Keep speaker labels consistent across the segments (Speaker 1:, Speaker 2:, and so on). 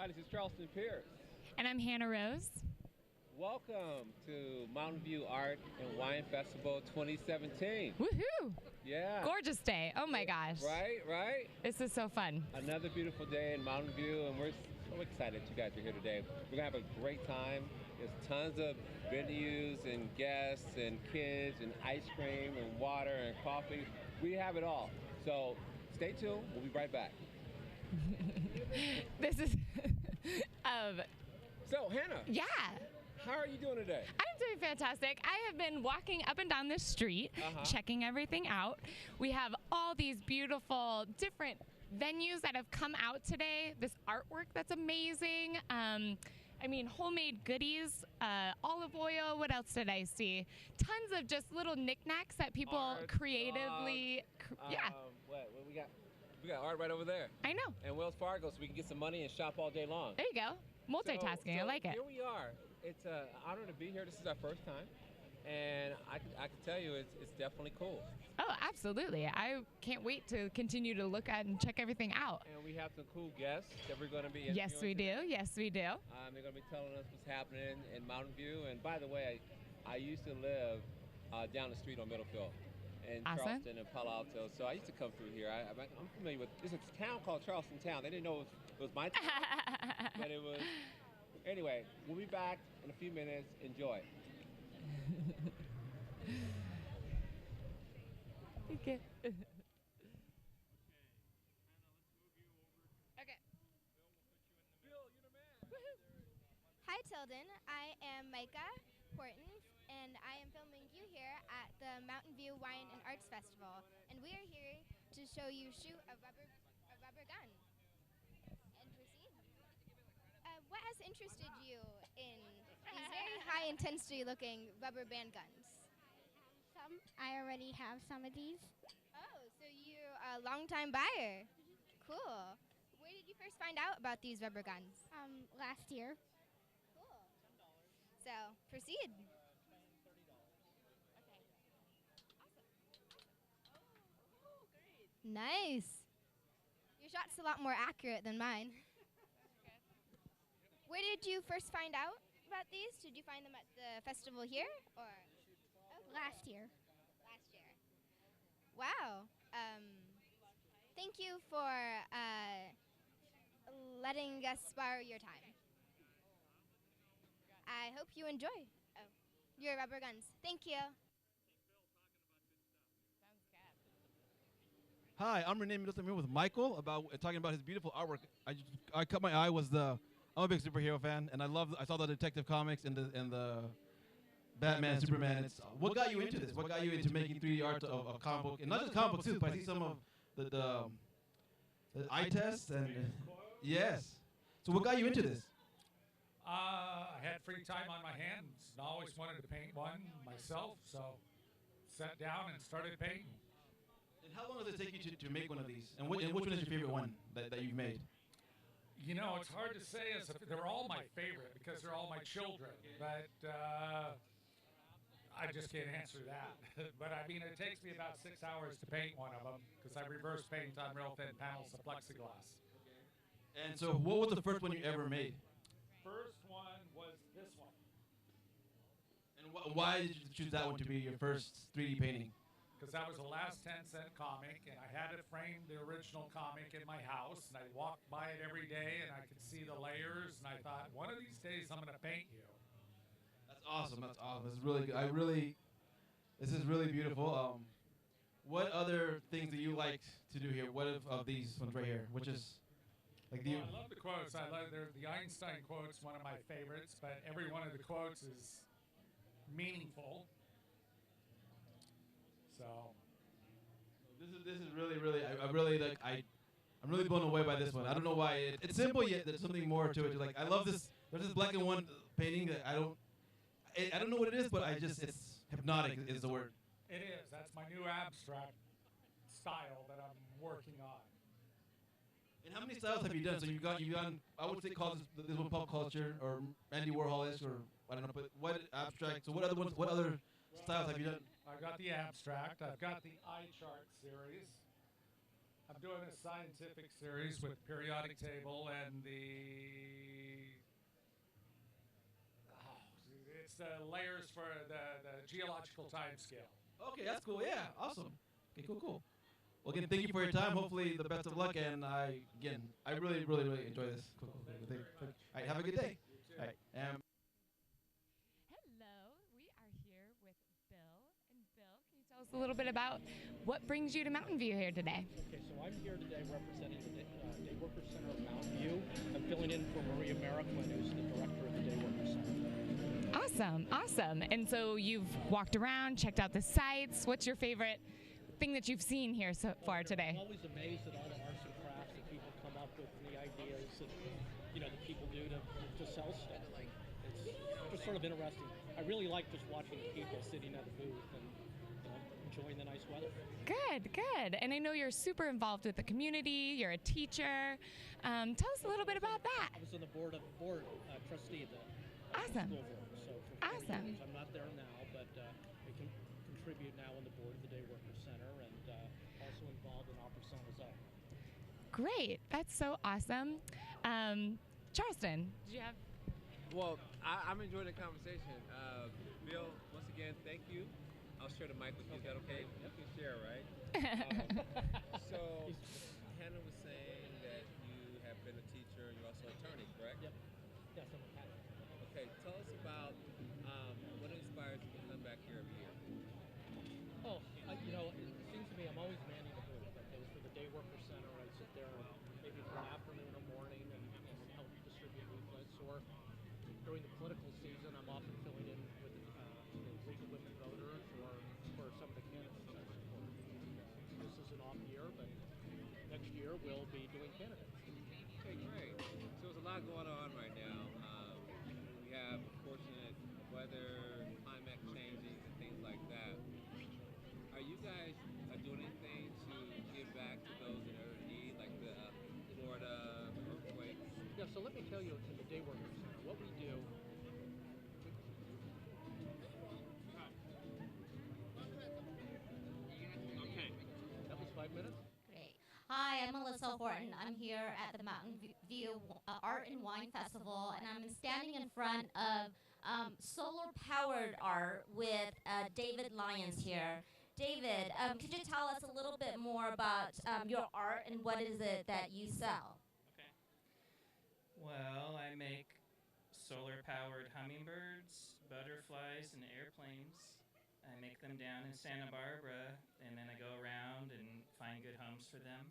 Speaker 1: Hi, this is Charleston Pierce.
Speaker 2: And I'm Hannah Rose.
Speaker 1: Welcome to Mountain View Art and Wine Festival 2017.
Speaker 2: Woohoo!
Speaker 1: Yeah.
Speaker 2: Gorgeous day. Oh my gosh.
Speaker 1: Right.
Speaker 2: This is so fun.
Speaker 1: Another beautiful day in Mountain View, and we're so excited you guys are here today. We're going to have a great time. There's tons of venues and guests and kids and ice cream and water and coffee. We have it all. So stay tuned. We'll be right back.
Speaker 2: This is...
Speaker 1: So, Hannah.
Speaker 2: Yeah.
Speaker 1: How are you doing today?
Speaker 2: I'm doing fantastic. I have been walking up and down this street, checking everything out. We have all these beautiful different venues that have come out today. This artwork that's amazing. I mean, homemade goodies, olive oil. What else did I see? Tons of just little knickknacks that people
Speaker 1: Art,
Speaker 2: creatively,
Speaker 1: what we got? We got art right over there.
Speaker 2: I know.
Speaker 1: And Wells Fargo, so we can get some money and shop all day long.
Speaker 2: There you go. Multitasking. I like it.
Speaker 1: Here we are. It's an honor to be here. This is our first time, and I can tell you it's definitely cool.
Speaker 2: Oh, absolutely. I can't wait to continue to look at and check everything out.
Speaker 1: And we have some cool guests that we're going to be interviewing
Speaker 2: Yes, we
Speaker 1: today.
Speaker 2: do. Yes, we do.
Speaker 1: They're going to be telling us what's happening in Mountain View. And by the way, I used to live down the street on Middlefield in
Speaker 2: Awesome.
Speaker 1: Charleston and Palo Alto. So I used to come through here. I'm familiar with this. It's a town called Charleston Town. They didn't know it was my town, but it was. Anyway, we'll be back in a few minutes. Enjoy.
Speaker 2: Okay. Okay.
Speaker 1: Bill, you're the man.
Speaker 3: Hi Tilden, I am Micah Horton and I am filming you here at the Mountain View Wine and Arts Festival, and we are here to show you shoot a rubber gun. And proceed. What has interested you in these very high intensity looking rubber band guns?
Speaker 4: I already have some of these.
Speaker 3: Oh, so you're a longtime buyer. Cool. Where did you first find out about these rubber guns?
Speaker 4: Last year.
Speaker 3: Cool. So, proceed. Nice. Your shot's a lot more accurate than mine. Where did you first find out about these? Did you find them at the festival here, or
Speaker 4: Last year.
Speaker 3: last year? Wow. Thank you for letting us borrow your time. I hope you enjoy your rubber guns. Thank you.
Speaker 5: Hi, I'm Renee Middleton here with Michael talking about his beautiful artwork. I caught my eye I'm a big superhero fan, and I saw the Detective Comics and the Batman, Superman. What got you into this? What got you into making 3D art of a comic book, and not just comic book too? But I see some of the eye tests and yes. So what got you into this?
Speaker 6: I had free time on my hands and always wanted to paint one myself, so sat down and started painting.
Speaker 5: And how long does it take you to make one of these? And which one is your favorite one that you've made?
Speaker 6: You know, it's hard to say. They're all my favorite because they're all my children, but I just can't answer that. But I mean, it takes me about 6 hours to paint one of them because I reverse paint on real thin panels of plexiglass.
Speaker 5: And so what was the first one you ever made?
Speaker 6: First one was this one.
Speaker 5: And why did you choose that one to be your first 3D painting?
Speaker 6: Because that was the last 10-cent comic, and I had it framed, the original comic, in my house, and I walked by it every day, and I could see the layers, and I thought, one of these days I'm going to paint you.
Speaker 5: That's awesome. That's awesome. This is really good. This is really beautiful. What other things do you like to do here? What of these ones right here? Which is like the.
Speaker 6: Well, I love the quotes. I love the Einstein quote's one of my favorites, but every one of the quotes is meaningful. So
Speaker 5: This is really I really like I'm really blown away by this one. I don't know why it's simple yet there's something more to it. Like I love this. There's this black and white painting that I don't know what it is, but it's hypnotic is the word.
Speaker 6: it is. That's my new abstract style that I'm working on.
Speaker 5: And how many styles have you done? So you've gone I would say call this one pop culture or Andy Warhol-ish or I don't know, but what abstract? So what other styles have you done?
Speaker 6: I've got the abstract. I've got the eye chart series. I'm doing a scientific series with periodic table and it's the layers for the geological time scale.
Speaker 5: Okay, that's cool. Yeah, awesome. Okay, cool. Well, again, thank you for your time. Hopefully, the best of luck. And I really enjoy this. Cool. All right, have a good day. All right.
Speaker 2: Hello, we are here with Bill. And Bill, can you tell us a little bit about what brings you to Mountain View here today?
Speaker 7: Okay, so I'm here today representing the Day Worker Center of Mountain View. I'm filling in for Maria Merrickman, who's the director of the Day Worker Center.
Speaker 2: Awesome. And so you've walked around, checked out the sites. What's your favorite thing that you've seen here so far today?
Speaker 7: I'm always amazed at all the arts and crafts that people come up with and the ideas that that people do to sell stuff. It's just sort of interesting. I really like just watching the people sitting at the booth and enjoying the nice weather.
Speaker 2: Good. And I know you're super involved with the community. You're a teacher. Tell us a little bit about that.
Speaker 7: I was on the board trustee of the
Speaker 2: Awesome.
Speaker 7: school board. So for 20 years. I'm not there now, but I can contribute now on the board of the Day Worker Center and also involved in Opera Song Up.
Speaker 2: Great. That's so awesome. Charleston, did you have?
Speaker 1: Well, I'm enjoying the conversation. Bill, once again, thank you. I'll share the mic with you. Is that okay? You can share, right? So, Hannah was saying that you have been a teacher. You're also an attorney, correct?
Speaker 7: Yep. Yes, I'm a patent.
Speaker 1: Okay, tell us about what inspires you to come back here every year.
Speaker 7: Oh, it seems to me I'm always manning the booth. Okay, for the Day Worker Center, I sit there maybe for an afternoon or morning and help distribute leaflets. Or during the political season, I'm often filling in with the League of Women Voters or for some of the candidates I support. This is an off year, but next year we'll be doing candidates.
Speaker 1: Okay, great. So there's a lot going on right now. We have unfortunate weather, climate changing, and things like that. Are you guys doing anything to give back to those that are in need, like the Florida earthquakes?
Speaker 7: Yeah, so let me tell you, in the Day Worker Center, what we do. Okay, that was 5 minutes.
Speaker 8: Great. Hi, I'm Melissa Horton. I'm here at the Mountain View Art and Wine Festival, and I'm standing in front of solar-powered art with David Lyons here. David, could you tell us a little bit more about your art and what is it that you sell?
Speaker 9: Okay. Well, I make solar-powered hummingbirds, butterflies, and airplanes. I make them down in Santa Barbara, and then I go around and find good homes for them.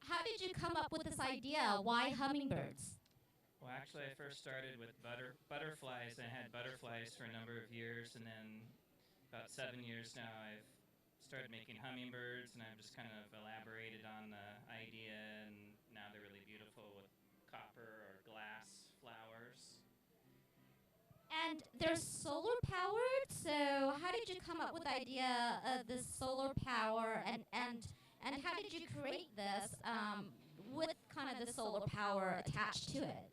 Speaker 8: How did you come up with this idea? Why hummingbirds?
Speaker 9: Well, actually, I first started with butterflies. I had butterflies for a number of years, and then about 7 years now, I've started making hummingbirds, and I've just kind of elaborated on the idea, and now they're really beautiful with copper or glass flowers.
Speaker 8: And they're solar powered, so how did you come up with the idea of this solar power, and how did you create this with kind of the solar power attached to it?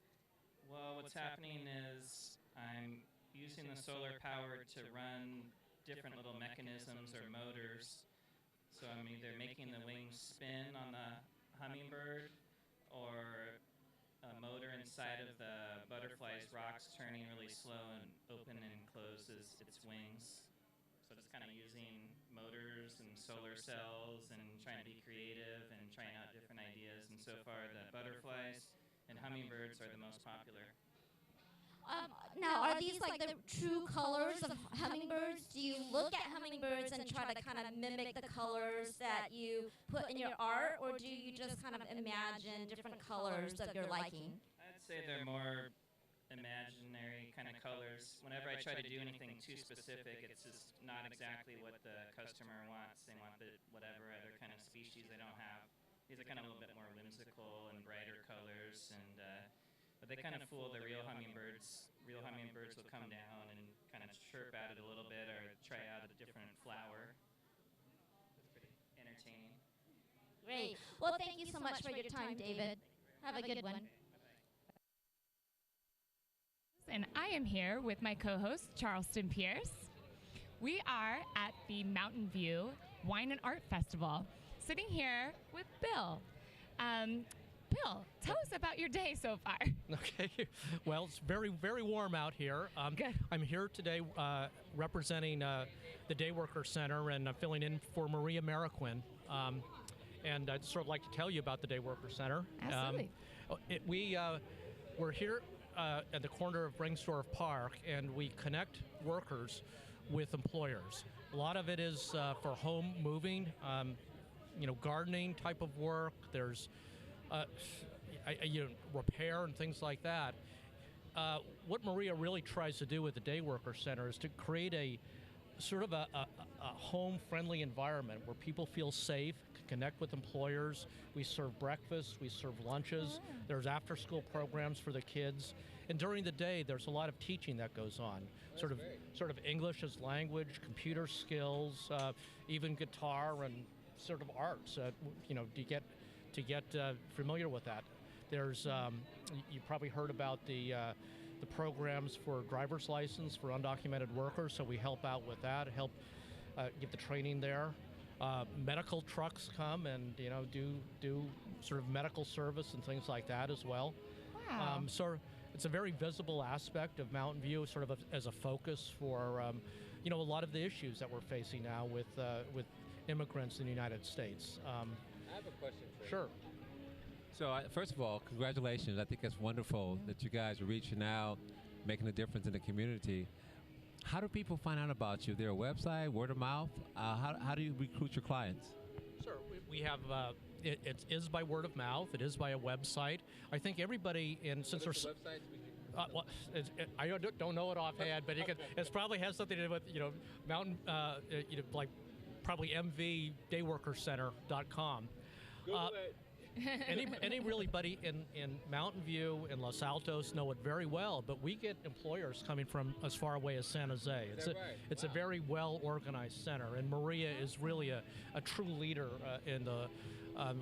Speaker 9: Well, what's happening is I'm using the solar power to run different little mechanisms or motors. So I'm either making the wings spin on the hummingbird or a motor inside of the butterfly's rocks turning really slow and open and closes its wings. So just kind of using motors and solar cells and trying to be creative and trying out different ideas. And so far the butterflies and hummingbirds are the most popular.
Speaker 8: Now, are these like the true colors of hummingbirds? Do you look at hummingbirds and try to kind of mimic the colors that you put in your art, or do you just kind of imagine different colors of your liking?
Speaker 9: I'd say they're more imaginary kind of colors. Whenever I try to do anything too specific, it's just not exactly what the customer wants. They want whatever other kind of species they don't have. These are kind of a little bit more whimsical and brighter colors, and but they kind of fool the real hummingbirds. Real hummingbirds will come down and kind of chirp at it a little bit or try out a different flower. It's pretty entertaining.
Speaker 8: Great. Well, thank you so much for your time, David. Have a good one.
Speaker 2: And I am here with my co-host, Charleston Pierce. We are at the Mountain View Wine and Art Festival. sitting here with Bill. Bill, tell us about your day so far.
Speaker 7: Okay. Well, it's very, very warm out here.
Speaker 2: Good.
Speaker 7: I'm here today representing the Day Worker Center, and I'm filling in for Maria Mariquin. And I'd sort of like to tell you about the Day Worker Center.
Speaker 2: Absolutely.
Speaker 7: We're here at the corner of Bringsdorf Park, and we connect workers with employers. A lot of it is for home moving, gardening type of work. There's repair and things like that. What Maria really tries to do with the Day Worker Center is to create a sort of a home-friendly environment where people feel safe, can connect with employers. We serve breakfast, we serve lunches. There's after-school programs for the kids. And during the day, there's a lot of teaching that goes on. Sort of English as language, computer skills, even guitar and sort of arts. To get familiar with that. There's you probably heard about the programs for driver's license for undocumented workers, so we help out with that, help give the training there. Medical trucks come and do sort of medical service and things like that as well.
Speaker 2: Wow.
Speaker 7: So it's a very visible aspect of Mountain View, sort of as a focus for a lot of the issues that we're facing now with immigrants in the United States.
Speaker 1: I have a question for you.
Speaker 7: Sure.
Speaker 1: So, first of all, congratulations. I think it's wonderful that you guys are reaching out, making a difference in the community. How do people find out about you? Is there a website, word of mouth? How do you recruit your clients?
Speaker 7: Sure. We have, it is by word of mouth. It is by a website. I think everybody, since there's... I don't know it offhand, but it probably has something to do with, Mountain, like probably mvdayworkercenter.com. Anybody in Mountain View and Los Altos know it very well, but we get employers coming from as far away as San Jose. It's a very well organized center, and Maria is really a true leader in the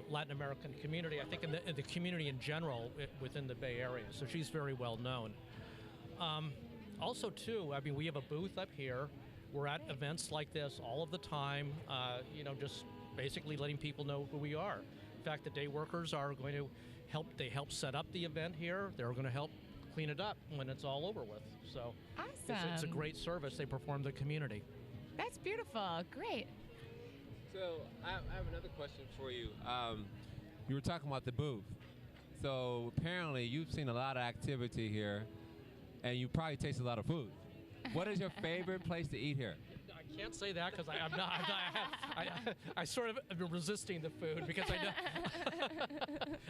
Speaker 7: Latin American community. I think in the community in general within the Bay Area. So she's very well known. Also, too, I mean, we have a booth up here. We're at events like this all of the time. Just basically letting people know who we are. In fact, the day workers are going to help set up the event here. They're going to help clean it up when it's all over with. So
Speaker 2: awesome.
Speaker 7: It's a great service they perform to the community.
Speaker 2: That's beautiful. Great.
Speaker 1: So I have another question for you. You were talking about the booth. So apparently you've seen a lot of activity here, and you probably tasted a lot of food. What is your favorite place to eat here?
Speaker 7: I can't say that because I sort of have been resisting the food because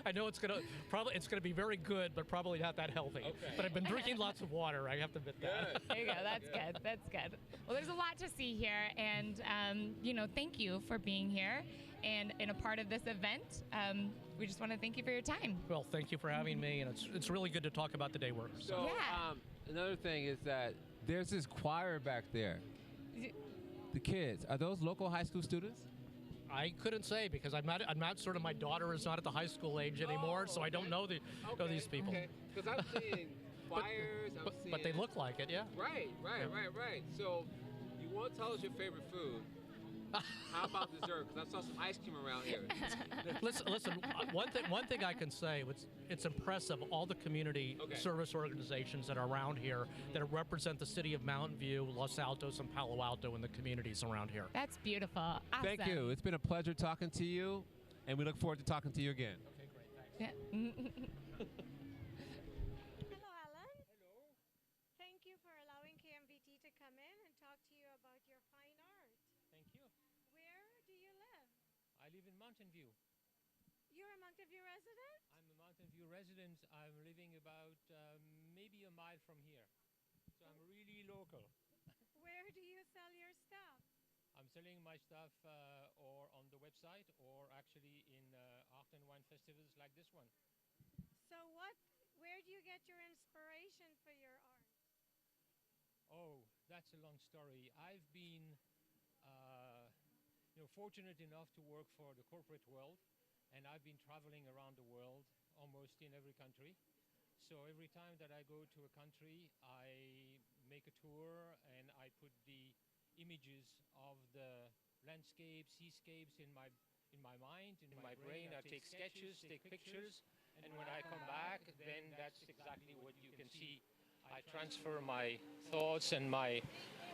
Speaker 7: I know it's gonna be very good, but probably not that healthy. Okay. But I've been drinking lots of water. I have to admit that.
Speaker 2: There you go. That's good. That's good. Well, there's a lot to see here, and thank you for being here and in a part of this event. We just want to thank you for your time.
Speaker 7: Well, thank you for having me, and it's really good to talk about the day workers.
Speaker 1: So another thing is that there's this choir back there. The kids, are those local high school students?
Speaker 7: I couldn't say because I'm not sort of, my daughter is not at the high school age anymore, so I don't know these people.
Speaker 1: Okay, because I'm seeing choirs,
Speaker 7: but they look like it, yeah.
Speaker 1: Right. So you won't tell us your favorite food. How about dessert? Because I saw some ice cream around here.
Speaker 7: Listen. One thing I can say, it's impressive. All the community service organizations that are around here that represent the city of Mountain View, Los Altos, and Palo Alto, and the communities around here.
Speaker 2: That's beautiful. Awesome.
Speaker 1: Thank you. It's been a pleasure talking to you, and we look forward to talking to you again.
Speaker 7: Okay, great. Thanks.
Speaker 2: Yeah.
Speaker 10: Hello, Alan. Hello. Thank you for allowing KMVT to come in and talk to you about your fine art.
Speaker 11: Thank you.
Speaker 10: Where do you live?
Speaker 11: I live in Mountain View.
Speaker 10: You're a Mountain View resident?
Speaker 11: I'm a Mountain View resident. I'm living about maybe a mile from here. So I'm really local.
Speaker 10: Where do you sell your stuff?
Speaker 11: I'm selling my stuff or on the website or actually in art and wine festivals like this one.
Speaker 10: So where do you get your inspiration for your art?
Speaker 11: Oh, that's a long story. I've been fortunate enough to work for the corporate world, and I've been traveling around the world, almost in every country. So every time that I go to a country, I make a tour and I put the images of the landscapes, seascapes in my mind, in my brain. I take sketches, take pictures, and when I come back, then that's exactly what you can see. I transfer my thoughts and my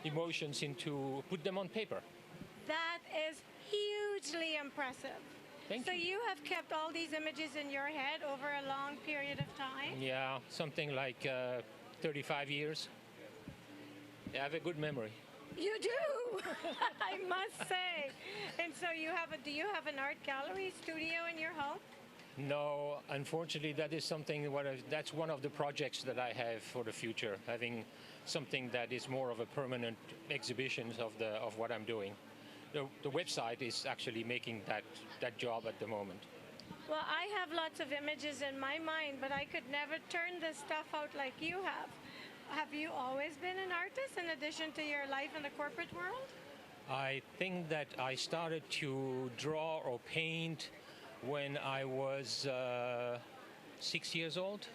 Speaker 11: emotions put them on paper.
Speaker 10: That is hugely impressive.
Speaker 11: Thank
Speaker 10: so
Speaker 11: you.
Speaker 10: You have kept all these images in your head over a long period of time?
Speaker 11: Yeah, something like 35 years. I have a good memory.
Speaker 10: You do, I must say. And so do you have an art gallery studio in your home?
Speaker 11: No, unfortunately, that is that's one of the projects that I have for the future, having something that is more of a permanent exhibition of what I'm doing. The website is actually making that job at the moment.
Speaker 10: Well, I have lots of images in my mind, but I could never turn this stuff out like you have. Have you always been an artist in addition to your life in the corporate world?
Speaker 11: I think that I started to draw or paint when I was 6 years old.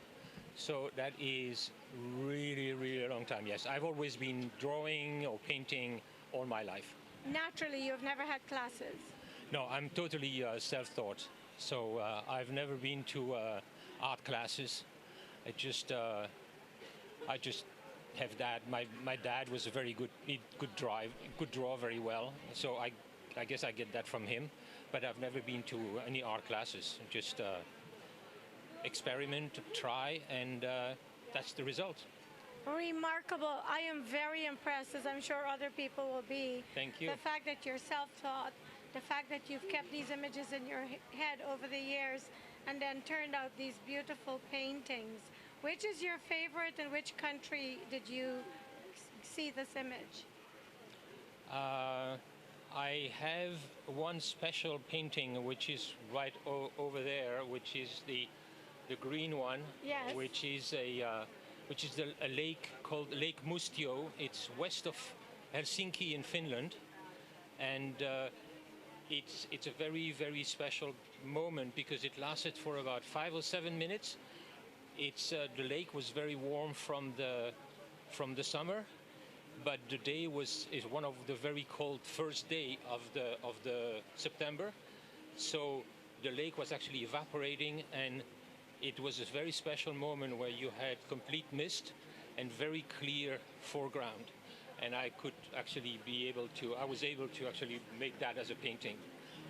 Speaker 11: So that is really, really a long time. Yes, I've always been drawing or painting all my life.
Speaker 10: Naturally, you've never had classes?
Speaker 11: No, I'm totally self-taught. So I've never been to art classes. I just have that. My dad was a very good draw very well. So I guess I get that from him. But I've never been to any art classes. Just experiment, try, and that's the result.
Speaker 10: Remarkable. I am very impressed, as I'm sure other people will be.
Speaker 11: Thank you.
Speaker 10: The fact that you're self-taught, the fact that you've kept these images in your head over the years and then turned out these beautiful paintings. Which is your favorite, and which country did you see this image?
Speaker 11: I have one special painting which is right over there, which is the green one,
Speaker 10: yes.
Speaker 11: which is a lake called Lake Mustio. It's west of Helsinki in Finland, and it's a very, very special moment because it lasted for about 5 or 7 minutes. The lake was very warm from the summer, but the day is one of the very cold first day of the September. So the lake was actually evaporating, and it was a very special moment where you had complete mist and very clear foreground. And I was able to actually make that as a painting.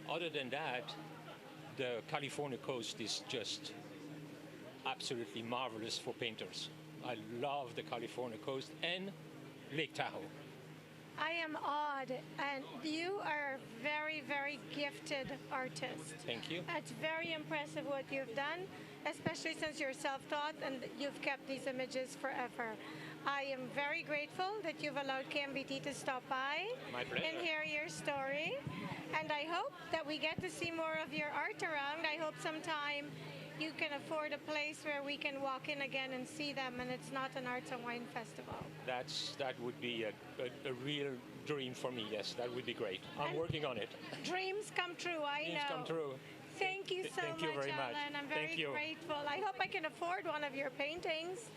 Speaker 11: Other than that, the California coast is just absolutely marvelous for painters. I love the California coast and Lake Tahoe.
Speaker 10: I am awed, and you are a very, very gifted artist.
Speaker 11: Thank you.
Speaker 10: It's very impressive what you've done, especially since you're self-taught and you've kept these images forever. I am very grateful that you've allowed KMVT to stop by and hear your story. And I hope that we get to see more of your art around. I hope sometime you can afford a place where we can walk in again and see them, and it's not an arts and wine festival.
Speaker 11: That would be a real dream for me, yes. That would be great. I'm working on it.
Speaker 10: Dreams come true, I know.
Speaker 11: Dreams come true.
Speaker 10: Thank you so
Speaker 11: Thank you
Speaker 10: much,
Speaker 11: very much.
Speaker 10: Alan. I'm very grateful. I hope I can afford one of your paintings.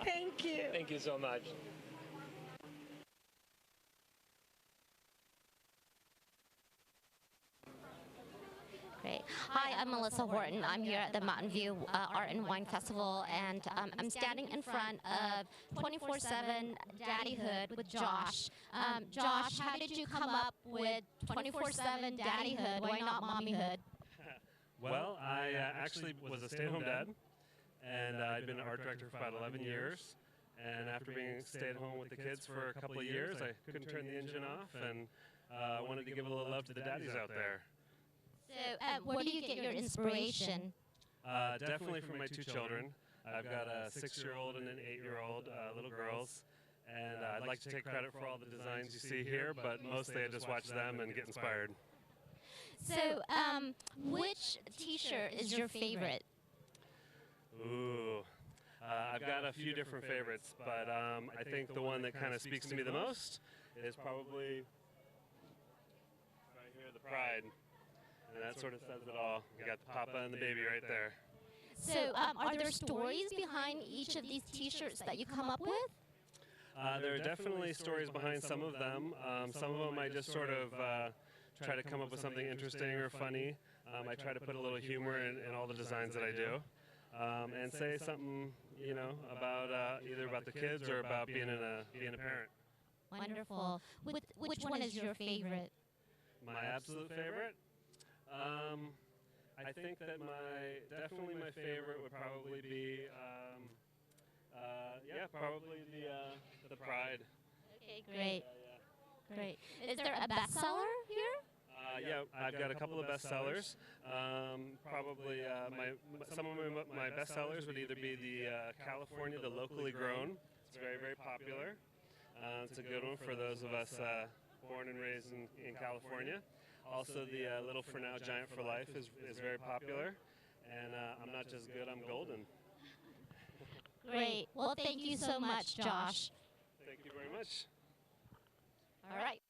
Speaker 10: Thank you.
Speaker 11: Thank you so much.
Speaker 8: Great. Hi, I'm Melissa Horton. I'm here at the Mountain View Art and Wine Festival, and I'm standing in front of 24/7 Daddyhood with Josh. Josh, how did you come up with 24/7 Daddyhood? Why not Mommyhood?
Speaker 12: Well, I actually was a stay-at-home dad, and I'd been an art director for about 11 years. And after being stay-at-home with the kids for a couple of years, I couldn't turn the engine off, and wanted to give a little love to the daddies out there.
Speaker 8: So, where do you get your inspiration?
Speaker 12: Definitely from my 2 children. I've got a 6-year-old and an 8-year-old, little girls. And I'd like to take credit for all the designs you see here, but mostly I just watch them and get inspired.
Speaker 8: So, which t-shirt is your favorite?
Speaker 12: Ooh, I've got a few different favorites, but I think the one that kind of speaks to me the most is probably right here, the Pride. And that sort of says it all. You got the papa and the baby right there.
Speaker 8: So, are there stories behind each of these t-shirts that you come up with?
Speaker 12: There are definitely stories behind some of them. Some of them I just sort of try to come up with something interesting or funny. I try to put a little humor in all the designs that I do, and say something, you know, about either about the kids or about being a parent.
Speaker 8: Wonderful. Which one is your favorite?
Speaker 12: My absolute favorite? I think that definitely my favorite would probably be, probably the Pride.
Speaker 8: Okay, great. Great. Is there a bestseller here?
Speaker 12: Yeah, I've got a couple of bestsellers. Probably some of my bestsellers would either be the California, the locally grown. It's very, very popular. It's a good one for those of us born and raised in California. Also, the Little for Now, Giant for Life is very popular. And I'm not just good, I'm golden.
Speaker 8: Great. Well, thank you so much, Josh.
Speaker 12: Thank you very much.
Speaker 8: All right.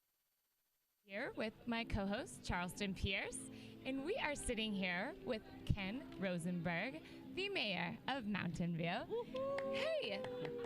Speaker 2: Here with my co-host, Charleston Pierce, and we are sitting here with Ken Rosenberg, the mayor of Mountain View. Hey,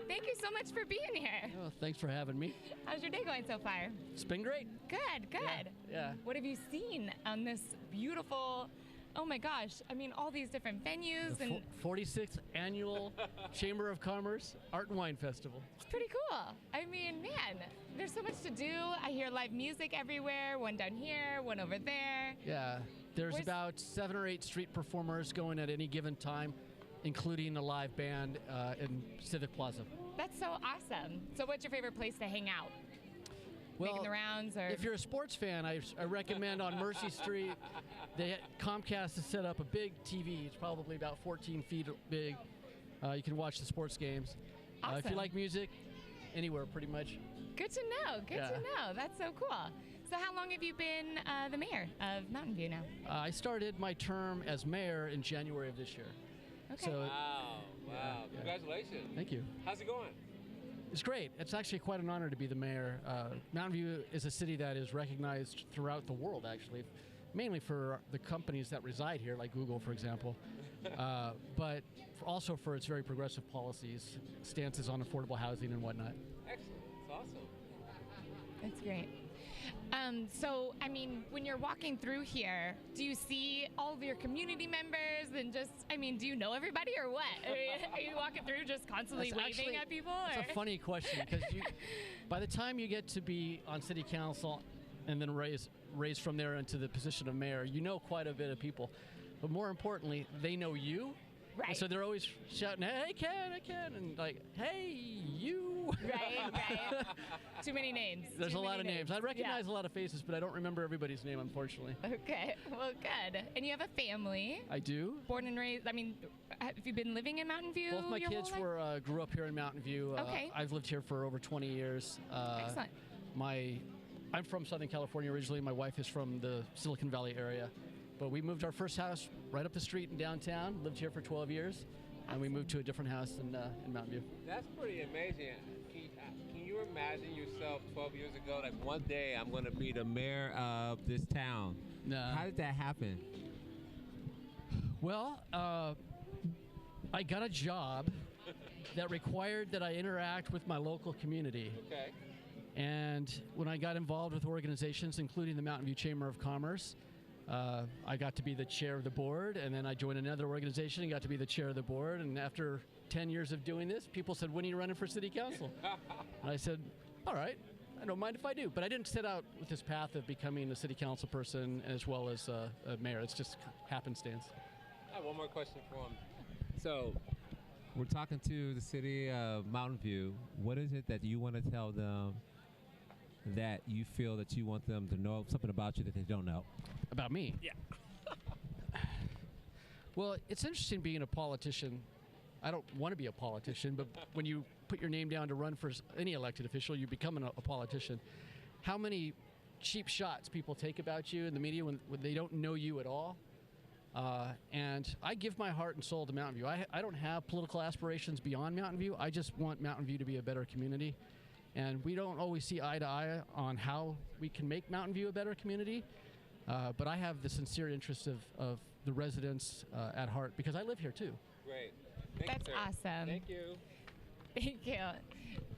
Speaker 2: thank you so much for being here.
Speaker 13: Oh, thanks for having me.
Speaker 2: How's your day going so far?
Speaker 13: It's been great.
Speaker 2: Good, good.
Speaker 13: Yeah.
Speaker 2: What have you seen on this beautiful, oh my gosh, I mean, all these different venues
Speaker 13: The
Speaker 2: and
Speaker 13: 46th Annual Chamber of Commerce Art and Wine Festival.
Speaker 2: it's pretty cool. I mean, man, there's so much to do. I hear live music everywhere, one down here, one over there.
Speaker 13: Yeah, there's
Speaker 2: Where's-
Speaker 13: about 7 or 8 street performers going at any given time, including a live band in Civic Plaza.
Speaker 2: That's so awesome. So what's your favorite place to hang out?
Speaker 13: Well,
Speaker 2: Making the rounds or?
Speaker 13: if you're a sports fan, I recommend on Mercy Street, Comcast has set up a big TV. It's probably about 14 feet big. You can watch the sports games. If
Speaker 2: Awesome.
Speaker 13: you like music, anywhere pretty much.
Speaker 2: Good to know. Good to know. That's so cool. So how long have you been the mayor of Mountain View now?
Speaker 13: I started my term as mayor in January of this year.
Speaker 2: Okay.
Speaker 13: So
Speaker 1: Wow.
Speaker 13: yeah.
Speaker 1: Congratulations.
Speaker 13: Thank you.
Speaker 1: How's it going?
Speaker 13: It's great. It's actually quite an honor to be the mayor. Mountain View is a city that is recognized throughout the world, actually, mainly for the companies that reside here, like Google, for example, but also for its very progressive policies, stances on affordable housing and whatnot.
Speaker 1: Excellent. It's awesome.
Speaker 2: That's great. So, I mean, when you're walking through here, do you see all of your community members and just, I mean, do you know everybody or what? I mean, are you walking through just constantly
Speaker 13: That's
Speaker 2: waving
Speaker 13: actually-
Speaker 2: at people?
Speaker 13: It's
Speaker 2: or?
Speaker 13: a funny question because by the time you get to be on city council and then raised from there into the position of mayor, you know quite a bit of people. But more importantly, they know you.
Speaker 2: Right.
Speaker 13: And so they're always shouting, "Hey, Ken," and like, "Hey, you."
Speaker 2: Right. Too many names.
Speaker 13: There's
Speaker 2: Too
Speaker 13: a lot
Speaker 2: many
Speaker 13: of names. I
Speaker 2: Yeah.
Speaker 13: recognize a lot of faces, but I don't remember everybody's name, unfortunately.
Speaker 2: Okay. Well, good. And you have a family.
Speaker 13: I do.
Speaker 2: Born and raised. I mean, have you been living in Mountain View?
Speaker 13: Both my
Speaker 2: your
Speaker 13: kids
Speaker 2: whole life?
Speaker 13: grew up here in Mountain View.
Speaker 2: Okay.
Speaker 13: I've lived here for over 20 years.
Speaker 2: Excellent.
Speaker 13: I'm from Southern California originally. My wife is from the Silicon Valley area. But we moved our first house right up the street in downtown, lived here for 12 years, and we moved to a different house in Mountain View.
Speaker 1: That's pretty amazing. Can you imagine yourself 12 years ago, like one day I'm going to be the mayor of this town?
Speaker 13: No.
Speaker 1: How did that happen?
Speaker 13: Well, I got a job that required that I interact with my local community.
Speaker 1: Okay.
Speaker 13: And when I got involved with organizations, including the Mountain View Chamber of Commerce, I got to be the chair of the board, and then I joined another organization and got to be the chair of the board. And after 10 years of doing this, people said, "When are you running for city council?" And I said, "All right, I don't mind if I do." But I didn't set out with this path of becoming a city council person as well as a mayor. It's just happenstance.
Speaker 1: I have one more question for him. So, we're talking to the city of Mountain View. What is it that you want to tell them that you feel that you want them to know something about you that they don't know?
Speaker 13: About me?
Speaker 1: Yeah.
Speaker 13: Well, it's interesting being a politician. I don't want to be a politician, but when you put your name down to run for any elected official, you become a politician. How many cheap shots people take about you in the media when they don't know you at all? And I give my heart and soul to Mountain View. I don't have political aspirations beyond Mountain View. I just want Mountain View to be a better community. And we don't always see eye to eye on how we can make Mountain View a better community. But I have the sincere interest of the residents at heart because I live here too.
Speaker 1: Great.
Speaker 2: That's awesome.
Speaker 1: Thank you.
Speaker 2: Thank you.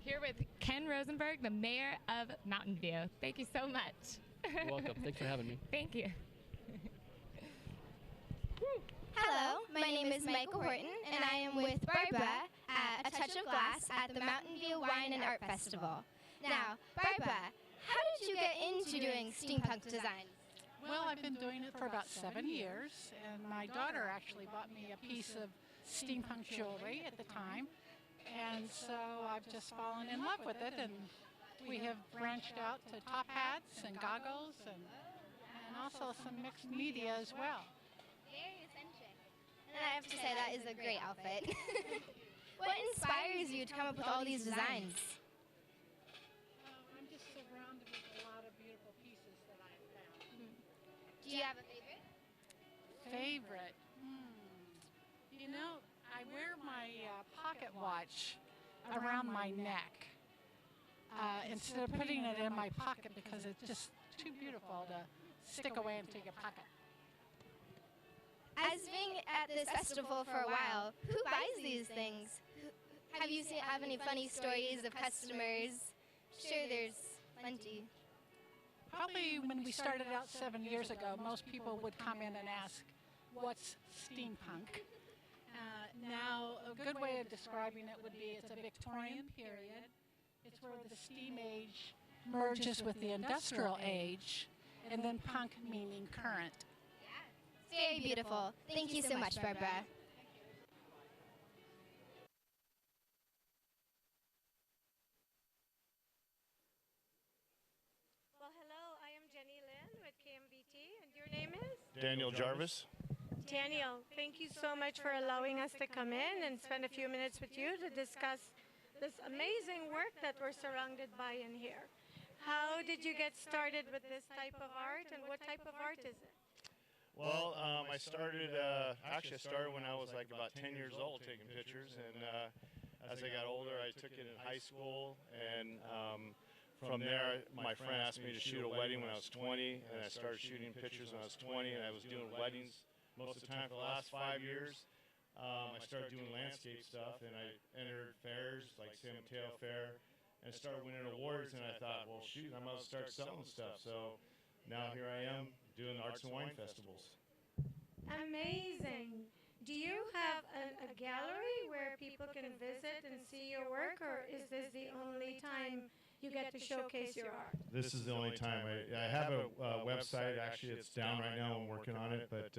Speaker 2: Here with Ken Rosenberg, the mayor of Mountain View. Thank you so much.
Speaker 13: You're welcome. Thanks for having me.
Speaker 2: Thank you.
Speaker 3: Hello, my name is Michael Horton, and I am with Barbara at A Touch of Glass at the Mountain View Wine and Art Festival. Now, Barbara, how did you get into doing steampunk design?
Speaker 14: Well, I've been doing it for about 7 years, and my daughter actually bought me a piece of steampunk jewelry at the time, and so I've just fallen in love with it, and we have branched out to top hats and goggles and also some mixed media as well.
Speaker 3: Very eccentric. And I have to say, that is a great outfit. What inspires you to come up with all these designs?
Speaker 14: I'm just surrounded with a lot of beautiful pieces that I have found.
Speaker 3: Do you have a favorite?
Speaker 14: Favorite? You know, I wear my pocket watch around my neck instead of putting it in my pocket because it's just too beautiful to stick away into your pocket.
Speaker 3: As being at this festival for a while, who buys these things? Have you have any funny stories of customers? Sure, there's plenty.
Speaker 14: Probably when we started out 7 years ago, most people would come in and ask, what's steampunk? Now, a good way of describing it would be it's a Victorian period. It's where the steam age merges with the industrial age, and then punk meaning current.
Speaker 3: Very beautiful. Thank you so much, Barbara.
Speaker 10: Well, hello, I am Jenny Lynn with KMVT, and your name is?
Speaker 15: Daniel Jarvis.
Speaker 10: Daniel, thank you so much for allowing us to come in and spend a few minutes with you to discuss this amazing work that we're surrounded by in here. How did you get started with this type of art, and what type of art is it?
Speaker 15: Well, I started when I was like about 10 years old taking pictures, and as I got older, I took it in high school, and from there, my friend asked me to shoot a wedding when I was 20, and I started shooting pictures when I was 20, and I was doing weddings most of the time for the last 5 years. I started doing landscape stuff, and I entered fairs like San Mateo Fair, and I started winning awards, and I thought, well, shoot, I might start selling stuff. So now here I am doing arts and wine festivals.
Speaker 10: Amazing. Do you have a gallery where people can visit and see your work, or is this the only time you get to showcase your art?
Speaker 15: This is the only time. I have a website. Actually, it's down right now. I'm working on it, but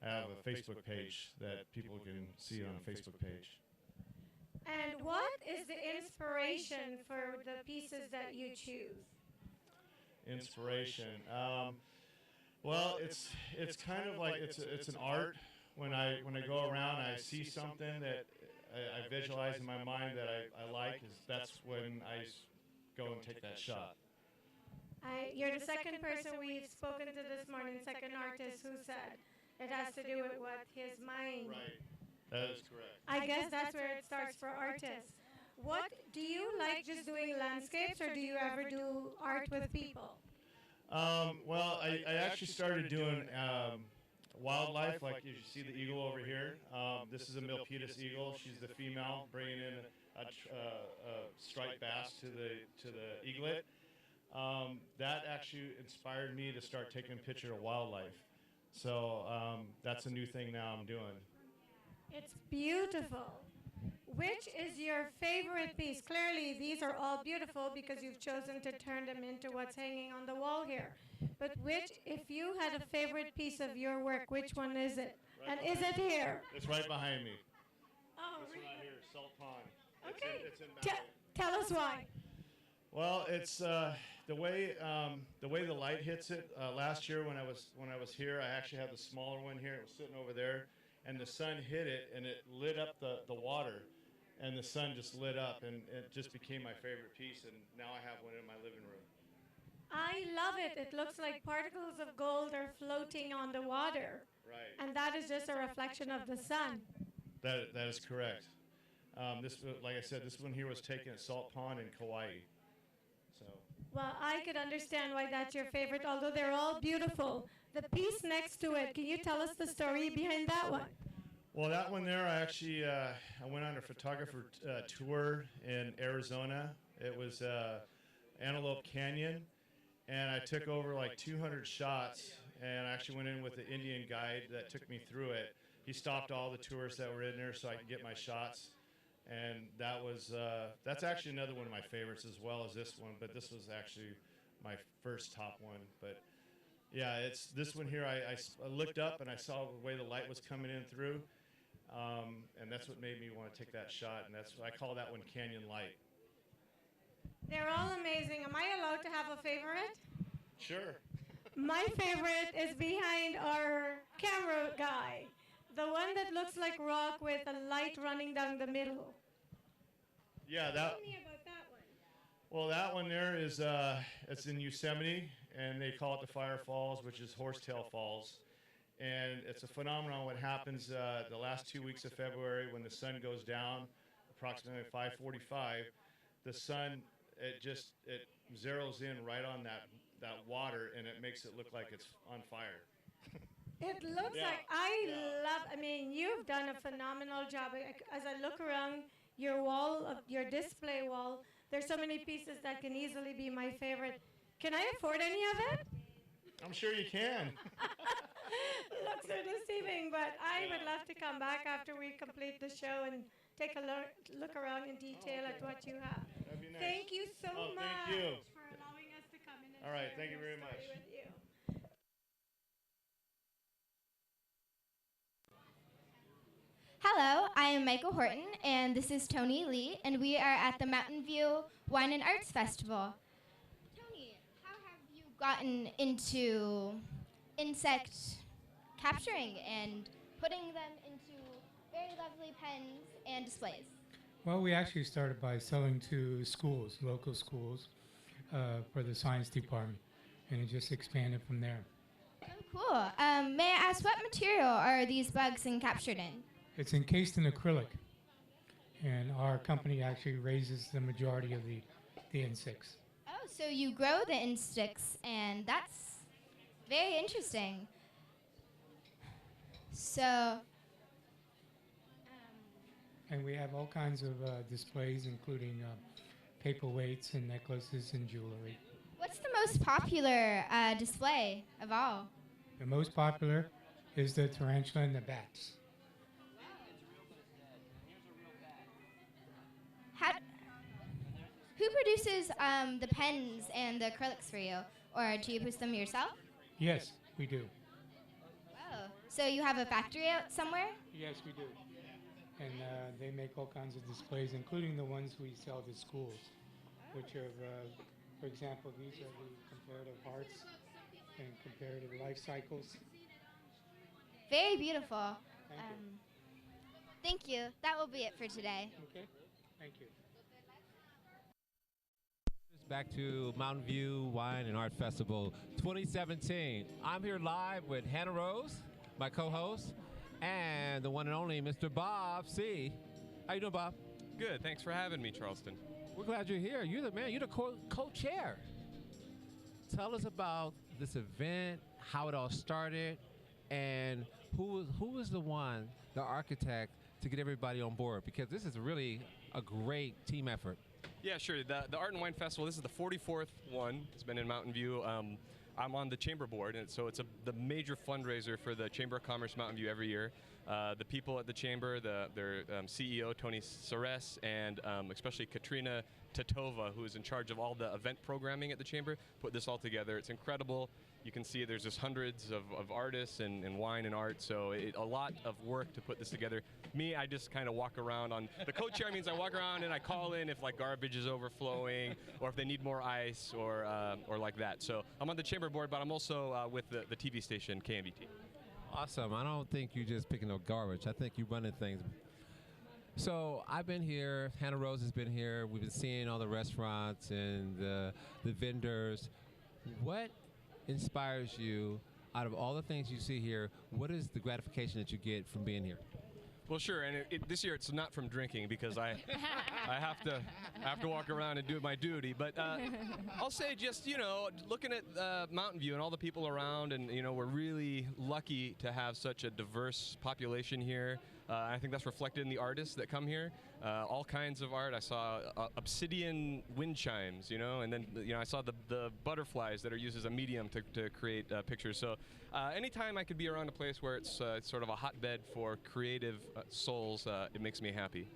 Speaker 15: I have a Facebook page that people can see it on a Facebook page.
Speaker 10: And what is the inspiration for the pieces that you choose?
Speaker 15: Inspiration. Well, it's kind of like it's an art. When I go around, I see something that I visualize in my mind that I like. That's when I go and take that shot.
Speaker 10: You're the second person we've spoken to this morning, second artist who said it has to do with what his mind.
Speaker 15: Right. That is correct.
Speaker 10: I guess that's where it starts for artists. What do you like, just doing landscapes, or do you ever do art with people?
Speaker 15: Well, I actually started doing wildlife, like you see the eagle over here. This is a Milpitas eagle. She's the female, bringing in a striped bass to the eaglet. That actually inspired me to start taking a picture of wildlife. So that's a new thing now I'm doing.
Speaker 10: It's beautiful. Which is your favorite piece? Clearly, these are all beautiful because you've chosen to turn them into what's hanging on the wall here. But if you had a favorite piece of your work, which one is it?
Speaker 15: Right,
Speaker 10: and is it here?
Speaker 15: It's right behind me.
Speaker 10: Oh,
Speaker 15: this one right here, Salt Pond.
Speaker 10: Okay.
Speaker 15: It's in
Speaker 10: Tell us why.
Speaker 15: Well, it's the way the light hits it. Last year when I was here, I actually had the smaller one here. It was sitting over there, and the sun hit it, and it lit up the water, and the sun just lit up, and it just became my favorite piece. And now I have one in my living room.
Speaker 10: I love it. It looks like particles of gold are floating on the water.
Speaker 15: Right.
Speaker 10: And that is just a reflection of the sun.
Speaker 15: That is correct. Like I said, this one here was taken at Salt Pond in Kauai. So.
Speaker 10: Well, I could understand why that's your favorite, although they're all beautiful. The piece next to it, can you tell us the story behind that one?
Speaker 15: Well, that one there, I actually I went on a photographer tour in Arizona. It was Antelope Canyon, and I took over like 200 shots, and I actually went in with the Indian guide that took me through it. He stopped all the tourists that were in there so I could get my shots, and that was that's actually another one of my favorites as well as this one, but this was actually my first top one. But yeah, it's this one here. I looked up and I saw the way the light was coming in through. And that's what made me want to take that shot, and that's I call that one Canyon Light.
Speaker 10: They're all amazing. Am I allowed to have a favorite?
Speaker 15: Sure.
Speaker 10: My favorite is behind our camera guy, the one that looks like rock with a light running down the middle.
Speaker 15: Yeah,
Speaker 10: Tell me about that one.
Speaker 15: Well, that one there is it's in Yosemite, and they call it the Fire Falls, which is Horsetail Falls. And it's a phenomenon what happens the last 2 weeks of February when the sun goes down, approximately 5:45. The sun, it zeroes in right on that water, and it makes it look like it's on fire.
Speaker 10: It looks like, I mean, you've done a phenomenal job. As I look around your wall, your display wall, there's so many pieces that can easily be my favorite. Can I afford any of it?
Speaker 15: I'm sure you can.
Speaker 10: Looks so deceiving, but I would love to come back after we complete the show and take a look around in detail at what you have.
Speaker 15: That'd be nice.
Speaker 10: Thank you so much
Speaker 15: thank you.
Speaker 10: for allowing us to come in and
Speaker 15: All right,
Speaker 10: share
Speaker 15: thank you
Speaker 10: your
Speaker 15: very much.
Speaker 10: story with you.
Speaker 3: Hello, I am Michael Horton, and this is Tony Lee, and we are at the Mountain View Wine and Arts Festival. Tony, how have you gotten into insect capturing and putting them into very lovely pens and displays?
Speaker 16: Well, we actually started by selling to schools, local schools, for the science department, and it just expanded from there.
Speaker 3: Oh, cool. May I ask, what material are these bugs captured in?
Speaker 16: It's encased in acrylic, and our company actually raises the majority of the insects.
Speaker 3: Oh, so you grow the insects, and that's very interesting. So,
Speaker 16: And we have all kinds of displays, including paperweights and necklaces and jewelry.
Speaker 3: what's the most popular display of all?
Speaker 16: The most popular is the tarantula and the bats.
Speaker 3: Who produces the pens and the acrylics for you? Or do you produce them yourself?
Speaker 16: Yes, we do.
Speaker 3: Oh, so you have a factory out somewhere?
Speaker 16: Yes, we do. And they make all kinds of displays, including the ones we sell to schools, which are, for example, these are the comparative hearts and comparative life cycles.
Speaker 3: Very beautiful.
Speaker 16: Thank you.
Speaker 3: Thank you. That will be it for today.
Speaker 16: Okay, thank you.
Speaker 1: Back to Mountain View Wine and Art Festival 2017. I'm here live with Hannah Rose, my co-host, and the one and only Mr. Bob C. How you doing, Bob?
Speaker 17: Good. Thanks for having me, Charleston.
Speaker 1: We're glad you're here. You're the man. You're the co-chair. Tell us about this event, how it all started, and who was the one, the architect, to get everybody on board? Because this is really a great team effort.
Speaker 17: Yeah, sure. The Art and Wine Festival, this is the 44th one. It's been in Mountain View. I'm on the chamber board, and so it's the major fundraiser for the Chamber of Commerce Mountain View every year. The people at the chamber, their CEO, Tony Soares, and especially Katrina Titova, who is in charge of all the event programming at the chamber, put this all together. It's incredible. You can see there's just hundreds of artists and wine and art, so a lot of work to put this together. Me, I just kind of walk around on, the co-chair means I walk around and I call in if like garbage is overflowing or if they need more ice or like that. So I'm on the chamber board, but I'm also with the TV station, KMVT.
Speaker 1: Awesome. I don't think you're just picking up garbage. I think you're running things. So I've been here. Hannah Rose has been here. We've been seeing all the restaurants and the vendors. What inspires you out of all the things you see here? What is the gratification that you get from being here?
Speaker 17: Well, sure, and this year it's not from drinking because I have to walk around and do my duty. But I'll say just, looking at Mountain View and all the people around, and we're really lucky to have such a diverse population here. I think that's reflected in the artists that come here. All kinds of art. I saw obsidian wind chimes, you know, and then I saw the butterflies that are used as a medium to create pictures. So anytime I could be around a place where it's sort of a hotbed for creative souls, it makes me happy.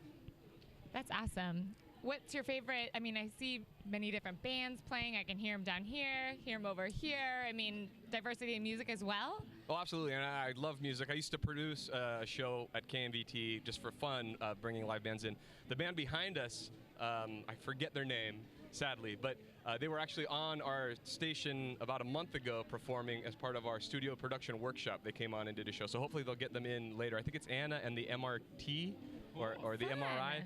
Speaker 2: That's awesome. What's your favorite? I mean, I see many different bands playing. I can hear them down here, hear them over here. I mean, diversity in music as well.
Speaker 17: Oh, absolutely, and I love music. I used to produce a show at KMVT just for fun, bringing live bands in. The band behind us, I forget their name, sadly, but they were actually on our station about a month ago performing as part of our studio production workshop. They came on and did a show, so hopefully they'll get them in later. I think it's Anna and the MRT, or the MRI.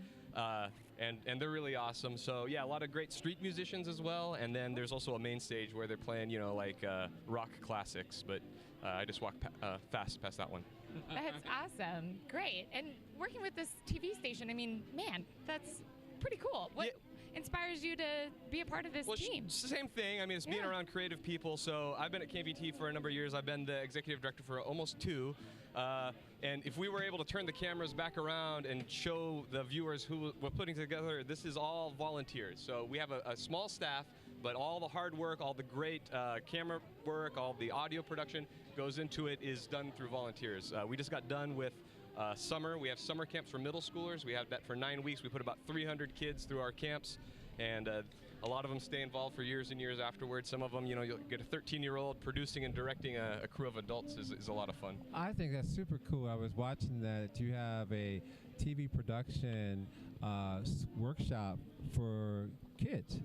Speaker 17: And they're really awesome. So yeah, a lot of great street musicians as well. And then there's also a main stage where they're playing, like rock classics. But I just walked fast past that one.
Speaker 2: That's awesome. Great. And working with this TV station, I mean, man, that's pretty cool. What inspires you to be a part of this team?
Speaker 17: It's the same thing. I mean, it's being around creative people. So I've been at KMVT for a number of years. I've been the executive director for almost 2. And if we were able to turn the cameras back around and show the viewers who we're putting together, this is all volunteers. So we have a small staff, but all the hard work, all the great camera work, all the audio production goes into it is done through volunteers. We just got done with summer. We have summer camps for middle schoolers. We have that for 9 weeks. We put about 300 kids through our camps, and a lot of them stay involved for years and years afterwards. Some of them, you'll get a 13-year-old producing and directing a crew of adults is a lot of fun.
Speaker 1: I think that's super cool. I was watching that you have a TV production workshop for kids.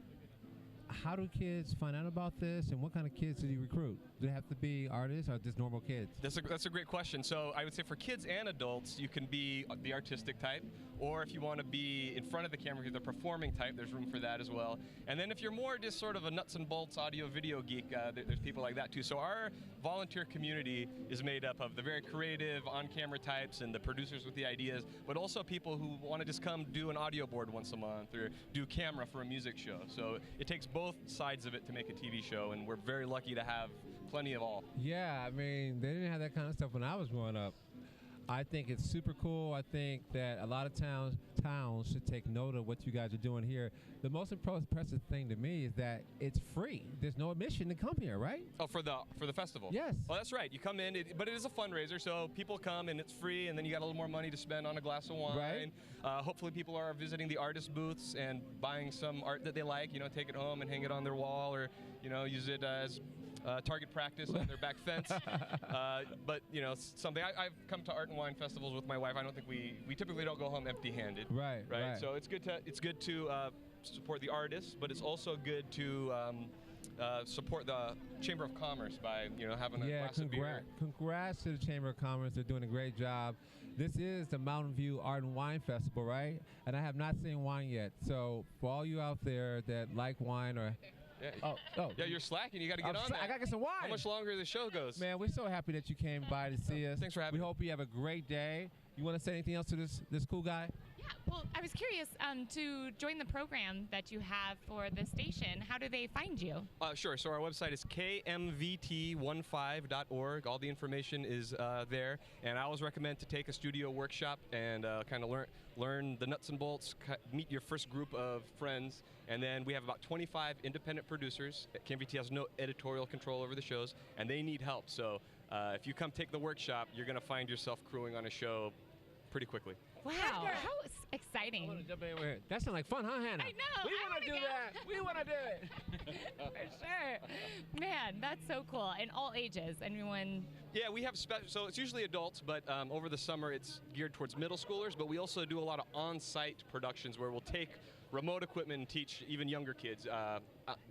Speaker 1: How do kids find out about this, and what kind of kids do you recruit? Do they have to be artists or just normal kids?
Speaker 17: That's a great question. So I would say for kids and adults, you can be the artistic type, or if you want to be in front of the camera, the performing type, there's room for that as well. And then if you're more just sort of a nuts and bolts audio video geek, there's people like that too. So our volunteer community is made up of the very creative on-camera types and the producers with the ideas, but also people who want to just come do an audio board once a month or do camera for a music show. So it takes both sides of it to make a TV show, and we're very lucky to have plenty of all.
Speaker 1: Yeah, I mean, they didn't have that kind of stuff when I was growing up. I think it's super cool. I think that a lot of towns should take note of what you guys are doing here. The most impressive thing to me is that it's free. There's no admission to come here, right?
Speaker 17: Oh, for the festival?
Speaker 1: Yes.
Speaker 17: Oh, that's right. You come in, but it is a fundraiser, so people come and it's free, and then you got a little more money to spend on a glass of wine.
Speaker 1: Right.
Speaker 17: Hopefully people are visiting the artist booths and buying some art that they like, take it home and hang it on their wall, or, use it as target practice on their back fence. But, something. I've come to art and wine festivals with my wife. I don't think we typically don't go home empty-handed.
Speaker 1: Right.
Speaker 17: So it's good to support the artists, but it's also good to support the Chamber of Commerce by having a glass of beer.
Speaker 1: Congrats to the Chamber of Commerce. They're doing a great job. This is the Mountain View Art and Wine Festival, right? And I have not seen wine yet. So for all you out there that like wine or
Speaker 17: Yeah, you're slacking. You got to get on that.
Speaker 1: I got to get some wine.
Speaker 17: How much longer the show goes?
Speaker 1: Man, we're so happy that you came by to see us.
Speaker 17: Thanks for having me.
Speaker 1: We hope you have a great day. You want to say anything else to this cool guy?
Speaker 2: Yeah, well, I was curious to join the program that you have for the station. How do they find you?
Speaker 17: Sure. So our website is KMVT15.org. All the information is there. And I always recommend to take a studio workshop and kind of learn the nuts and bolts, meet your first group of friends. And then we have about 25 independent producers. KMVT has no editorial control over the shows, and they need help. So if you come take the workshop, you're going to find yourself crewing on a show pretty quickly.
Speaker 2: Wow, how exciting.
Speaker 1: That sounds like fun, huh, Hannah?
Speaker 2: I know.
Speaker 1: We want to do that. We want to do it.
Speaker 2: For sure. Man, that's so cool. And all ages, anyone.
Speaker 17: Yeah, we have so it's usually adults, but over the summer it's geared towards middle schoolers, but we also do a lot of on-site productions where we'll take remote equipment and teach even younger kids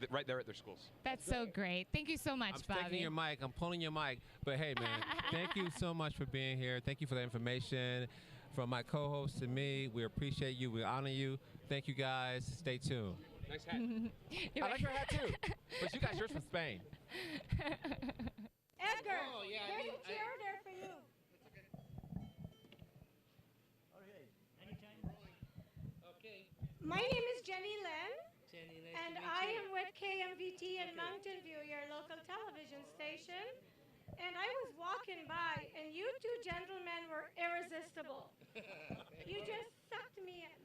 Speaker 17: right there at their schools.
Speaker 2: That's so great. Thank you so much, Bobby.
Speaker 1: I'm taking your mic. I'm pulling your mic. But hey, man, thank you so much for being here. Thank you for the information. From my co-host to me, we appreciate you. We honor you. Thank you, guys. Stay tuned.
Speaker 17: Nice hat.
Speaker 1: I like your hat, too. But you got yours from Spain.
Speaker 10: Edgar, there's a chair there for you. My name is Jenny Len, and I am with KMVT in Mountain View, your local television station. And I was walking by, and you two gentlemen were irresistible. You just sucked me in.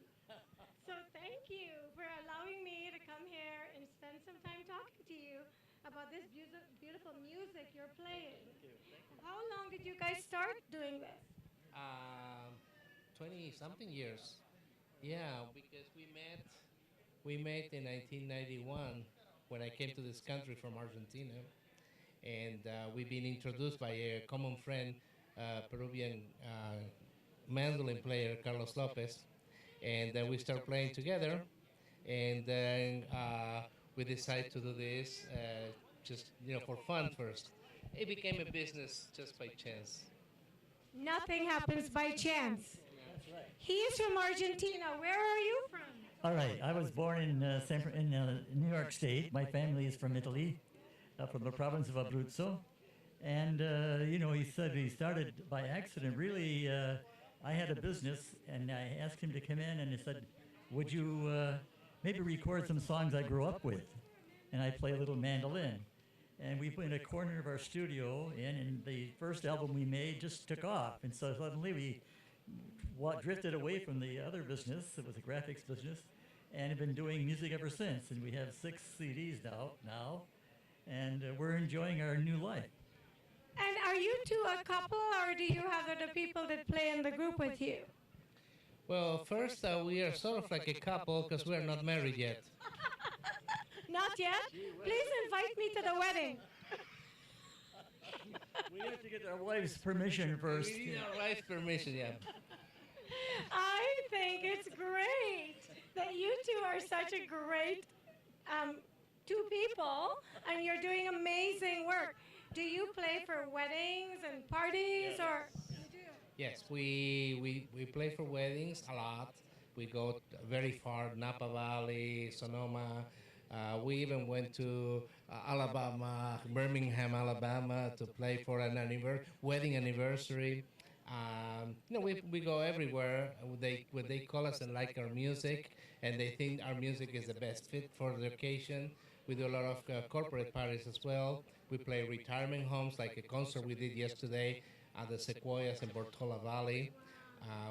Speaker 10: So thank you for allowing me to come here and spend some time talking to you about this beautiful music you're playing. How long did you guys start doing this?
Speaker 18: 20-something years. Yeah, because we met in 1991 when I came to this country from Argentina, and we've been introduced by a common friend, Peruvian mandolin player Carlos Lopez, and then we started playing together, and then we decided to do this just for fun first. It became a business just by chance.
Speaker 10: Nothing happens by chance. He is from Argentina. Where are you from?
Speaker 19: All right, I was born in New York State. My family is from Italy, from the province of Abruzzo. And, he said he started by accident. Really, I had a business, and I asked him to come in, and he said, would you maybe record some songs I grew up with? And I play a little mandolin. And we put in a corner of our studio, and the first album we made just took off. And so suddenly we drifted away from the other business. It was a graphics business, and have been doing music ever since. And we have 6 CDs now, and we're enjoying our new life.
Speaker 10: And are you two a couple, or do you have other people that play in the group with you?
Speaker 18: Well, first, we are sort of like a couple because we are not married yet.
Speaker 10: Not yet? Please invite me to the wedding.
Speaker 19: We have to get our wife's permission first.
Speaker 18: We need our wife's permission, yeah.
Speaker 10: I think it's great that you two are such a great two people, and you're doing amazing work. Do you play for weddings and parties, or? You do?
Speaker 18: Yes, we play for weddings a lot. We go very far, Napa Valley, Sonoma. We even went to Alabama, Birmingham, Alabama, to play for an wedding anniversary. We go everywhere. When they call us and like our music, and they think our music is the best fit for the occasion. We do a lot of corporate parties as well. We play retirement homes, like a concert we did yesterday at the Sequoias in Portola Valley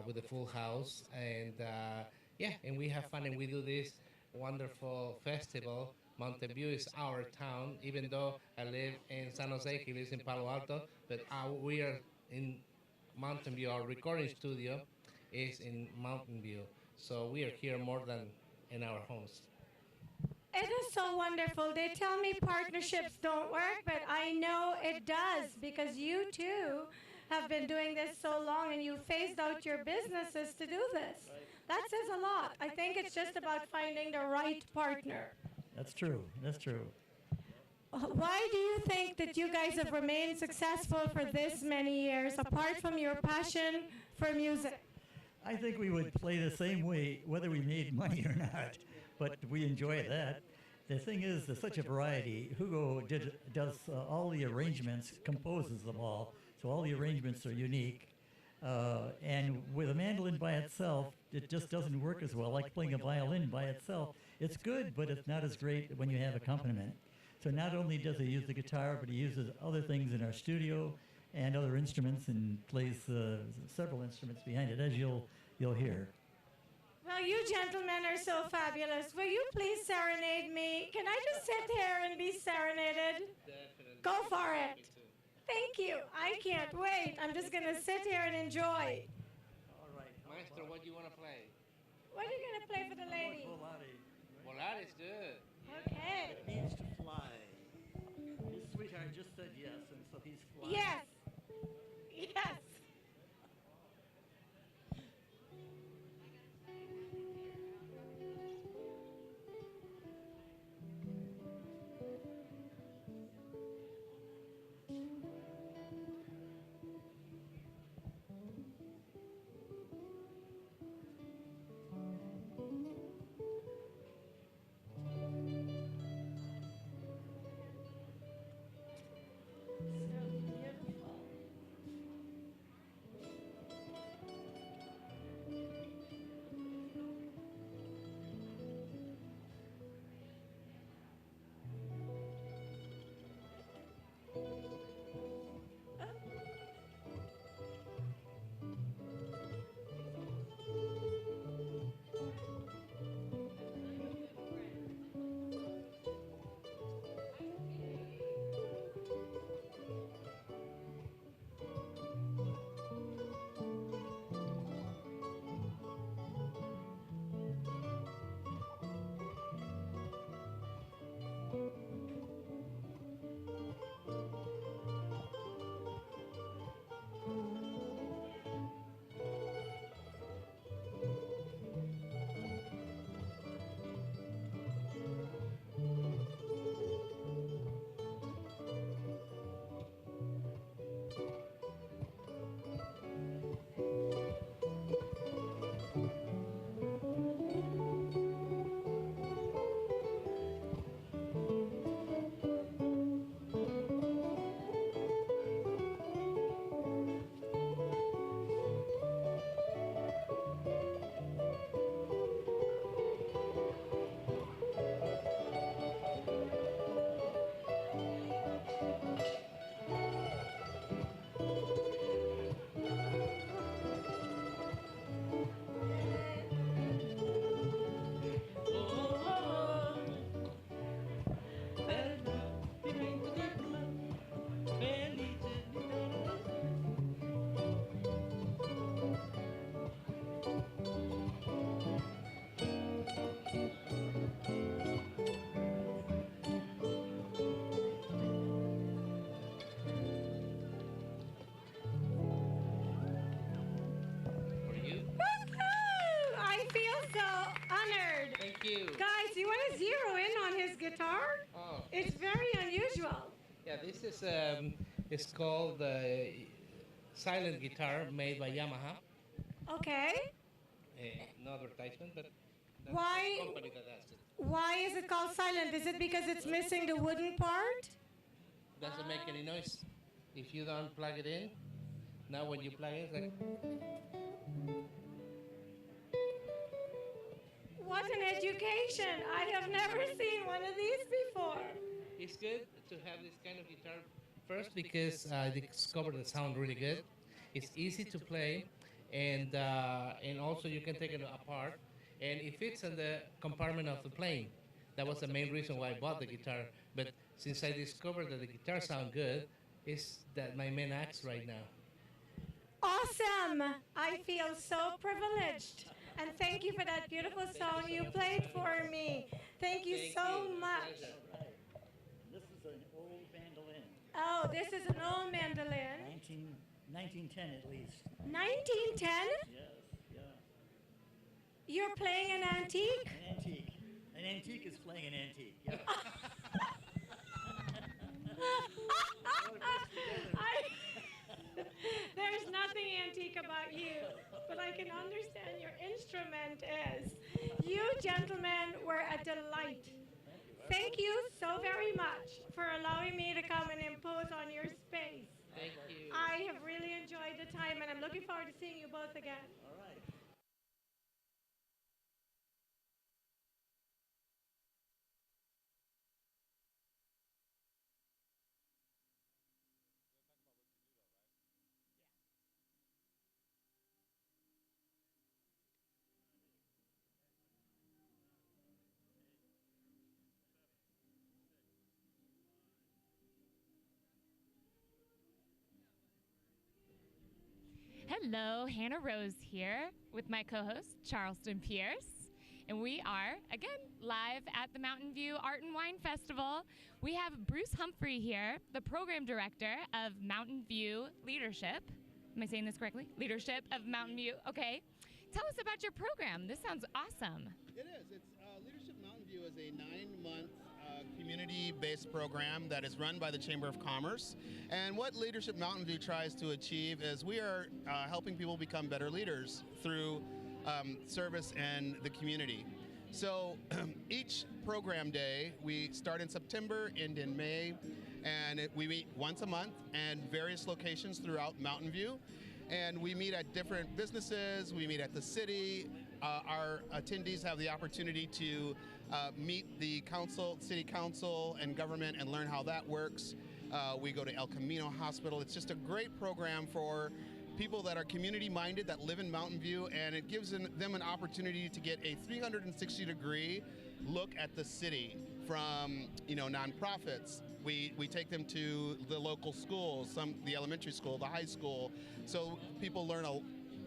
Speaker 18: with a full house. And and we have fun, and we do this wonderful festival. Mountain View is our town, even though I live in San Jose, he lives in Palo Alto, but we are in Mountain View. Our recording studio is in Mountain View, so we are here more than in our homes.
Speaker 10: It is so wonderful. They tell me partnerships don't work, but I know it does, because you too have been doing this so long, and you phased out your businesses to do this. That says a lot. I think it's just about finding the right partner.
Speaker 19: That's true. That's true.
Speaker 10: Why do you think that you guys have remained successful for this many years, apart from your passion for music?
Speaker 19: I think we would play the same way whether we made money or not, but we enjoy that. The thing is, there's such a variety. Hugo does all the arrangements, composes them all, so all the arrangements are unique. And with a mandolin by itself, it just doesn't work as well. Like playing a violin by itself, it's good, but it's not as great when you have accompaniment. So not only does he use the guitar, but he uses other things in our studio and other instruments, and plays several instruments behind it, as you'll hear.
Speaker 10: Well, you gentlemen are so fabulous. Will you please serenade me? Can I just sit here and be serenaded?
Speaker 18: Definitely.
Speaker 10: Go for it. Thank you. I can't wait. I'm just going to sit here and enjoy.
Speaker 18: All right. Maestro, what do you want to play?
Speaker 10: What are you going to play for the lady?
Speaker 18: Volar is good.
Speaker 10: Okay.
Speaker 19: It means to fly. His sweetheart just said yes, and so he's flying.
Speaker 10: Yes. Yes. So beautiful. so honored.
Speaker 18: Thank you.
Speaker 10: Guys, you want to zero in on his guitar?
Speaker 18: Oh.
Speaker 10: It's very unusual.
Speaker 18: Yeah, this is it's called the silent guitar made by Yamaha.
Speaker 10: Okay.
Speaker 18: No advertisement, but that's
Speaker 10: Why-
Speaker 18: the company that does it.
Speaker 10: Why is it called silent? Is it because it's missing the wooden part?
Speaker 18: Doesn't make any noise. If you don't plug it in, now when you plug it, it's like.
Speaker 10: What an education. I have never seen one of these before.
Speaker 18: It's good to have this kind of guitar first because I discovered the sound really good. It's easy to play, and also you can take it apart, and it fits in the compartment of the plane. That was the main reason why I bought the guitar. But since I discovered that the guitar sound good, it's that my main axe right now.
Speaker 10: Awesome. I feel so privileged. And thank you for that beautiful song you played for me. Thank you so much.
Speaker 19: This is an old mandolin.
Speaker 10: Oh, this is an old mandolin.
Speaker 19: 1910 at least.
Speaker 10: 1910?
Speaker 19: Yes, yeah.
Speaker 10: You're playing an antique?
Speaker 19: An antique. An antique is playing an antique, yeah.
Speaker 10: There's nothing antique about you, but I can understand your instrument is. You gentlemen were a delight. Thank you so very much for allowing me to come and impose on your space.
Speaker 18: Thank you.
Speaker 10: I have really enjoyed the time, and I'm looking forward to seeing you both again.
Speaker 19: All right.
Speaker 2: Hello, Hannah Rose here with my co-host Charleston Pierce, and we are again live at the Mountain View Art and Wine Festival. We have Bruce Humphrey here, the program director of Mountain View Leadership. Am I saying this correctly? Leadership of Mountain View. Okay. Tell us about your program. This sounds awesome.
Speaker 20: It is. It's Leadership Mountain View is a 9-month community-based program that is run by the Chamber of Commerce. And what Leadership Mountain View tries to achieve is we are helping people become better leaders through service and the community. So each program day, we start in September, end in May, and we meet once a month and various locations throughout Mountain View. And we meet at different businesses, we meet at the city. Our attendees have the opportunity to meet the council, city council and government and learn how that works. We go to El Camino Hospital. It's just a great program for people that are community-minded, that live in Mountain View, and it gives them an opportunity to get a 360-degree look at the city from, nonprofits. We take them to the local schools, the elementary school, the high school, so people learn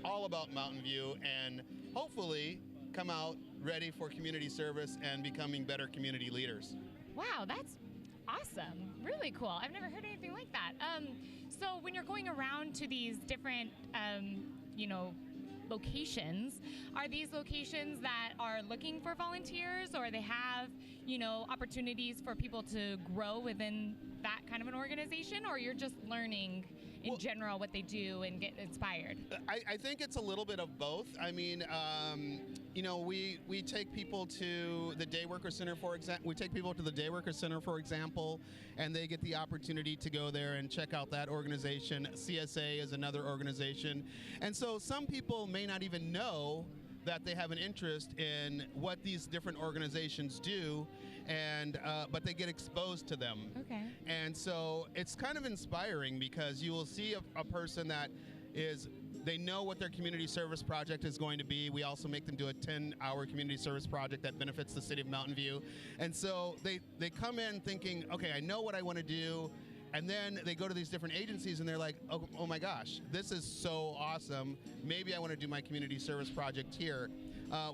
Speaker 20: all about Mountain View and hopefully come out ready for community service and becoming better community leaders.
Speaker 2: Wow, that's awesome. Really cool. I've never heard anything like that. So when you're going around to these different, locations, are these locations that are looking for volunteers, or they have, opportunities for people to grow within that kind of an organization, or you're just learning in general what they do and get inspired?
Speaker 20: I think it's a little bit of both. I mean, we take people to the Day Worker Center, for example. And they get the opportunity to go there and check out that organization. CSA is another organization. And so some people may not even know that they have an interest in what these different organizations do, but they get exposed to them.
Speaker 2: Okay.
Speaker 20: And so it's kind of inspiring because you will see a person that they know what their community service project is going to be. We also make them do a 10-hour community service project that benefits the city of Mountain View. And so they come in thinking, okay, I know what I want to do. And then they go to these different agencies and they're like, oh my gosh, this is so awesome. Maybe I want to do my community service project here.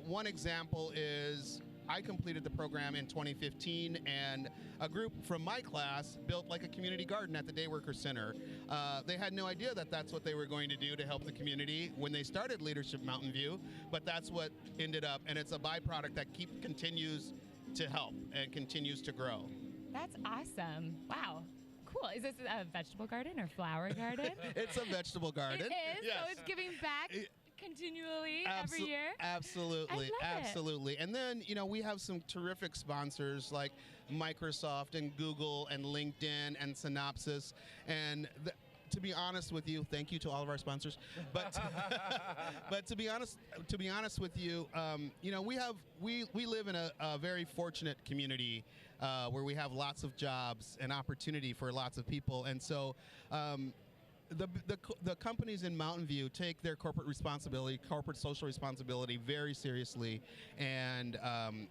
Speaker 20: One example is I completed the program in 2015, and a group from my class built like a community garden at the Day Worker Center. They had no idea that that's what they were going to do to help the community when they started Leadership Mountain View, but that's what ended up, and it's a byproduct that continues to help and continues to grow.
Speaker 2: That's awesome. Wow. Cool. Is this a vegetable garden or flower garden?
Speaker 20: It's a vegetable garden.
Speaker 2: It is?
Speaker 20: Yes.
Speaker 2: So it's giving back continually every year?
Speaker 20: Absolutely.
Speaker 2: I love
Speaker 20: Absolutely. And then, you know, we have some terrific sponsors like Microsoft and Google and LinkedIn and Synopsys. And to be honest with you, thank you to all of our sponsors. But but to be honest with you, you know, we live in a very fortunate community where we have lots of jobs and opportunity for lots of people, and so. The companies in Mountain View take their corporate social responsibility very seriously, and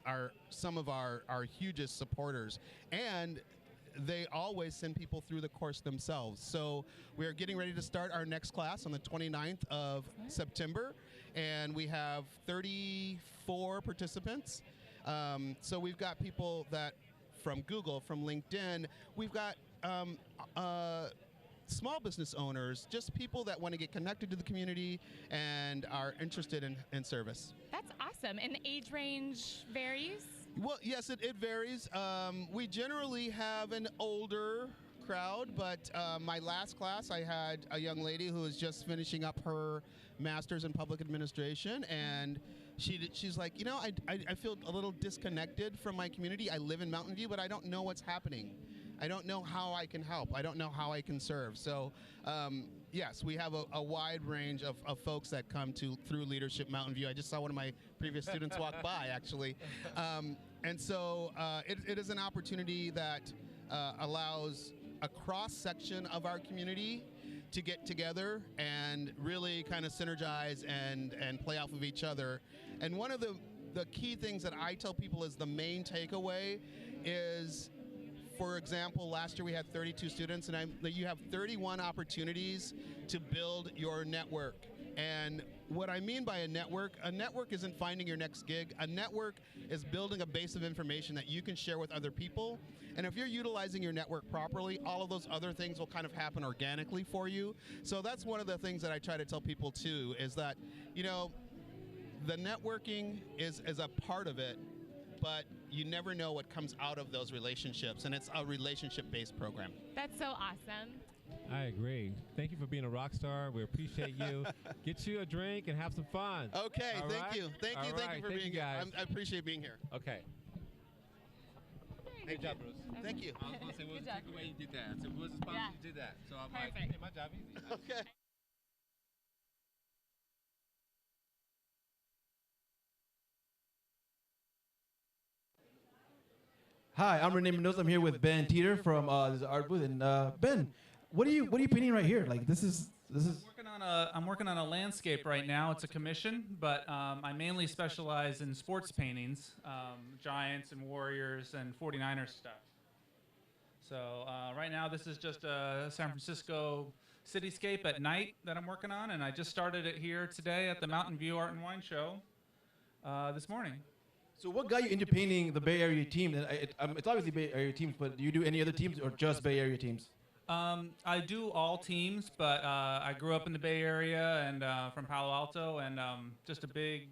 Speaker 20: are some of our hugest supporters. And they always send people through the course themselves. So we are getting ready to start our next class on the 29th of September, and we have 34 participants. So we've got people that from Google, from LinkedIn, we've got small business owners, just people that want to get connected to the community and are interested in service.
Speaker 2: That's awesome. And the age range varies?
Speaker 20: Well, yes, it varies. We generally have an older crowd, but my last class, I had a young lady who was just finishing up her master's in public administration, and she's like, you know, I feel a little disconnected from my community. I live in Mountain View, but I don't know what's happening. I don't know how I can help. I don't know how I can serve. So, yes, we have a wide range of folks that come through Leadership Mountain View. I just saw one of my previous students walk by, actually. And so it is an opportunity that allows a cross-section of our community to get together and really kind of synergize and play off of each other. And one of the key things that I tell people is the main takeaway is, for example, last year we had 32 students, and you have 31 opportunities to build your network. And what I mean by a network isn't finding your next gig. A network is building a base of information that you can share with other people. And if you're utilizing your network properly, all of those other things will kind of happen organically for you. So that's one of the things that I try to tell people too, is that, you know, the networking is a part of it, but you never know what comes out of those relationships, and it's a relationship-based program.
Speaker 2: That's so awesome.
Speaker 1: I agree. Thank you for being a rock star. We appreciate you. Get you a drink and have some fun.
Speaker 20: Okay, thank you. Thank you for being here. I appreciate being here.
Speaker 1: Okay. Good job, Bruce.
Speaker 20: Thank you.
Speaker 1: I was going to say, what was the way you did that? I said, what was the sponsor you did that? So I'm like, hey, my job easy.
Speaker 20: Okay.
Speaker 5: Hi, I'm Renee Mendoza. I'm here with Ben Teeter from the art booth. And Ben, what are you painting right here? Like this is.
Speaker 21: I'm working on a landscape right now. It's a commission, but I mainly specialize in sports paintings, Giants and Warriors and 49ers stuff. So right now this is just a San Francisco cityscape at night that I'm working on, and I just started it here today at the Mountain View Art and Wine Show this morning.
Speaker 5: So what got you into painting the Bay Area team? It's obviously Bay Area teams, but do you do any other teams or just Bay Area teams?
Speaker 21: I do all teams, but I grew up in the Bay Area and from Palo Alto, and just a big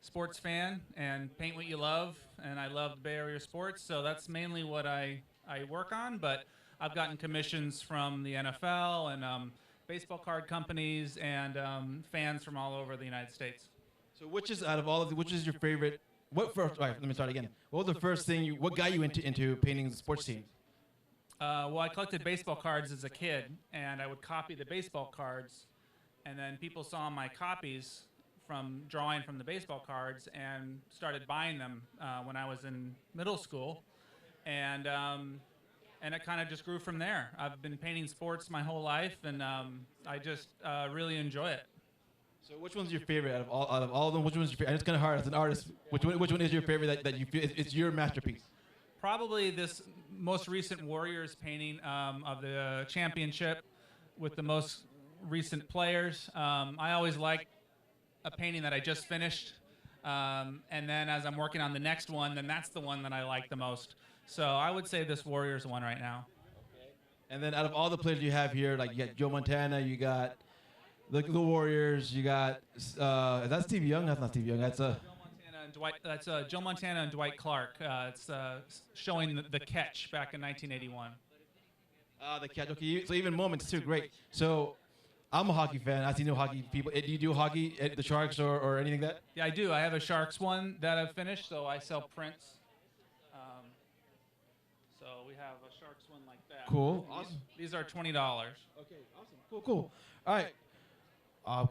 Speaker 21: sports fan and paint what you love, and I love Bay Area sports, so that's mainly what I work on, but I've gotten commissions from the NFL and baseball card companies and fans from all over the United States.
Speaker 5: So which is, out of all of which is your favorite? What first? All right, let me start again. What was the first thing? What got you into painting the sports teams?
Speaker 21: Well, I collected baseball cards as a kid, and I would copy the baseball cards, and then people saw my copies from drawing from the baseball cards and started buying them when I was in middle school, and it kind of just grew from there. I've been painting sports my whole life, and I just really enjoy it.
Speaker 5: So which one's your favorite out of all of them? Which one's your favorite? And it's kind of hard as an artist. Which one is your favorite that you feel it's your masterpiece?
Speaker 21: Probably this most recent Warriors painting of the championship with the most recent players. I always like a painting that I just finished And then as I'm working on the next one, then that's the one that I like the most. So I would say this Warriors one right now.
Speaker 5: And then out of all the players you have here, like you got Joe Montana, you got the Warriors, you got, is that Steve Young? That's not Steve Young, that's
Speaker 21: That's Joe Montana and Dwight Clark. It's showing the catch back in 1981.
Speaker 5: The catch, okay, so even moments too, great. So I'm a hockey fan, I see no hockey people. Do you do hockey at the Sharks or anything like that?
Speaker 21: Yeah, I do. I have a Sharks one that I've finished, so I sell prints. So we have a Sharks one like that.
Speaker 5: Cool, awesome.
Speaker 21: These are $20.
Speaker 5: Okay, awesome, cool. All right,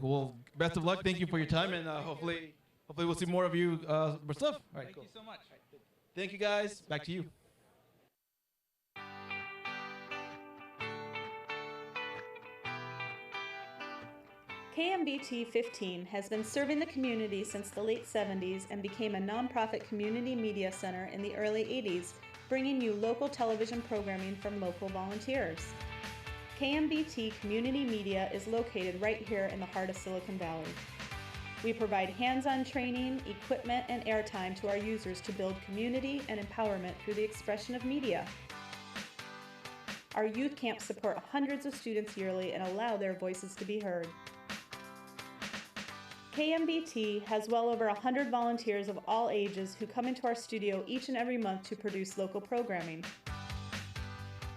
Speaker 5: well, best of luck. Thank you for your time, and hopefully we'll see more of you, more stuff. All right,
Speaker 21: Thank you so much.
Speaker 5: Thank you, guys. Back to you.
Speaker 4: KMVT15 has been serving the community since the late 70s and became a nonprofit community media center in the early 80s, bringing you local television programming from local volunteers. KMVT Community Media is located right here in the heart of Silicon Valley. We provide hands-on training, equipment, and airtime to our users to build community and empowerment through the expression of media. Our youth camps support hundreds of students yearly and allow their voices to be heard. KMVT has well over 100 volunteers of all ages who come into our studio each and every month to produce local programming.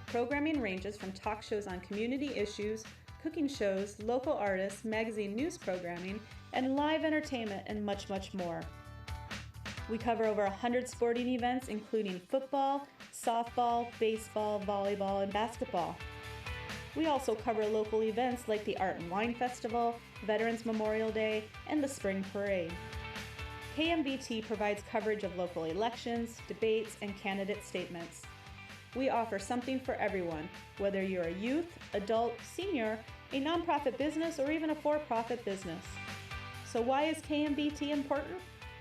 Speaker 4: Programming ranges from talk shows on community issues, cooking shows, local artists, magazine news programming, and live entertainment, and much, much more. We cover over 100 sporting events, including football, softball, baseball, volleyball, and basketball. We also cover local events like the Art and Wine Festival, Veterans Memorial Day, and the Spring Parade. KMVT provides coverage of local elections, debates, and candidate statements. We offer something for everyone, whether you're a youth, adult, senior, a nonprofit business, or even a for-profit business. So why is KMVT important?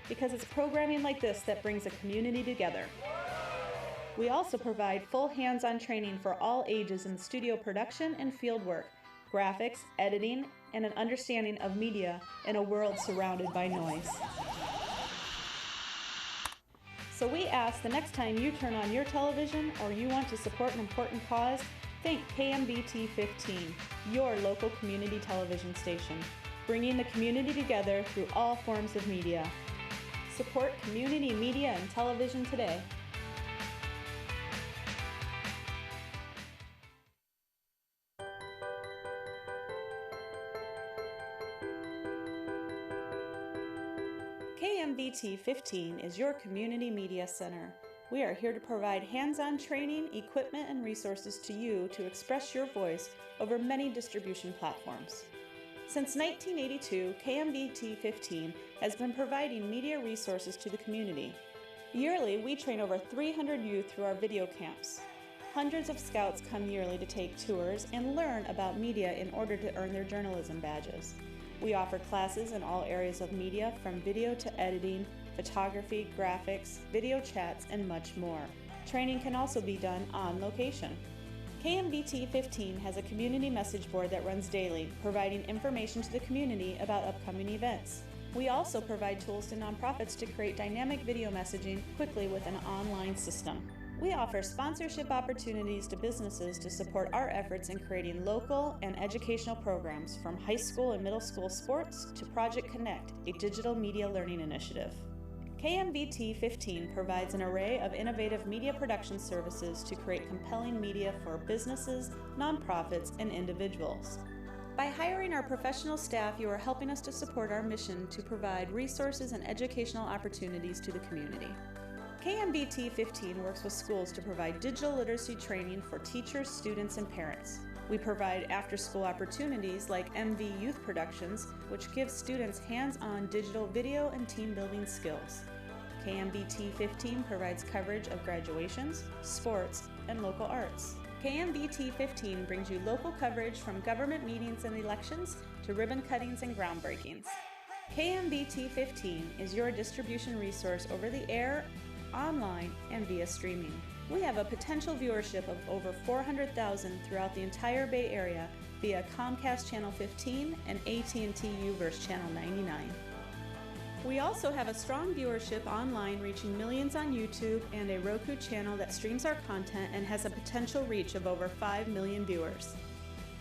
Speaker 4: Because it's programming like this that brings a community together. We also provide full hands-on training for all ages in studio production and field work, graphics, editing, and an understanding of media in a world surrounded by noise. So we ask the next time you turn on your television or you want to support an important cause, think KMVT15, your local community television station, bringing the community together through all forms of media. Support community media and television today. KMVT15 is your community media center. We are here to provide hands-on training, equipment, and resources to you to express your voice over many distribution platforms. Since 1982, KMVT15 has been providing media resources to the community. Yearly, we train over 300 youth through our video camps. Hundreds of scouts come yearly to take tours and learn about media in order to earn their journalism badges. We offer classes in all areas of media, from video to editing, photography, graphics, video chats, and much more. Training can also be done on location. KMVT15 has a community message board that runs daily, providing information to the community about upcoming events. We also provide tools to nonprofits to create dynamic video messaging quickly with an online system. We offer sponsorship opportunities to businesses to support our efforts in creating local and educational programs, from high school and middle school sports to Project Connect, a digital media learning initiative. KMVT15 provides an array of innovative media production services to create compelling media for businesses, nonprofits, and individuals. By hiring our professional staff, you are helping us to support our mission to provide resources and educational opportunities to the community. KMVT15 works with schools to provide digital literacy training for teachers, students, and parents. We provide after-school opportunities like MV Youth Productions, which gives students hands-on digital video and team-building skills. KMVT15 provides coverage of graduations, sports, and local arts. KMVT15 brings you local coverage from government meetings and elections to ribbon cuttings and groundbreakings. KMVT15 is your distribution resource over the air, online, and via streaming. We have a potential viewership of over 400,000 throughout the entire Bay Area via Comcast Channel 15 and AT&T U-verse Channel 99. We also have a strong viewership online, reaching millions on YouTube, and a Roku channel that streams our content and has a potential reach of over 5 million viewers.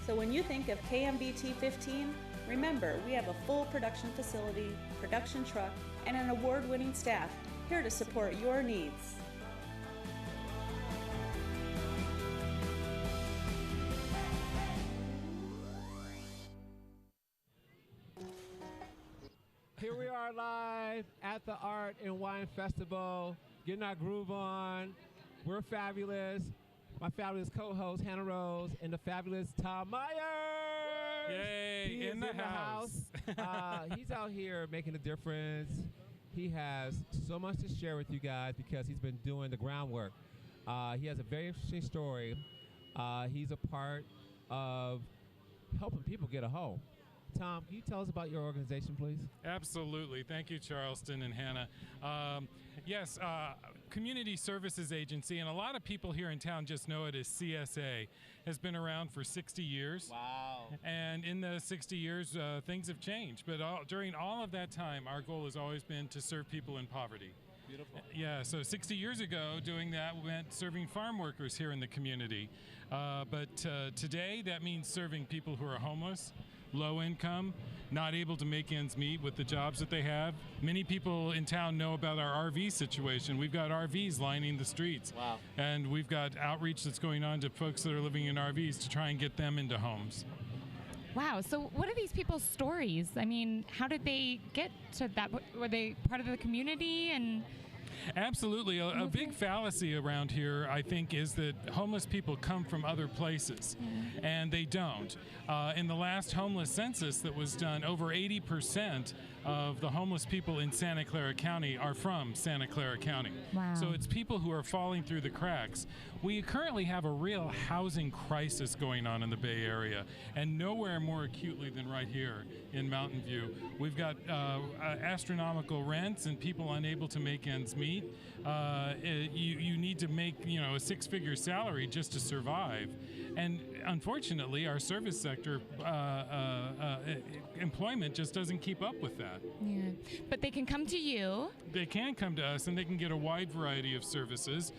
Speaker 4: So when you think of KMVT15, remember we have a full production facility, production truck, and an award-winning staff here to support your needs.
Speaker 1: Here we are live at the Art and Wine Festival, getting our groove on. We're fabulous. My fabulous co-host, Hannah Rose, and the fabulous Tom Myers.
Speaker 6: Yay,
Speaker 1: He is
Speaker 6: in the house.
Speaker 1: He's out here making a difference. He has so much to share with you guys because he's been doing the groundwork. He has a very interesting story. He's a part of helping people get a home. Tom, can you tell us about your organization, please?
Speaker 6: Absolutely. Thank you, Charleston and Hannah. Yes, Community Services Agency, and a lot of people here in town just know it as CSA, has been around for 60 years.
Speaker 1: Wow.
Speaker 6: And in the 60 years, things have changed. But during all of that time, our goal has always been to serve people in poverty.
Speaker 1: Beautiful.
Speaker 6: Yeah, so 60 years ago, doing that meant serving farm workers here in the community. But today, that means serving people who are homeless, low income, not able to make ends meet with the jobs that they have. Many people in town know about our RV situation. We've got RVs lining the streets.
Speaker 1: Wow.
Speaker 6: And we've got outreach that's going on to folks that are living in RVs to try and get them into homes.
Speaker 2: Wow. So what are these people's stories? I mean, how did they get to that? Were they part of the community? And
Speaker 6: Absolutely. A big fallacy around here, I think, is that homeless people come from other places, and they don't. In the last homeless census that was done, over 80% of the homeless people in Santa Clara County are from Santa Clara County.
Speaker 2: Wow.
Speaker 6: So it's people who are falling through the cracks. We currently have a real housing crisis going on in the Bay Area, and nowhere more acutely than right here in Mountain View. We've got astronomical rents and people unable to make ends meet. You need to make, a six-figure salary just to survive. And unfortunately, our service sector employment just doesn't keep up with that.
Speaker 2: yeah, but they can come to you.
Speaker 6: They can come to us, and they can get a wide variety of services.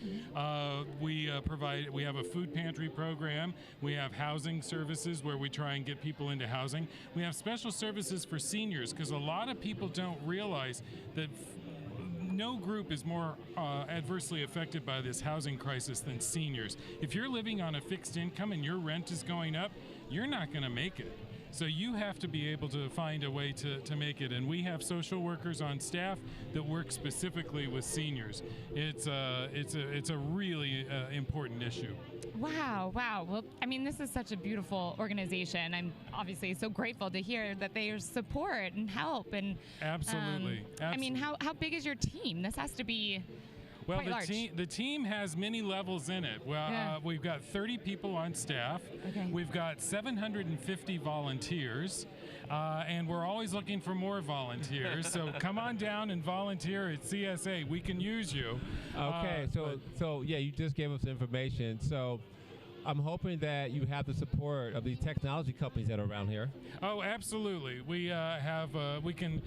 Speaker 6: We have a food pantry program. We have housing services where we try and get people into housing. We have special services for seniors because a lot of people don't realize that no group is more adversely affected by this housing crisis than seniors. If you're living on a fixed income and your rent is going up, you're not going to make it. So you have to be able to find a way to make it. And we have social workers on staff that work specifically with seniors. It's a really important issue.
Speaker 2: Wow. Well, I mean, this is such a beautiful organization. I'm obviously so grateful to hear that they support and help. And
Speaker 6: Absolutely.
Speaker 2: I mean, how big is your team? This has to be
Speaker 6: Well,
Speaker 2: quite large.
Speaker 6: the team has many levels in it. Well, we've got 30 people on staff.
Speaker 2: Okay.
Speaker 6: We've got 750 volunteers, and we're always looking for more volunteers. So come on down and volunteer at CSA. We can use you.
Speaker 1: Okay, so yeah, you just gave us information. So I'm hoping that you have the support of the technology companies that are around here.
Speaker 6: Oh, absolutely. We can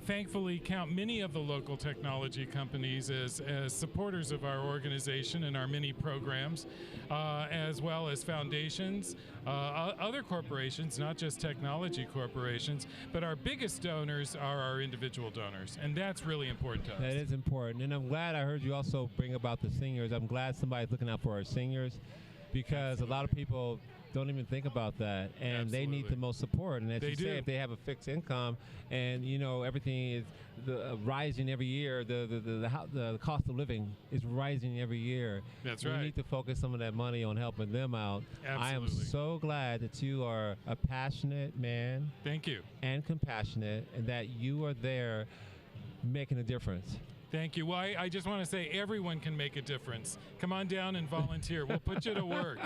Speaker 6: thankfully count many of the local technology companies as supporters of our organization and our many programs, as well as foundations, other corporations, not just technology corporations, but our biggest donors are our individual donors, and that's really important to us.
Speaker 1: That is important, and I'm glad I heard you also bring about the seniors. I'm glad somebody's looking out for our seniors, because a lot of people don't even think about that, and they need the most support. And as you say, if they have a fixed income, and everything is rising every year, the cost of living is rising every year.
Speaker 6: That's
Speaker 1: we
Speaker 6: right.
Speaker 1: need to focus some of that money on helping them out.
Speaker 6: Absolutely.
Speaker 1: I am so glad that you are a passionate man.
Speaker 6: Thank you.
Speaker 1: And compassionate, and that you are there making a difference.
Speaker 6: Thank you. Well, I just want to say everyone can make a difference. Come on down and volunteer. We'll put you to work.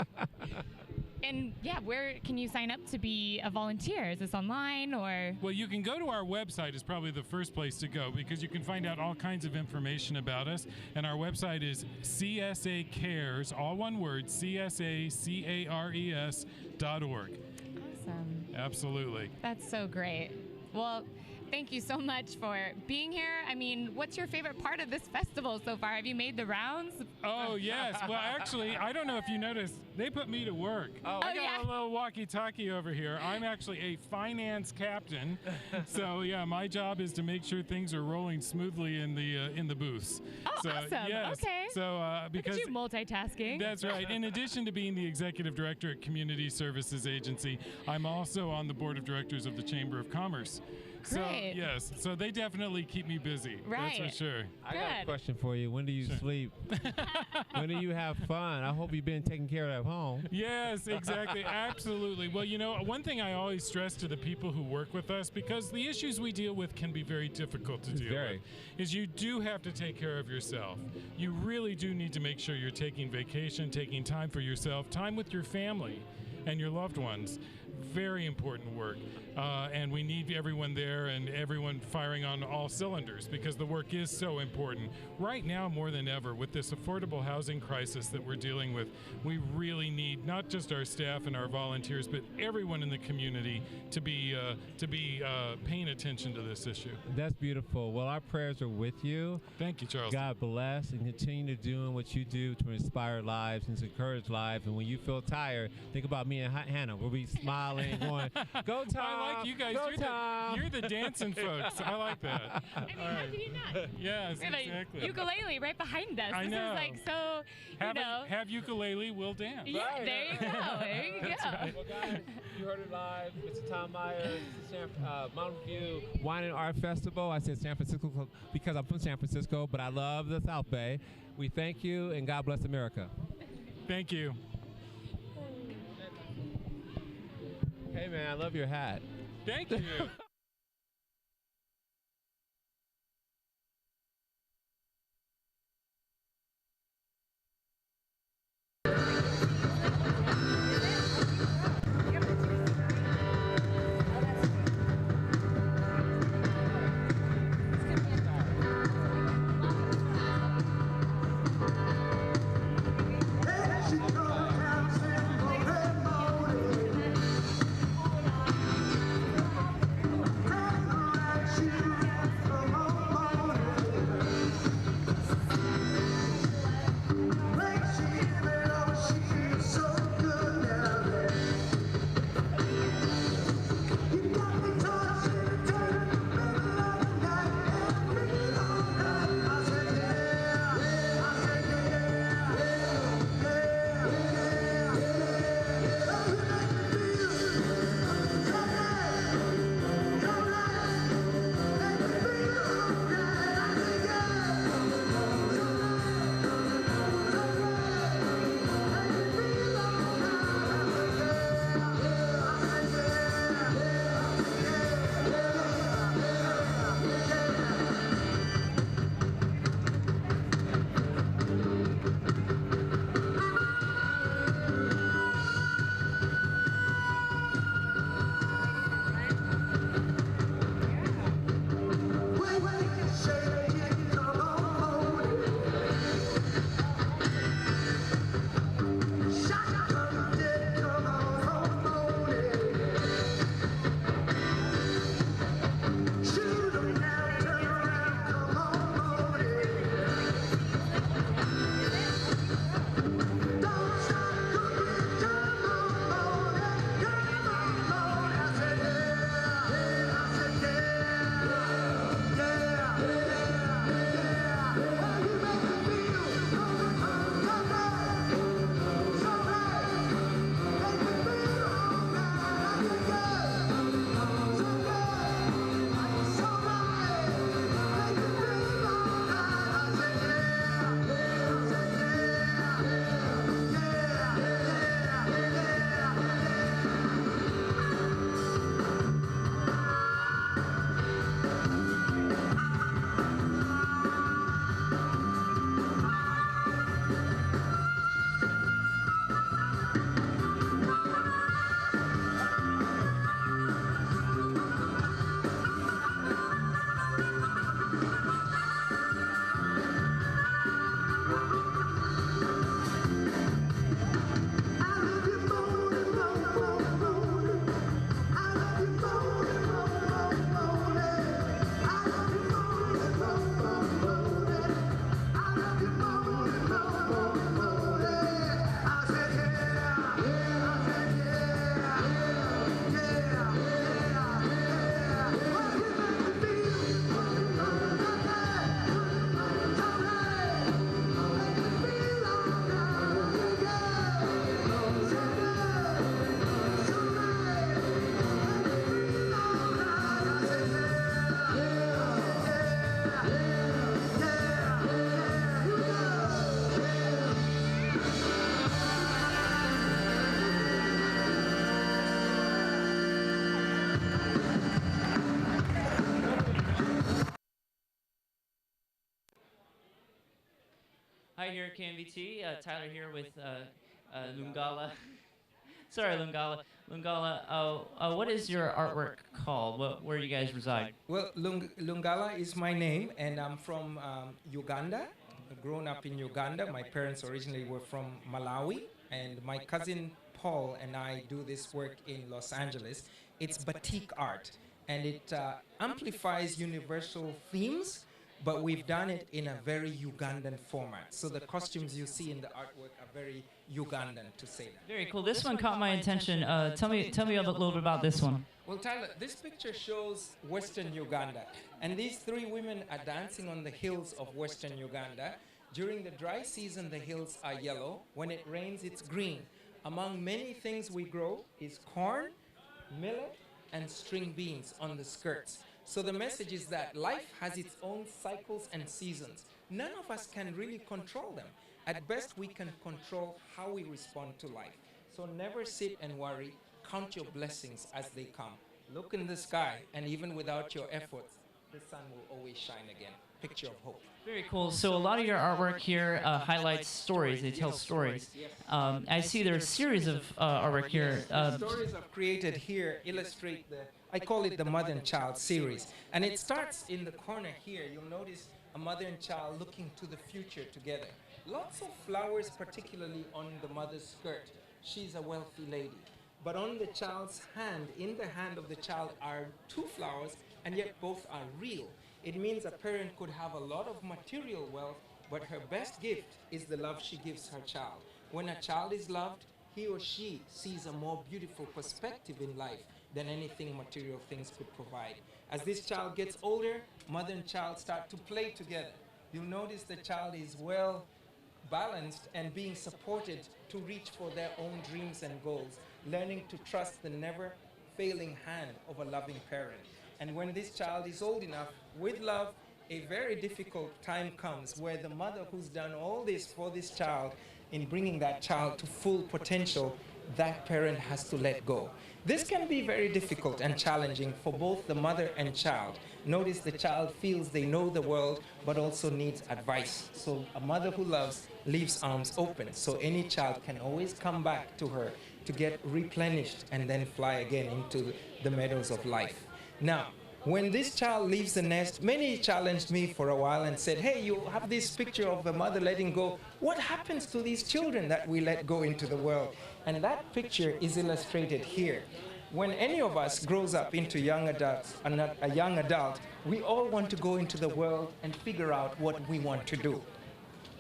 Speaker 2: And yeah, where can you sign up to be a volunteer? Is this online or?
Speaker 6: Well, you can go to our website is probably the first place to go, because you can find out all kinds of information about us. And our website is CSA Cares, all one word, CSACARES.org.
Speaker 2: Awesome.
Speaker 6: Absolutely.
Speaker 2: That's so great. Well, thank you so much for being here. I mean, what's your favorite part of this festival so far? Have you made the rounds?
Speaker 6: Oh, yes. Well, actually, I don't know if you noticed, they put me to work. I got a little walkie-talkie over here. I'm actually a finance captain. So, yeah, my job is to make sure things are rolling smoothly in the booths.
Speaker 2: Oh,
Speaker 6: so,
Speaker 2: awesome.
Speaker 6: Yes.
Speaker 2: Okay.
Speaker 6: So, because
Speaker 2: look at you multitasking.
Speaker 6: That's right. In addition to being the executive director at Community Services Agency, I'm also on the board of directors of the Chamber of Commerce. So,
Speaker 2: Great.
Speaker 6: yes, so they definitely keep me busy.
Speaker 2: Right.
Speaker 6: That's for sure.
Speaker 1: I got a question for you. When do you sleep? When do you have fun? I hope you've been taken care of at home.
Speaker 6: Yes, exactly. Absolutely. Well, you know, one thing I always stress to the people who work with us, because the issues we deal with can be very difficult to deal with, is you do have to take care of yourself. You really do need to make sure you're taking vacation, taking time for yourself, time with your family and your loved ones. Very important work. And we need everyone there and everyone firing on all cylinders because the work is so important. Right now, more than ever, with this affordable housing crisis that we're dealing with, we really need not just our staff and our volunteers, but everyone in the community to be paying attention to this issue.
Speaker 1: That's beautiful. Well, our prayers are with you.
Speaker 6: Thank you, Charles.
Speaker 1: God bless and continue to doing what you do to inspire lives and to encourage lives. And when you feel tired, think about me and Hannah. We'll be smiling, going, "Go Tom!
Speaker 6: I like you guys. You're the dancing folks. I like that.
Speaker 2: I mean, how do you not?
Speaker 6: Yes,
Speaker 2: We have
Speaker 6: exactly.
Speaker 2: a ukulele right behind us.
Speaker 6: I know.
Speaker 2: This is like so,
Speaker 6: Have ukulele, we'll dance.
Speaker 2: Yeah, there you go. There you
Speaker 6: That's
Speaker 2: go.
Speaker 6: right.
Speaker 1: Well, guys, you heard it live. Mr. Tom Meyer, this is Mountain View Wine and Art Festival. I said San Francisco because I'm from San Francisco, but I love the South Bay. We thank you, and God bless America.
Speaker 6: Thank you.
Speaker 1: Hey, man, I love your hat.
Speaker 6: Thank you.
Speaker 9: Hi here at KMVT. Tyler here with Lungala. Sorry, Lungala. Lungala, what is your artwork called? Where do you guys reside?
Speaker 22: Well, Lungala is my name, and I'm from Uganda. Grown up in Uganda. My parents originally were from Malawi, and my cousin Paul and I do this work in Los Angeles. It's batik art, and it amplifies universal themes, but we've done it in a very Ugandan format. So the costumes you see in the artwork are very Ugandan, to say that.
Speaker 9: Very cool. This one caught my attention. Tell me a little bit about this one.
Speaker 22: Well, Tyler, this picture shows Western Uganda, and these three women are dancing on the hills of Western Uganda. During the dry season, the hills are yellow. When it rains, it's green. Among many things we grow is corn, millet, and string beans on the skirts. So the message is that life has its own cycles and seasons. None of us can really control them. At best, we can control how we respond to life. So never sit and worry. Count your blessings as they come. Look in the sky, and even without your efforts, the sun will always shine again. Picture of hope.
Speaker 9: Very cool. So a lot of your artwork here highlights stories. They tell stories. I see there's a series of artwork here.
Speaker 22: Stories I've created here illustrate I call it the mother and child series. And it starts in the corner here. You'll notice a mother and child looking to the future together. Lots of flowers, particularly on the mother's skirt. She's a wealthy lady. But on the child's hand, in the hand of the child, are two flowers, and yet both are real. It means a parent could have a lot of material wealth, but her best gift is the love she gives her child. When a child is loved, he or she sees a more beautiful perspective in life than anything material things could provide. As this child gets older, mother and child start to play together. You'll notice the child is well balanced and being supported to reach for their own dreams and goals, learning to trust the never failing hand of a loving parent. And when this child is old enough, with love, a very difficult time comes where the mother who's done all this for this child in bringing that child to full potential, that parent has to let go. This can be very difficult and challenging for both the mother and child. Notice the child feels they know the world, but also needs advice. So a mother who loves leaves arms open, so any child can always come back to her to get replenished and then fly again into the meadows of life. Now, when this child leaves the nest, many challenged me for a while and said, hey, you have this picture of a mother letting go. What happens to these children that we let go into the world? And that picture is illustrated here. When any of us grows up into a young adult, we all want to go into the world and figure out what we want to do.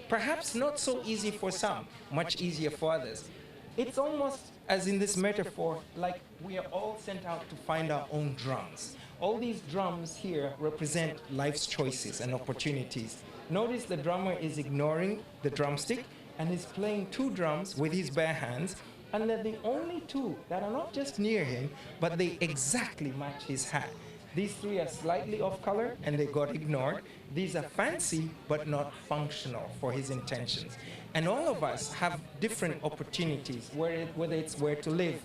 Speaker 22: Perhaps not so easy for some, much easier for others. It's almost as in this metaphor, like we are all sent out to find our own drums. All these drums here represent life's choices and opportunities. Notice the drummer is ignoring the drumstick and is playing two drums with his bare hands, and they're the only two that are not just near him, but they exactly match his hat. These three are slightly off color and they got ignored. These are fancy but not functional for his intentions. And all of us have different opportunities, whether it's where to live,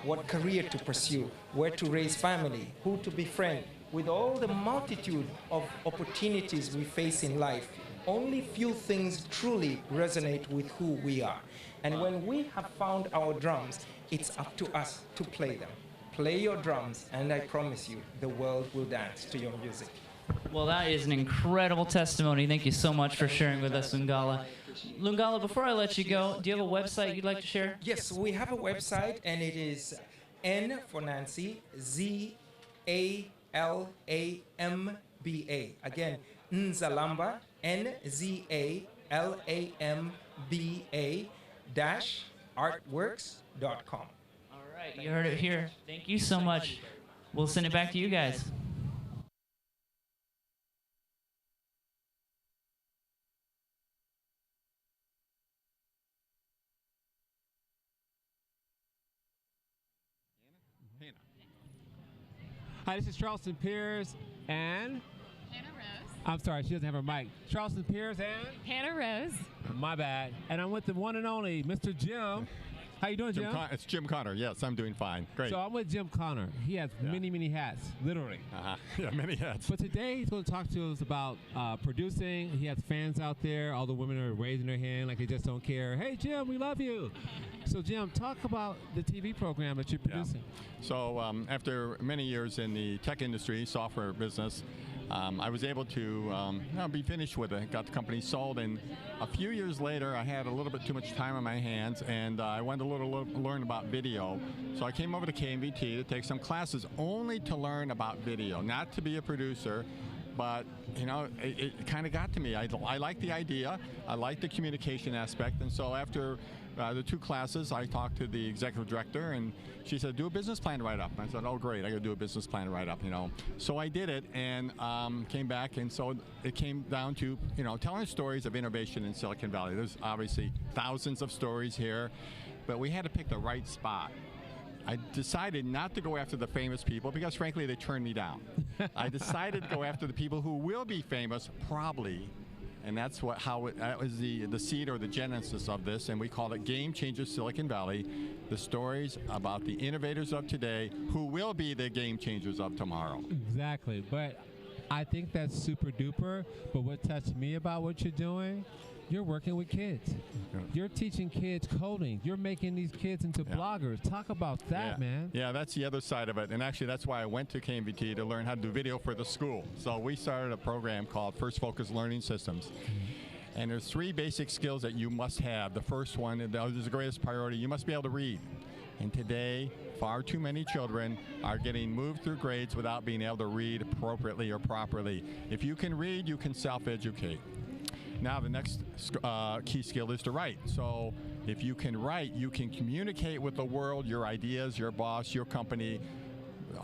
Speaker 22: what career to pursue, where to raise family, who to befriend. With all the multitude of opportunities we face in life, only few things truly resonate with who we are. And when we have found our drums, it's up to us to play them. Play your drums, and I promise you, the world will dance to your music.
Speaker 9: Well, that is an incredible testimony. Thank you so much for sharing with us, Lungala. Lungala, before I let you go, do you have a website you'd like to share?
Speaker 22: Yes, we have a website, and it is N for Nancy, ZALAMBA. Again, Nzalamba, NZALAMBA -artworks.com.
Speaker 9: All right, you heard it here. Thank you so much. We'll send it back to you guys.
Speaker 1: Hi, this is Charleston Pierce and
Speaker 2: Hannah Rose.
Speaker 1: I'm sorry, she doesn't have her mic. Charleston Pierce and
Speaker 2: Hannah Rose.
Speaker 1: My bad. And I'm with the one and only Mr. Jim. How you doing, Jim?
Speaker 7: It's Jim Connor. Yes, I'm doing fine. Great.
Speaker 1: So I'm with Jim Connor. He has many, many hats, literally.
Speaker 7: Yeah, many hats.
Speaker 1: But today he's going to talk to us about producing. He has fans out there. All the women are raising their hand like they just don't care. Hey, Jim, we love you. So, Jim, talk about the TV program that you're producing.
Speaker 7: So after many years in the tech industry, software business, I was able to be finished with it, got the company sold, and a few years later I had a little bit too much time on my hands, and I wanted to learn about video. So I came over to KMVT to take some classes only to learn about video, not to be a producer, but you know, it kind of got to me. I like the idea, I like the communication aspect, and so after the 2 classes, I talked to the executive director, and she said, do a business plan write-up. I said, oh, great, I got to do a business plan write-up, you know. So I did it, and came back, and so it came down to, you know, telling stories of innovation in Silicon Valley. There's obviously thousands of stories here, but we had to pick the right spot. I decided not to go after the famous people because, frankly, they turned me down. I decided to go after the people who will be famous, probably. And that's that was the seed or the genesis of this, and we called it Game Changers Silicon Valley, the stories about the innovators of today who will be the game changers of tomorrow.
Speaker 1: Exactly, but I think that's super duper, but what touched me about what you're doing, you're working with kids. You're teaching kids coding. You're making these kids into bloggers. Talk about that, man.
Speaker 7: Yeah, that's the other side of it. And actually, that's why I went to KMVT to learn how to do video for the school. So we started a program called First Focus Learning Systems. And there's 3 basic skills that you must have. The first one, and that is the greatest priority, you must be able to read. And today, far too many children are getting moved through grades without being able to read appropriately or properly. If you can read, you can self-educate. Now the next key skill is to write. So if you can write, you can communicate with the world, your ideas, your boss, your company.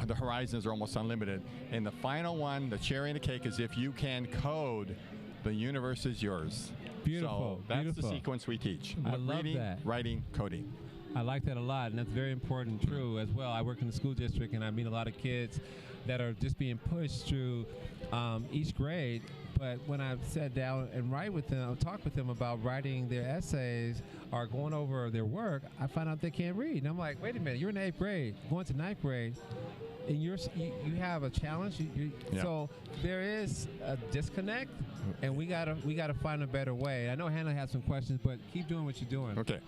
Speaker 7: The horizons are almost unlimited. And the final one, the cherry on the cake, is if you can code, the universe is yours.
Speaker 1: Beautiful.
Speaker 7: So that's
Speaker 1: beautiful.
Speaker 7: the sequence we teach.
Speaker 1: I love
Speaker 7: Reading,
Speaker 1: that.
Speaker 7: Writing, coding.
Speaker 1: I like that a lot, and that's very important and true as well. I work in the school district, and I meet a lot of kids that are just being pushed through each grade. But when I sat down and talk with them about writing their essays or going over their work, I find out they can't read. And I'm like, wait a minute, you're in 8th grade, going to 9th grade, and you have a challenge. So there is a disconnect, and we gotta find a better way. I know Hannah has some questions, but keep doing what you're doing.
Speaker 7: Okay.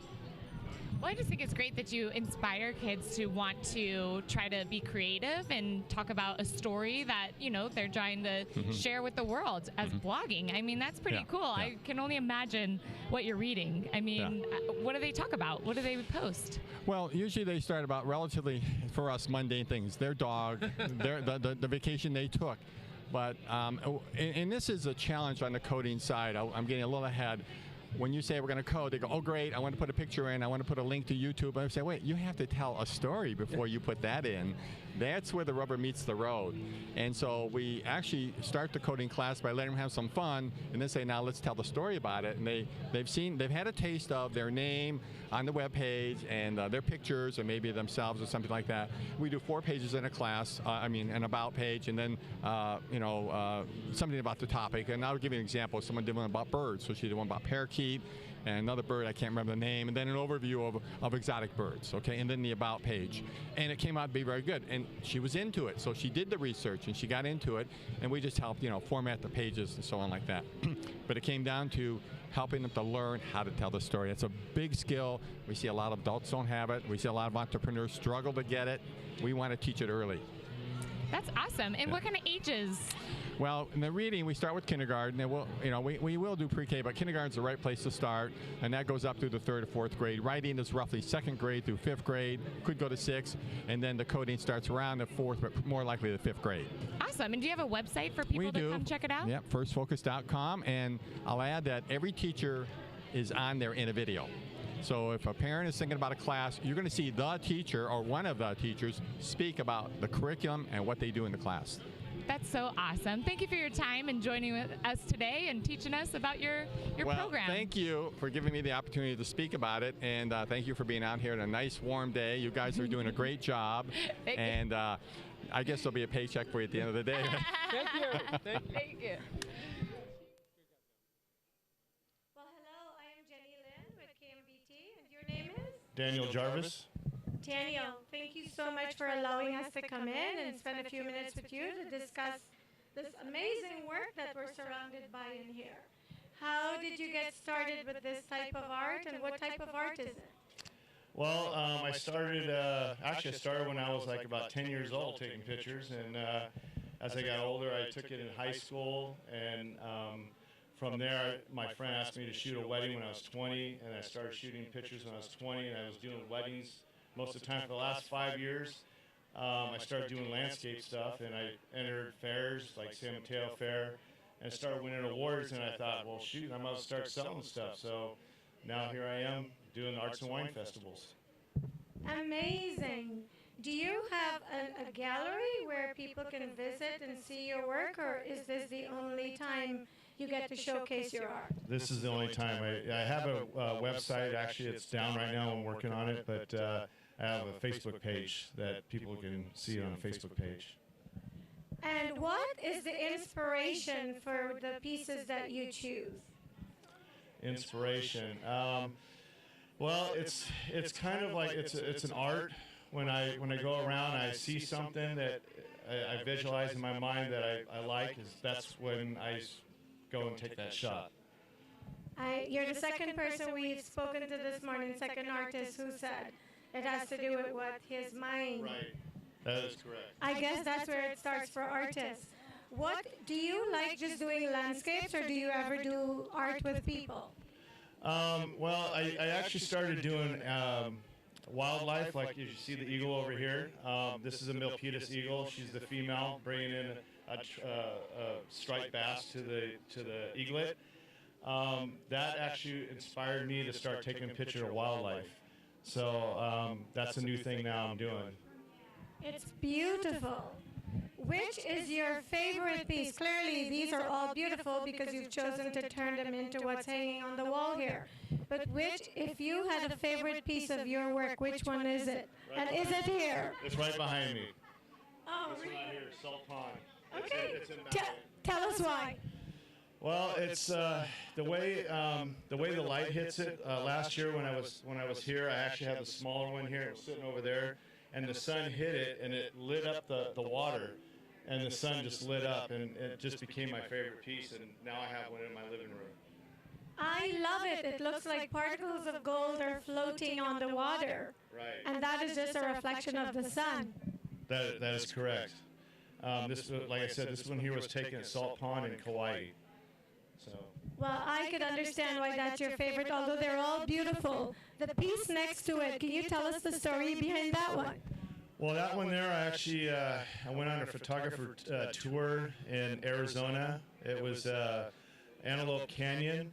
Speaker 2: Well, I just think it's great that you inspire kids to want to try to be creative and talk about a story that, you know, they're trying to share with the world as blogging. I mean, that's pretty cool. I can only imagine what you're reading. I mean, what do they talk about? What do they post?
Speaker 7: Well, usually they start about relatively, for us, mundane things. Their dog, the vacation they took. But, and this is a challenge on the coding side. I'm getting a little ahead. When you say we're going to code, they go, oh, great, I want to put a picture in, I want to put a link to YouTube. I say, wait, you have to tell a story before you put that in. That's where the rubber meets the road. And so we actually start the coding class by letting them have some fun and then say, now let's tell the story about it. And they've had a taste of their name on the web page and their pictures or maybe themselves or something like that. We do 4 pages in a class, an about page, and then something about the topic. And I'll give you an example. Someone did one about birds, so she did one about parakeet, and another bird, I can't remember the name, and then an overview of exotic birds, okay, and then the about page. And it came out to be very good, and she was into it, so she did the research, and she got into it, and we just helped, format the pages and so on like that. But it came down to helping them to learn how to tell the story. It's a big skill. We see a lot of adults don't have it. We see a lot of entrepreneurs struggle to get it. We want to teach it early.
Speaker 2: That's awesome. And what kind of ages?
Speaker 7: Well, in the reading, we start with kindergarten, and we will do pre-K, but kindergarten's the right place to start, and that goes up through the 3rd or 4th grade. Writing is roughly 2nd grade through 5th grade, could go to 6th, and then the coding starts around the 4th, but more likely the 5th grade.
Speaker 2: Awesome. And do you have a website for people to come check it out?
Speaker 7: Yep, firstfocus.com, and I'll add that every teacher is on there in a video. So if a parent is thinking about a class, you're going to see the teacher or one of the teachers speak about the curriculum and what they do in the class.
Speaker 2: That's so awesome. Thank you for your time and joining with us today and teaching us about your program.
Speaker 7: Thank you for giving me the opportunity to speak about it, and thank you for being out here on a nice warm day. You guys are doing a great job. And I guess there'll be a paycheck for you at the end of the day.
Speaker 2: Thank you. Thank you.
Speaker 10: Well, hello, I am Jenny Lynn with KMVT, and your name is?
Speaker 15: Daniel Jarvis.
Speaker 10: Daniel, thank you so much for allowing us to come in and spend a few minutes with you to discuss this amazing work that we're surrounded by in here. How did you get started with this type of art, and what type of art is it?
Speaker 15: Well, I started, actually I started when I was like about 10 years old taking pictures, and as I got older I took it in high school, and from there my friend asked me to shoot a wedding when I was 20, and I started shooting pictures when I was 20, and I was doing weddings most of the time for the last 5 years. I started doing landscape stuff, and I entered fairs like San Mateo Fair, and I started winning awards, and I thought, well shoot, I must start selling stuff. So now here I am doing arts and wine festivals.
Speaker 10: Amazing. Do you have a gallery where people can visit and see your work, or is this the only time you get to showcase your art?
Speaker 15: This is the only time. I have a website, actually it's down right now, I'm working on it, but I have a Facebook page that people can see on a Facebook page.
Speaker 10: And what is the inspiration for the pieces that you choose?
Speaker 15: Inspiration. Well, it's kind of like it's an art. When I go around, I see something that I visualize in my mind that I like. That's when I go and take that shot.
Speaker 10: You're the second person we've spoken to this morning, second artist who said it has to do with what his mind.
Speaker 15: Right. That is correct.
Speaker 10: I guess that's where it starts for artists. What do you like, just doing landscapes, or do you ever do art with people?
Speaker 15: Well, I actually started doing wildlife, like you see the eagle over here. This is a Milpitas eagle. She's the female, bringing in a striped bass to the eaglet. That actually inspired me to start taking a picture of wildlife. So that's a new thing now I'm doing.
Speaker 10: It's beautiful. Which is your favorite piece? Clearly, these are all beautiful because you've chosen to turn them into what's hanging on the wall here. But which, if you had a favorite piece of your work, which one is it? And is it here?
Speaker 15: It's right behind me.
Speaker 10: Oh,
Speaker 15: it's right here, Salt Pond.
Speaker 10: Okay. Tell us why.
Speaker 15: Well, it's the way the light hits it. Last year when I was here, I actually had the smaller one here. It was sitting over there, and the sun hit it, and it lit up the water, and the sun just lit up, and it just became my favorite piece. And now I have one in my living room.
Speaker 10: I love it. It looks like particles of gold are floating on the water.
Speaker 15: Right.
Speaker 10: And that is just a reflection of the sun.
Speaker 15: That is correct. This, like I said, this one here was taken at Salt Pond in Kauai. So.
Speaker 10: Well, I could understand why that's your favorite, although they're all beautiful. The piece next to it, can you tell us the story behind that one?
Speaker 15: Well, that one there, I actually I went on a photographer tour in Arizona. It was Antelope Canyon,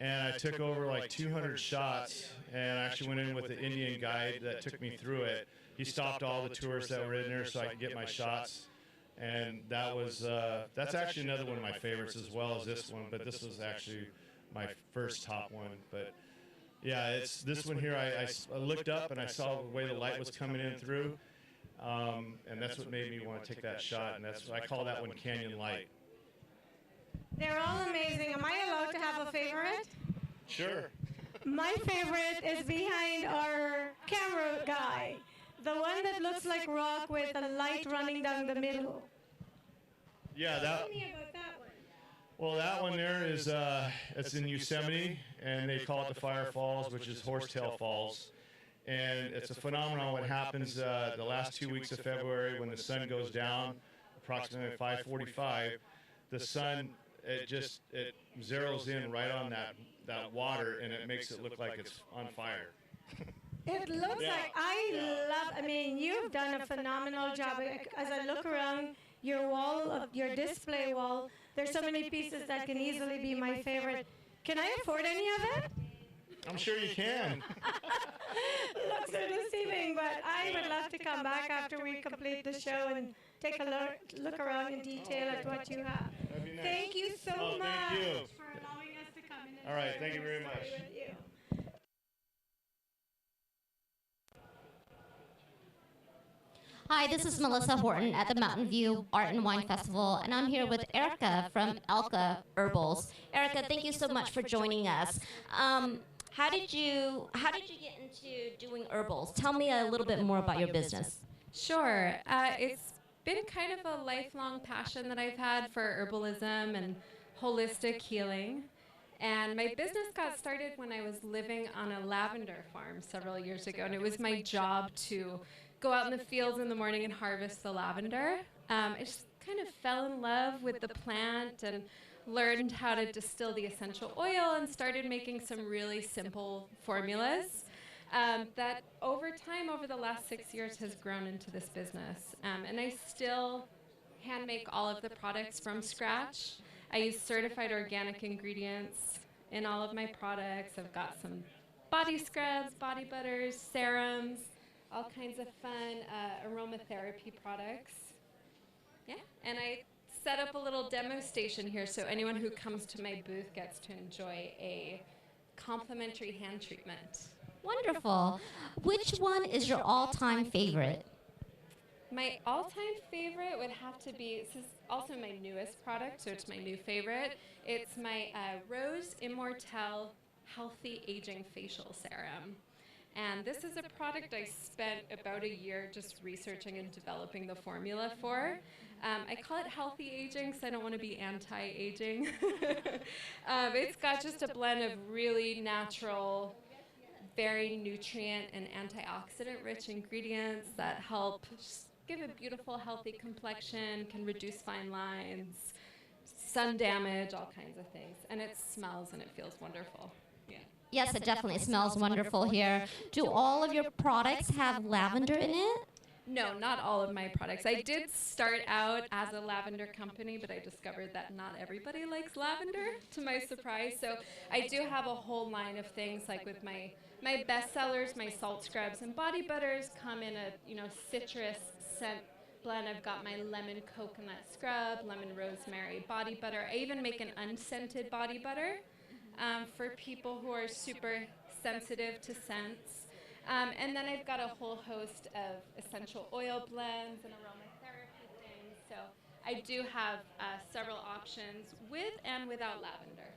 Speaker 15: and I took over like 200 shots, and I actually went in with the Indian guide that took me through it. He stopped all the tourists that were in there so I could get my shots. And that was, that's actually another one of my favorites as well as this one, but this was actually my first top one. But yeah, it's this one here, I looked up and I saw the way the light was coming in through, and that's what made me want to take that shot, and that's I call that one Canyon Light.
Speaker 10: They're all amazing. Am I allowed to have a favorite?
Speaker 15: Sure.
Speaker 10: My favorite is behind our camera guy. The one that looks like rock with a light running down the middle.
Speaker 15: Yeah,
Speaker 10: Tell me about that one.
Speaker 15: Well, that one there is, it's in Yosemite, and they call it the Fire Falls, which is Horsetail Falls. And it's a phenomenon what happens the last 2 weeks of February when the sun goes down, approximately 5:45. The sun, it zeroes in right on that water, and it makes it look like it's on fire.
Speaker 10: It looks like, I mean, you've done a phenomenal job. As I look around your wall, your display wall, there's so many pieces that can easily be my favorite. Can I afford any of it?
Speaker 15: I'm sure you can.
Speaker 10: Looks so deceiving, but I would love to come back after we complete the show and take a look around in detail at what you have.
Speaker 15: That'd be nice.
Speaker 10: Thank you so much
Speaker 15: thank you.
Speaker 10: for allowing us to come in and
Speaker 15: All right,
Speaker 10: share
Speaker 15: thank you
Speaker 10: this
Speaker 15: very
Speaker 10: story
Speaker 15: much.
Speaker 10: with you.
Speaker 8: Hi, this is Melissa Horton at the Mountain View Art and Wine Festival, and I'm here with Erica from Elka Herbals. Erica, thank you so much for joining us. How did you get into doing herbals? Tell me a little bit more about your business.
Speaker 11: Sure. It's been kind of a lifelong passion that I've had for herbalism and holistic healing. And my business got started when I was living on a lavender farm several years ago. And it was my job to go out in the fields in the morning and harvest the lavender. I just kind of fell in love with the plant and learned how to distill the essential oil and started making some really simple formulas that over time, over the last 6 years, has grown into this business. And I still hand make all of the products from scratch. I use certified organic ingredients in all of my products. I've got some body scrubs, body butters, serums, all kinds of fun aromatherapy products. Yeah, and I set up a little demo station here so anyone who comes to my booth gets to enjoy a complimentary hand treatment.
Speaker 8: Wonderful. Which one is your all-time favorite?
Speaker 11: My all-time favorite would have to be, this is also my newest product, so it's my new favorite. It's my Rose Immortelle Healthy Aging Facial Serum. And this is a product I spent about a year just researching and developing the formula for. I call it healthy aging because I don't want to be anti-aging. It's got just a blend of really natural, very nutrient and antioxidant-rich ingredients that help give a beautiful, healthy complexion, can reduce fine lines, sun damage, all kinds of things. And it smells and it feels wonderful. Yeah.
Speaker 8: Yes, it definitely smells wonderful here. Do all of your products have lavender in it?
Speaker 11: No, not all of my products. I did start out as a lavender company, but I discovered that not everybody likes lavender, to my surprise. So I do have a whole line of things, like with my best sellers, my salt scrubs and body butters come in a citrus scent blend. I've got my lemon coconut scrub, lemon rosemary body butter. I even make an unscented body butter for people who are super sensitive to scents. And then I've got a whole host of essential oil blends and aromatherapy things. So I do have several options with and without lavender.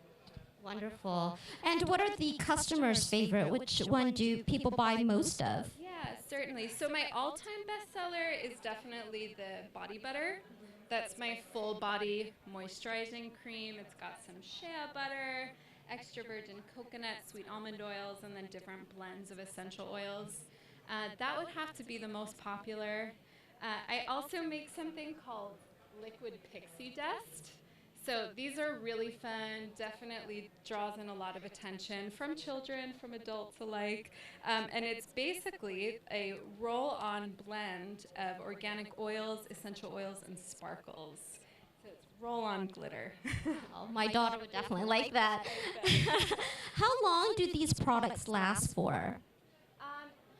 Speaker 8: Wonderful. And what are the customers' favorite? Which one do people buy most of?
Speaker 11: Yeah, certainly. So my all-time bestseller is definitely the body butter. That's my full body moisturizing cream. It's got some shea butter, extra virgin coconut, sweet almond oils, and then different blends of essential oils. That would have to be the most popular. I also make something called liquid pixie dust. So these are really fun, definitely draws in a lot of attention from children, from adults alike. And it's basically a roll-on blend of organic oils, essential oils, and sparkles. So it's roll-on glitter.
Speaker 8: Oh, my daughter would definitely like that. How long do these products last for?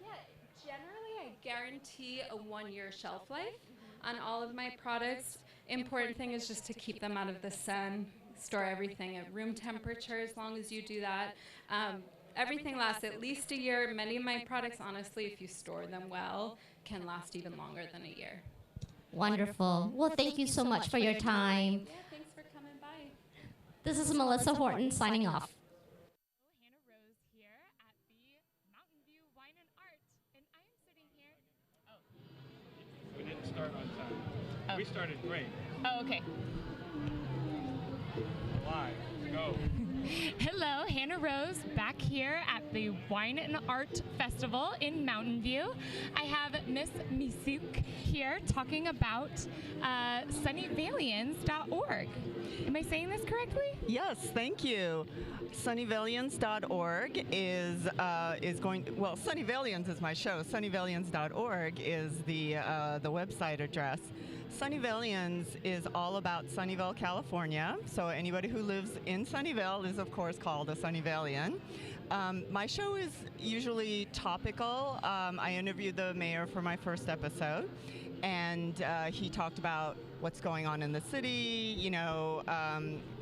Speaker 11: Yeah, generally I guarantee a 1-year shelf life on all of my products. Important thing is just to keep them out of the sun, store everything at room temperature as long as you do that. Everything lasts at least a year. Many of my products, honestly, if you store them well, can last even longer than a year.
Speaker 8: Wonderful. Well, thank you so much for your time.
Speaker 11: Yeah, thanks for coming by.
Speaker 8: This is Melissa Horton signing off.
Speaker 2: Hannah Rose here at the Mountain View Wine and Art, and I am sitting here. Oh.
Speaker 12: We didn't start on time. Oh. We started great.
Speaker 2: Oh, okay.
Speaker 12: Live. Go.
Speaker 2: Hello, Hannah Rose back here at the Wine and Art Festival in Mountain View. I have Miss Misuk here talking about sunnyvalians.org. Am I saying this correctly?
Speaker 23: Yes, thank you. Sunnyvalians.org is going. Well, Sunnyvalians is my show. Sunnyvalians.org is the website address. Sunnyvalians is all about Sunnyvale, California. So anybody who lives in Sunnyvale is, of course, called a Sunnyvalian. My show is usually topical. I interviewed the mayor for my first episode, and he talked about what's going on in the city,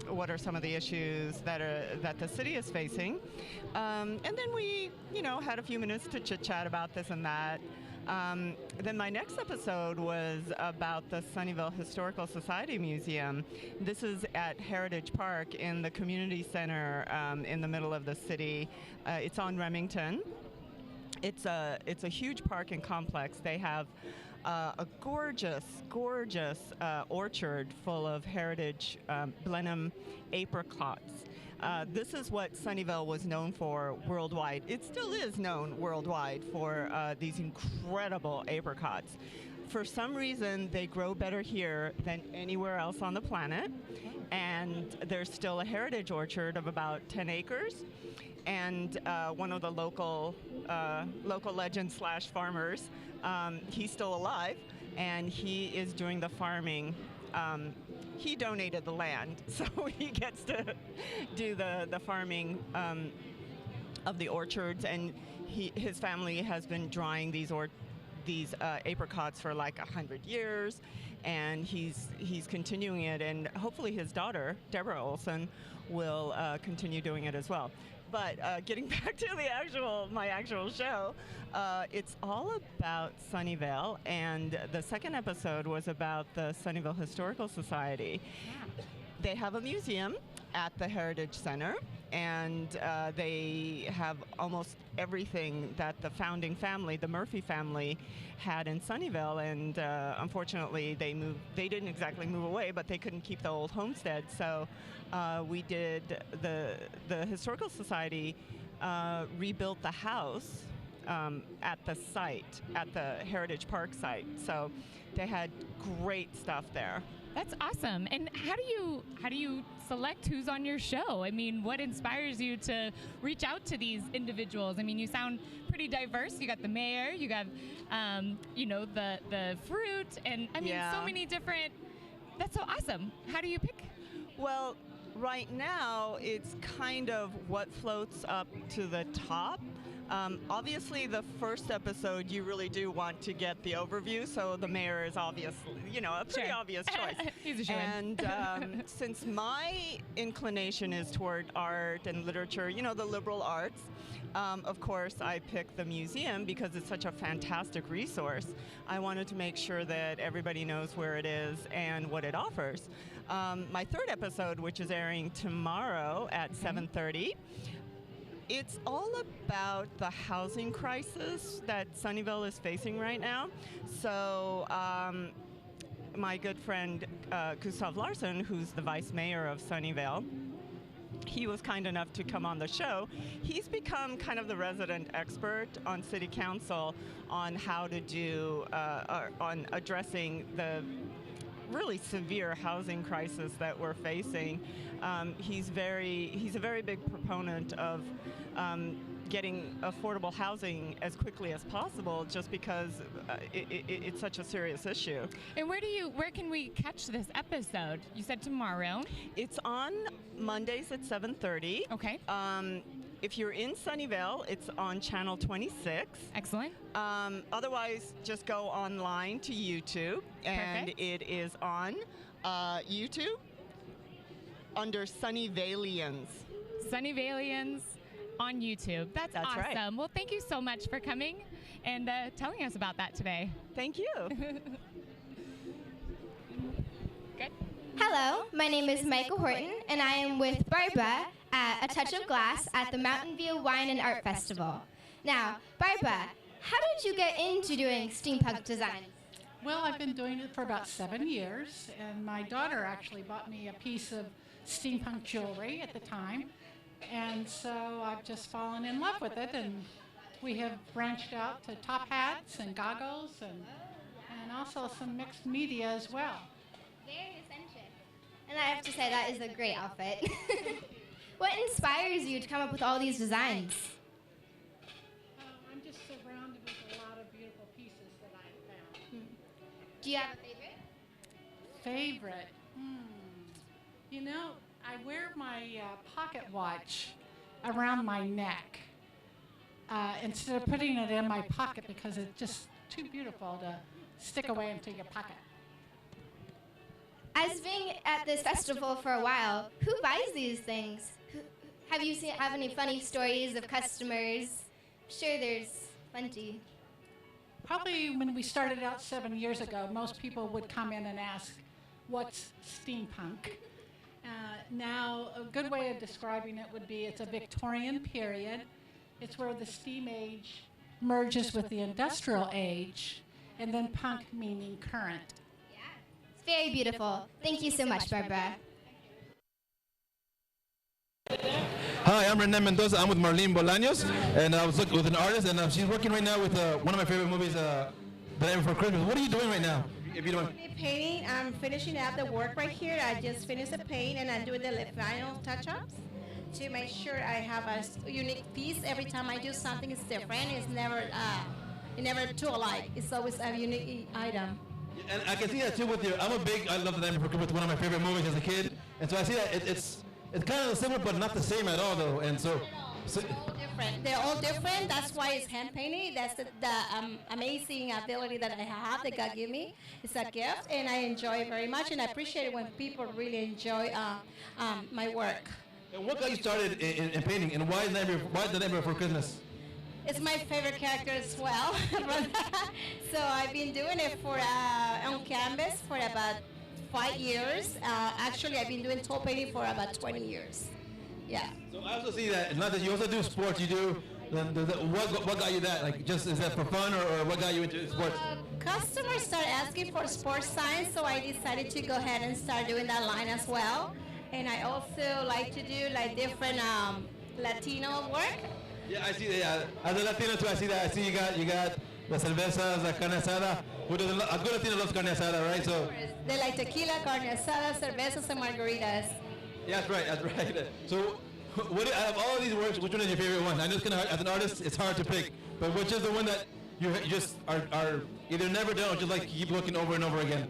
Speaker 23: what are some of the issues that the city is facing. And then we, had a few minutes to chit-chat about this and that. Then my next episode was about the Sunnyvale Historical Society Museum. This is at Heritage Park in the community center in the middle of the city. It's on Remington. It's a huge park and complex. They have a gorgeous orchard full of heritage Blenheim apricots. This is what Sunnyvale was known for worldwide. It still is known worldwide for these incredible apricots. For some reason, they grow better here than anywhere else on the planet. And there's still a heritage orchard of about 10 acres. And one of the local legends / farmers, he's still alive, and he is doing the farming. He donated the land, so he gets to do the farming of the orchards, and his family has been drying these apricots for like 100 years, and he's continuing it, and hopefully his daughter, Deborah Olson, will continue doing it as well. But getting back to my actual show, it's all about Sunnyvale, and the second episode was about the Sunnyvale Historical Society. Yeah. They have a museum at the Heritage Center, and they have almost everything that the founding family, the Murphy family, had in Sunnyvale, and unfortunately they didn't exactly move away, but they couldn't keep the old homestead, so we did the Historical Society rebuilt the house at the site, at the Heritage Park site, so they had great stuff there.
Speaker 2: That's awesome. And how do you select who's on your show? I mean, what inspires you to reach out to these individuals? I mean, you sound pretty diverse. You got the mayor, you got the fruit, and I mean, so many different. That's so awesome. How do you pick?
Speaker 23: Well, right now it's kind of what floats up to the top. Obviously, the first episode, you really do want to get the overview, so the mayor is obviously, a pretty obvious choice.
Speaker 2: He's a shoo-in.
Speaker 23: And since my inclination is toward art and literature, the liberal arts, of course, I picked the museum because it's such a fantastic resource. I wanted to make sure that everybody knows where it is and what it offers. My third episode, which is airing tomorrow at 7:30, it's all about the housing crisis that Sunnyvale is facing right now. So my good friend Gustav Larsson, who's the vice mayor of Sunnyvale, he was kind enough to come on the show. He's become kind of the resident expert on city council on how to do, on addressing the really severe housing crisis that we're facing. He's a very big proponent of getting affordable housing as quickly as possible, just because it's such a serious issue.
Speaker 2: And where can we catch this episode? You said tomorrow.
Speaker 23: It's on Mondays at 7:30.
Speaker 2: Okay.
Speaker 23: If you're in Sunnyvale, it's on channel 26.
Speaker 2: Excellent.
Speaker 23: Otherwise, just go online to YouTube, and it is on YouTube under Sunnyvalians.
Speaker 2: Sunnyvalians on YouTube. That's awesome.
Speaker 23: Right.
Speaker 2: Well, thank you so much for coming and telling us about that today.
Speaker 23: Thank you.
Speaker 2: Good.
Speaker 3: Hello, my name is Michael Horton, and I am with Barbara at A Touch of Glass at the Mountain View Wine and Art Festival. Now, Barbara, how did you get into doing steampunk design?
Speaker 13: Well, I've been doing it for about 7 years, and my daughter actually bought me a piece of steampunk jewelry at the time, and so I've just fallen in love with it, and we have branched out to top hats and goggles and also some mixed media as well.
Speaker 3: Very eccentric. And I have to say that is a great outfit. What inspires you to come up with all these designs?
Speaker 13: I'm just surrounded with a lot of beautiful pieces that I've found.
Speaker 3: Do you have a favorite?
Speaker 13: Favorite? I wear my pocket watch around my neck instead of putting it in my pocket because it's just too beautiful to stick away into your pocket.
Speaker 3: As being at this festival for a while, who buys these things? Have any funny stories of customers? I'm sure there's plenty.
Speaker 13: probably when we started out 7 years ago, most people would come in and ask, what's steampunk? Now, a good way of describing it would be it's a Victorian period. It's where the steam age merges with the industrial age, and then punk meaning current.
Speaker 3: It's very beautiful. Thank you so much, Barbara.
Speaker 5: Hi, I'm René Mendoza. I'm with Marlene Bolaños, and I was with an artist, and she's working right now with one of my favorite movies, The Night Before Christmas. What are you doing right now? If you don't.
Speaker 14: Painting. I'm finishing up the work right here. I just finished the paint, and I'm doing the final touch-ups to make sure I have a unique piece. Every time I do something, it's different. It's never two alike. It's always a unique item.
Speaker 5: And I can see that too with your. I love The Night Before Christmas. One of my favorite movies as a kid, and so I see that it's kind of similar, but not the same at all, though. And so
Speaker 14: different. They're all different. That's why it's hand painted. That's the amazing ability that I have that God gave me. It's a gift, and I enjoy it very much, and I appreciate it when people really enjoy my work.
Speaker 5: And what got you started in painting, and why The Night Before Christmas?
Speaker 14: It's my favorite character as well. So I've been doing it on canvas for about 5 years. Actually, I've been doing toll painting for about 20 years. Yeah.
Speaker 5: So I also see that, not that you also do sports, you do, what got you that? Like, just, is that for fun, or what got you into sports?
Speaker 14: Customers started asking for sports signs, so I decided to go ahead and start doing that line as well. And I also like to do like different Latino work.
Speaker 5: Yeah, I see that. Yeah. As a Latino too, I see that. I see you got the cervezas, the carne asada. A good Latino loves carne asada, right? So
Speaker 14: they like tequila, carne asada, cervezas, and margaritas.
Speaker 5: Yeah, that's right. So, out of all of these works, which one is your favorite one? I know it's kind of hard, as an artist, it's hard to pick, but which is the one that you just are either never done or just like keep looking over and over again?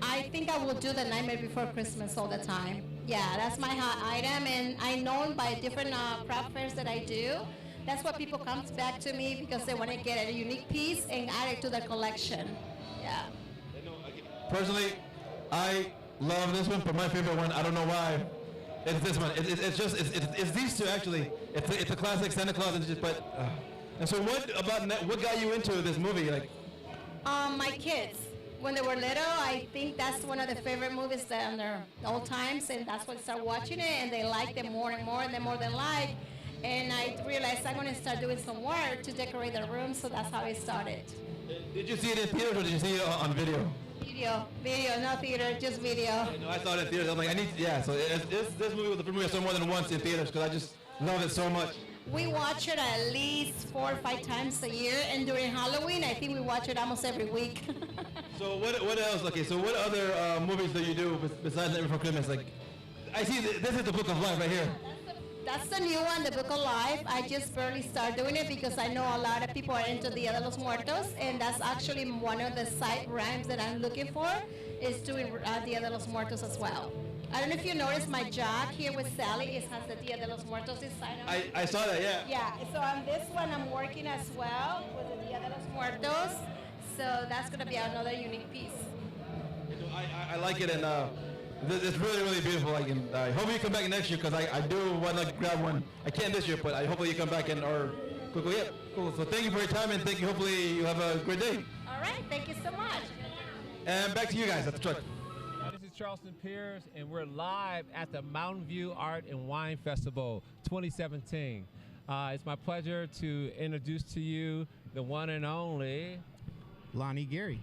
Speaker 14: I think I will do The Nightmare Before Christmas all the time. Yeah, that's my hot item, and I know by different craft fairs that I do, that's what people come back to me because they want to get a unique piece and add it to their collection. Yeah.
Speaker 5: Personally, I love this one, but my favorite one, I don't know why, it's this one. It's these two actually. It's a classic Santa Claus, and so what got you into this movie? Like,
Speaker 14: my kids. When they were little, I think that's one of the favorite movies that in their old times, and that's when they started watching it, and they liked it more and more, and the more they like. And I realized I'm going to start doing some work to decorate the room, so that's how it started.
Speaker 5: Did you see it in theaters or did you see it on video?
Speaker 14: Video, not theater, just video.
Speaker 5: No, I saw it in theaters. I'm like, so this movie was the premiere I saw more than once in theaters because I just love it so much.
Speaker 14: We watch it at least 4 or 5 times a year, and during Halloween, I think we watch it almost every week.
Speaker 5: So what else? Okay, so what other movies do you do besides Night Before Christmas? Like, I see this is the Book of Life right here.
Speaker 14: That's the new one, the Book of Life. I just barely started doing it because I know a lot of people are into Dia de los Muertos, and that's actually one of the side rhymes that I'm looking for, is doing Dia de los Muertos as well. I don't know if you noticed my job here with Sally, it has the Dia de los Muertos inside of it.
Speaker 5: I saw that, yeah.
Speaker 14: Yeah, so on this one I'm working as well with the Dia de los Muertos, so that's going to be another unique piece.
Speaker 5: I like it, and it's really, really beautiful. I hope you come back next year because I do want to grab one. I can't this year, but hopefully you come back cool. So thank you for your time, and thank you. Hopefully you have a great day.
Speaker 14: All right, thank you so much.
Speaker 5: And back to you guys at the truck.
Speaker 1: This is Charleston Pierce, and we're live at the Mountain View Art and Wine Festival 2017. It's my pleasure to introduce to you the one and only
Speaker 16: Lonnie Gary.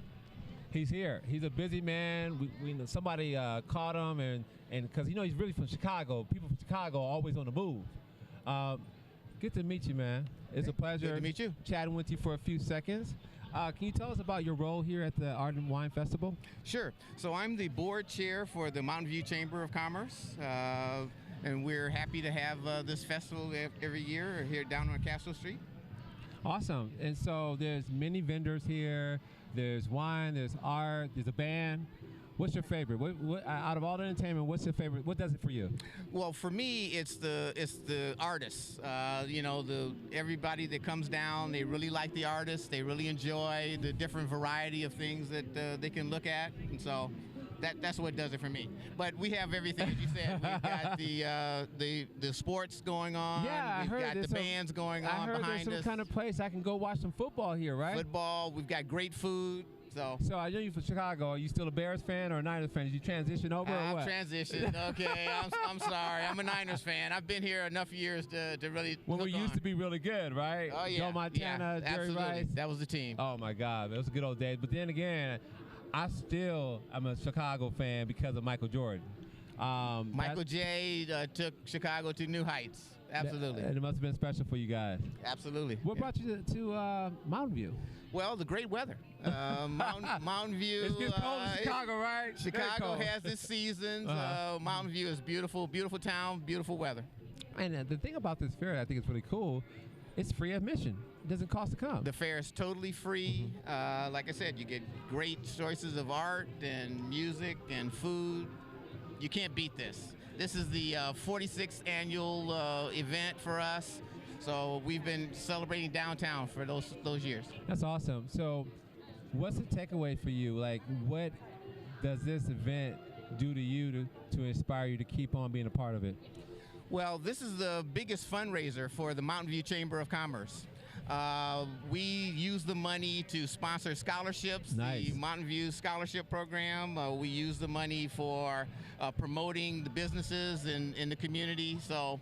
Speaker 1: He's here. He's a busy man. We know somebody caught him, and because he's really from Chicago. People from Chicago are always on the move. Good to meet you, man. It's a pleasure.
Speaker 16: Good to meet you.
Speaker 1: Chatting with you for a few seconds. Can you tell us about your role here at the Art and Wine Festival?
Speaker 16: Sure. So I'm the board chair for the Mountain View Chamber of Commerce, and we're happy to have this festival every year here down on Castle Street.
Speaker 1: Awesome. And so there's many vendors here. There's wine, there's art, there's a band. What's your favorite? What out of all the entertainment, what's your favorite? What does it for you?
Speaker 16: Well, for me, it's the artists. Everybody that comes down, they really like the artists. They really enjoy the different variety of things that they can look at, and so that's what does it for me. But we have everything, as you said. We've got the sports going on.
Speaker 17: Yeah, I
Speaker 16: We've
Speaker 17: heard
Speaker 16: got
Speaker 17: there's
Speaker 16: the bands going on
Speaker 17: there's
Speaker 16: behind
Speaker 17: some
Speaker 16: us.
Speaker 17: kind of place I can go watch some football here, right?
Speaker 16: Football. We've got great food.
Speaker 17: So I know you're from Chicago. Are you still a Bears fan or a Niners fan? Did you transition over or what?
Speaker 16: I've transitioned. Okay, I'm sorry. I'm a Niners fan. I've been here enough years to really.
Speaker 17: When we used to be really good, right?
Speaker 16: Oh yeah.
Speaker 17: Joe Montana,
Speaker 16: yeah,
Speaker 17: Jerry
Speaker 16: absolutely.
Speaker 17: Rice.
Speaker 16: That was the team.
Speaker 17: Oh my God, those were good old days. But then again, I'm a Chicago fan because of Michael Jordan.
Speaker 16: Michael J. Took Chicago to new heights. Absolutely.
Speaker 17: And it must have been special for you guys.
Speaker 16: Absolutely.
Speaker 17: What brought you to Mountain View?
Speaker 16: Well, the great weather. Mountain View.
Speaker 17: It's getting cold in Chicago, right?
Speaker 16: Chicago has its seasons. Mountain View is beautiful, beautiful town, beautiful weather.
Speaker 17: And the thing about this fair I think is really cool, it's free admission. It doesn't cost to come.
Speaker 16: The fair is totally free. Like I said, you get great choices of art and music and food. You can't beat this. This is the 46th annual event for us. So we've been celebrating downtown for those years.
Speaker 17: That's awesome. So what's the takeaway for you? Like, what does this event do to you to inspire you to keep on being a part of it?
Speaker 16: Well, this is the biggest fundraiser for the Mountain View Chamber of Commerce. We use the money to sponsor scholarships,
Speaker 17: nice.
Speaker 16: The Mountain View Scholarship Program. We use the money for promoting the businesses in the community. So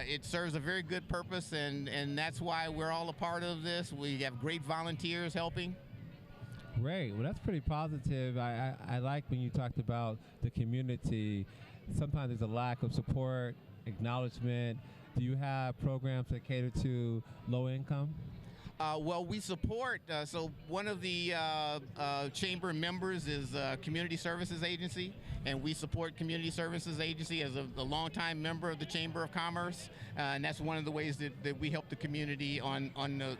Speaker 16: it serves a very good purpose, and that's why we're all a part of this. We have great volunteers helping.
Speaker 17: Great. Well, that's pretty positive. I like when you talked about the community. Sometimes there's a lack of support, acknowledgement. Do you have programs that cater to low income?
Speaker 16: Well, we support, so one of the chamber members is Community Services Agency, and we support Community Services Agency as a longtime member of the Chamber of Commerce, and that's one of the ways that we help the community on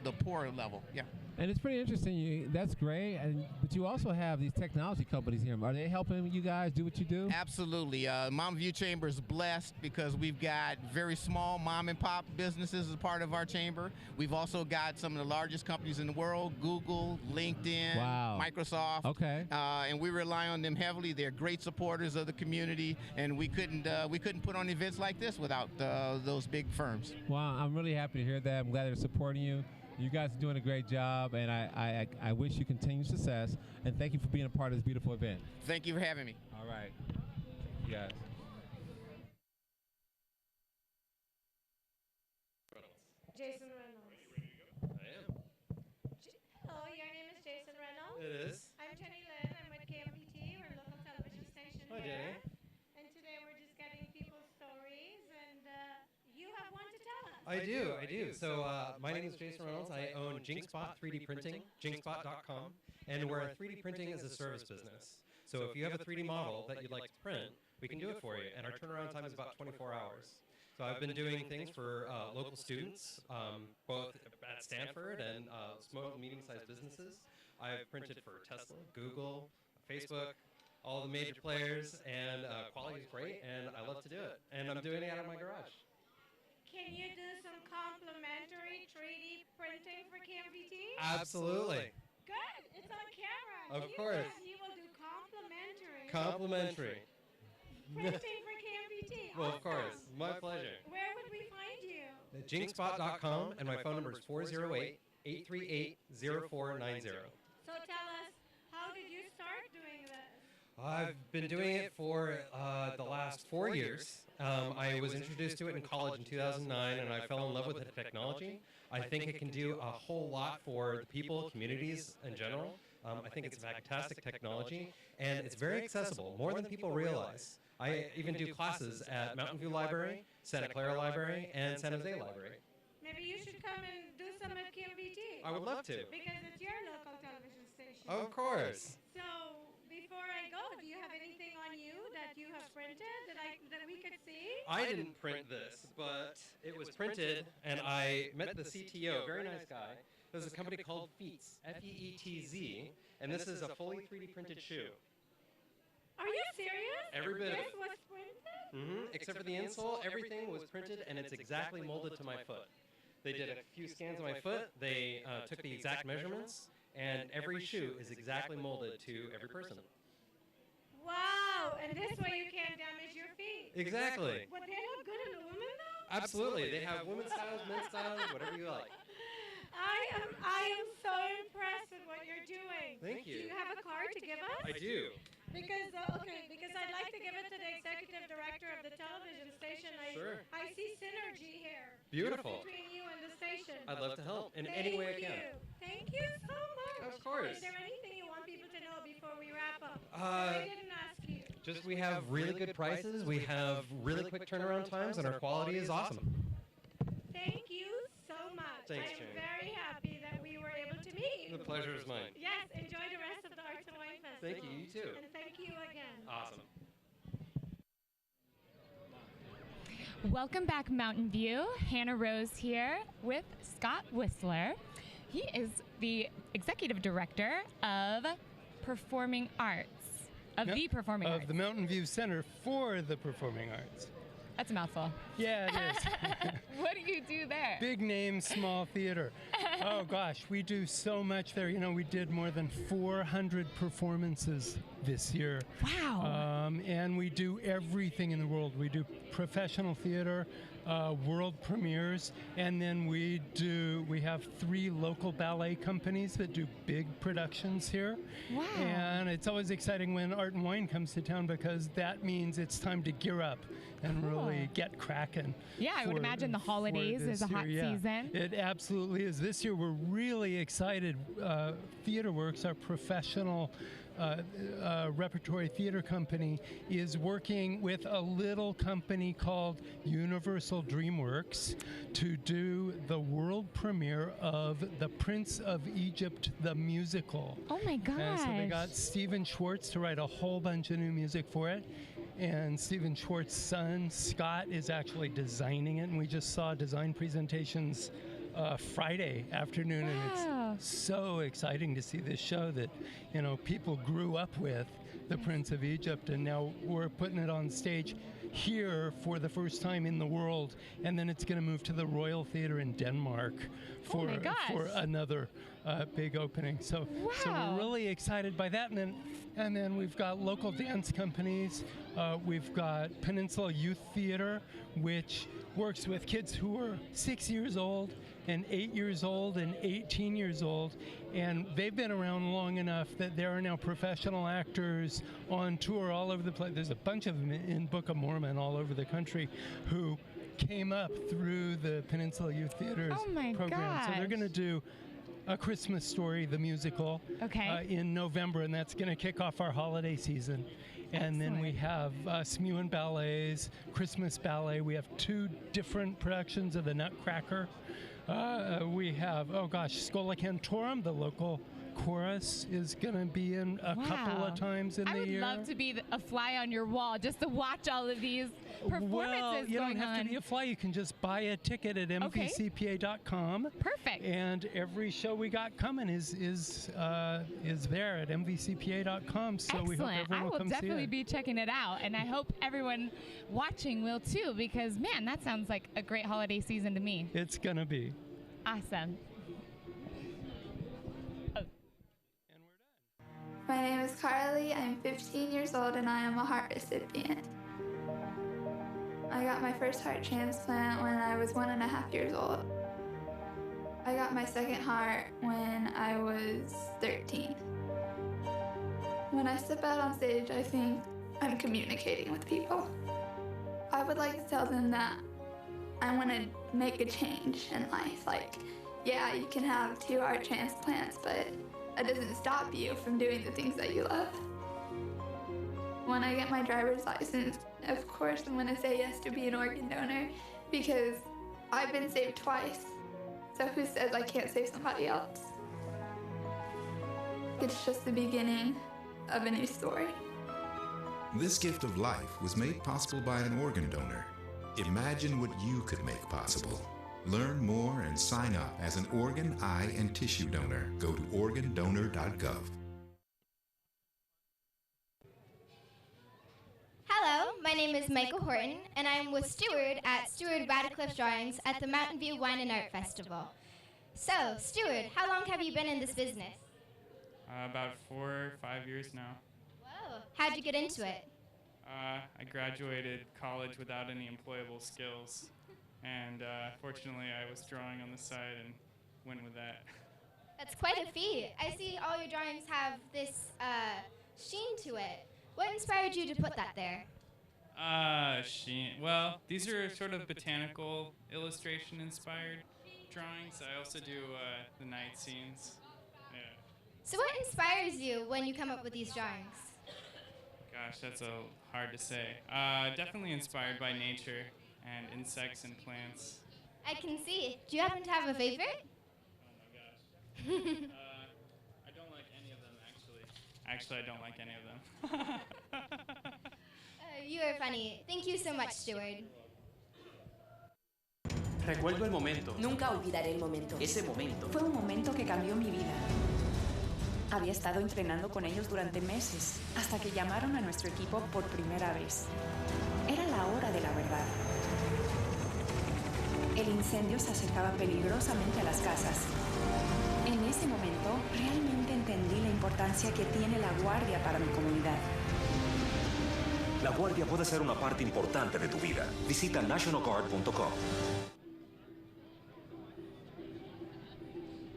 Speaker 16: the poorer level, yeah.
Speaker 17: And it's pretty interesting. That's great. But you also have these technology companies here. Are they helping you guys do what you do?
Speaker 16: Absolutely. Mountain View Chamber is blessed because we've got very small mom and pop businesses as part of our chamber. We've also got some of the largest companies in the world: Google, LinkedIn,
Speaker 17: wow.
Speaker 16: Microsoft.
Speaker 17: Okay.
Speaker 16: And we rely on them heavily. They're great supporters of the community, and we couldn't put on events like this without those big firms.
Speaker 17: Well, I'm really happy to hear that. I'm glad they're supporting you. You guys are doing a great job, and I wish you continued success, and thank you for being a part of this beautiful event.
Speaker 16: Thank you for having me.
Speaker 17: All right. Yes.
Speaker 10: Jason Reynolds.
Speaker 18: I am.
Speaker 10: Hello, your name is Jason Reynolds?
Speaker 18: It is.
Speaker 10: I'm Jenny Lynn. I'm with KMVT. We're a local television station
Speaker 18: Hi,
Speaker 10: here.
Speaker 18: Jenny.
Speaker 10: And today we're just getting people's stories, and you have one to tell us.
Speaker 18: I do. So my name is Jason Reynolds. I own JinkSpot 3D Printing, jinkspot.com, and we're a 3D printing as a service business. So if you have a 3D model that you'd like to print, we can do it for you, and our turnaround time is about 24 hours. So I've been doing things for local students, both at Stanford and small, medium-sized businesses. I've printed for Tesla, Google, Facebook, all the major players, and quality is great, and I love to do it. And I'm doing it out of my garage.
Speaker 10: Can you do some complimentary 3D printing for KMVT?
Speaker 18: Absolutely.
Speaker 10: Good. It's on camera.
Speaker 18: Of course.
Speaker 10: You will do complimentary.
Speaker 18: Complimentary.
Speaker 10: Printing for KMVT.
Speaker 18: Well, of course. My pleasure.
Speaker 10: Where would we find you?
Speaker 18: Jinkspot.com, and my phone number is 408-838-0490.
Speaker 10: So tell us, how did you start doing this?
Speaker 18: I've been doing it for the last 4 years. I was introduced to it in college in 2009, and I fell in love with the technology. I think it can do a whole lot for the people, communities in general. I think it's fantastic technology, and it's very accessible, more than people realize. I even do classes at Mountain View Library, Santa Clara Library, and San Jose Library.
Speaker 10: Maybe you should come and do some at KMVT.
Speaker 18: I would love to.
Speaker 10: Because it's your local television station.
Speaker 18: Of course.
Speaker 10: So, before I go, do you have anything on you that you have printed that we could see?
Speaker 18: I didn't print this, but it was printed, and I met the CTO, very nice guy. There's a company called Feetz, F-E-E-T-Z, and this is a fully 3D printed shoe.
Speaker 10: Are you serious?
Speaker 18: Every bit of it.
Speaker 10: This was printed?
Speaker 18: Except for the insole, everything was printed, and it's exactly molded to my foot. They did a few scans of my foot, they took the exact measurements, and every shoe is exactly molded to every person.
Speaker 10: Wow, and this way you can't damage your feet.
Speaker 18: Exactly.
Speaker 10: But they look good in the women though?
Speaker 18: Absolutely. They have women's styles, men's styles, whatever you like.
Speaker 10: I am so impressed with what you're doing.
Speaker 18: Thank you.
Speaker 10: Do you have a card to give us?
Speaker 18: I do.
Speaker 10: Because, because I'd like to give it to the executive director of the television station.
Speaker 18: Sure.
Speaker 10: I see synergy here.
Speaker 18: Beautiful.
Speaker 10: Between you and the station.
Speaker 18: I'd love to help in any way I can.
Speaker 10: Thank you so much.
Speaker 18: Of course.
Speaker 10: Is there anything you want people to know before we wrap up?
Speaker 18: I
Speaker 10: didn't ask you.
Speaker 18: Just we have really good prices, we have really quick turnaround times, and our quality is awesome.
Speaker 10: Thank you so much.
Speaker 18: Thanks,
Speaker 10: I am
Speaker 18: Jane.
Speaker 10: very happy that we were able to meet you.
Speaker 18: The pleasure is mine.
Speaker 10: Yes, enjoy the rest of the Arts and Wine Festival.
Speaker 18: Thank you, you too.
Speaker 10: And thank you again.
Speaker 18: Awesome.
Speaker 2: Welcome back, Mountain View. Hannah Rose here with Scott Whistler. He is the executive director of Performing Arts, the Performing Arts.
Speaker 19: Of the Mountain View Center for the Performing Arts.
Speaker 2: That's a mouthful.
Speaker 19: Yeah, it is.
Speaker 2: What do you do there?
Speaker 19: Big name, small theater. Oh gosh, we do so much there. You know, we did more than 400 performances this year.
Speaker 2: Wow.
Speaker 19: And we do everything in the world. We do professional theater, world premieres, and then we have 3 local ballet companies that do big productions here.
Speaker 2: Wow.
Speaker 19: And it's always exciting when Art and Wine comes to town because that means it's time to gear up and really get cracking.
Speaker 2: Yeah, I would imagine the holidays is a hot season.
Speaker 19: It absolutely is. This year we're really excited. TheaterWorks, our professional repertory theater company, is working with a little company called Universal DreamWorks to do the world premiere of The Prince of Egypt, the musical.
Speaker 2: Oh my gosh.
Speaker 19: And so they got Stephen Schwartz to write a whole bunch of new music for it. And Stephen Schwartz's son, Scott, is actually designing it. And we just saw design presentations Friday afternoon, and it's so exciting to see this show that, you know, people grew up with The Prince of Egypt, and now we're putting it on stage here for the first time in the world, and then it's going to move to the Royal Theatre in Denmark for another big opening. So we're really excited by that, and then we've got local dance companies. We've got Peninsula Youth Theatre, which works with kids who are 6 years old and 8 years old and 18 years old, and they've been around long enough that there are now professional actors on tour all over the place. There's a bunch of them in Book of Mormon all over the country who came up through the Peninsula Youth Theater's program. So they're going to do A Christmas Story, the musical, in November, and that's going to kick off our holiday season. And then we have Smewen Ballets, Christmas Ballet. We have 2 different productions of the Nutcracker. We have, Schola Cantorum, the local chorus, is going to be in a couple of times in the year.
Speaker 2: I would love to be a fly on your wall just to watch all of these performances
Speaker 19: Well, you don't have
Speaker 2: on.
Speaker 19: to be a fly. You can just buy a ticket at mvcpa.com.
Speaker 2: Perfect.
Speaker 19: And every show we got coming is there at mvcpa.com. So
Speaker 2: Excellent.
Speaker 19: we hope everyone
Speaker 2: I will
Speaker 19: come see
Speaker 2: definitely
Speaker 19: it.
Speaker 2: be checking it out, and I hope everyone watching will too, because man, that sounds like a great holiday season to me.
Speaker 19: It's going to be.
Speaker 2: Awesome.
Speaker 20: My name is Carly, I'm 15 years old, and I am a heart recipient. I got my first heart transplant when I was 1.5 years old. I got my second heart when I was 13. When I step out on stage, I think I'm communicating with people. I would like to tell them that I want to make a change in life. Like, yeah, you can have 2 heart transplants, but that doesn't stop you from doing the things that you love. When I get my driver's license, of course I'm gonna say yes to be an organ donor because I've been saved twice. So who says I can't save somebody else? It's just the beginning of a new story.
Speaker 21: This gift of life was made possible by an organ donor. Imagine what you could make possible. Learn more and sign up as an organ, eye, and tissue donor. Go to organdonor.gov.
Speaker 3: Hello, my name is Michael Horton, and I am with Stuart at Stuart Radcliffe Drawings at the Mountain View Wine and Art Festival. So, Stuart, how long have you been in this business?
Speaker 24: About 4 or 5 years now.
Speaker 3: Whoa, how'd you get into it?
Speaker 4: I graduated college without any employable skills, and fortunately I was drawing on the side and went with that.
Speaker 3: That's quite a feat. I see all your drawings have this sheen to it. What inspired you to put that there?
Speaker 4: Well, these are sort of botanical illustration inspired drawings. I also do the night scenes. Yeah.
Speaker 3: So what inspires you when you come up with these drawings?
Speaker 4: Gosh, that's hard to say. Definitely inspired by nature and insects and plants.
Speaker 3: I can see. Do you happen to have a favorite?
Speaker 4: I don't like any of them, actually. Actually, I don't like any of them.
Speaker 3: You are funny. Thank you so much, Stewart.
Speaker 6: Recuerdo el momento.
Speaker 22: Nunca olvidaré el momento.
Speaker 6: Ese momento.
Speaker 22: Fue un momento que cambió mi vida. Había estado entrenando con ellos durante meses, hasta que llamaron a nuestro equipo por primera vez. Era la hora de la verdad. El incendio se acercaba peligrosamente a las casas. En ese momento, realmente entendí la importancia que tiene la guardia para mi comunidad.
Speaker 6: La guardia puede ser una parte importante de tu vida. Visita nationalguard.com.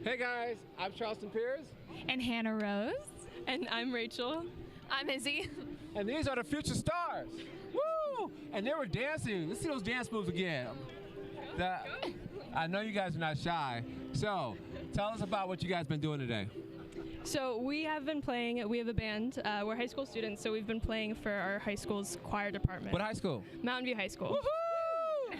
Speaker 1: Hey guys, I'm Charleston Pierce.
Speaker 2: And Hannah Rose.
Speaker 24: And I'm Rachel. I'm Izzy.
Speaker 1: And these are the future stars. Woo! And they were dancing. Let's see those dance moves again. I know you guys are not shy. So, tell us about what you guys been doing today.
Speaker 24: So we have been playing, we have a band, we're high school students, so we've been playing for our high school's choir department.
Speaker 1: What high school?
Speaker 24: Mountain View High School.
Speaker 1: Woohoo!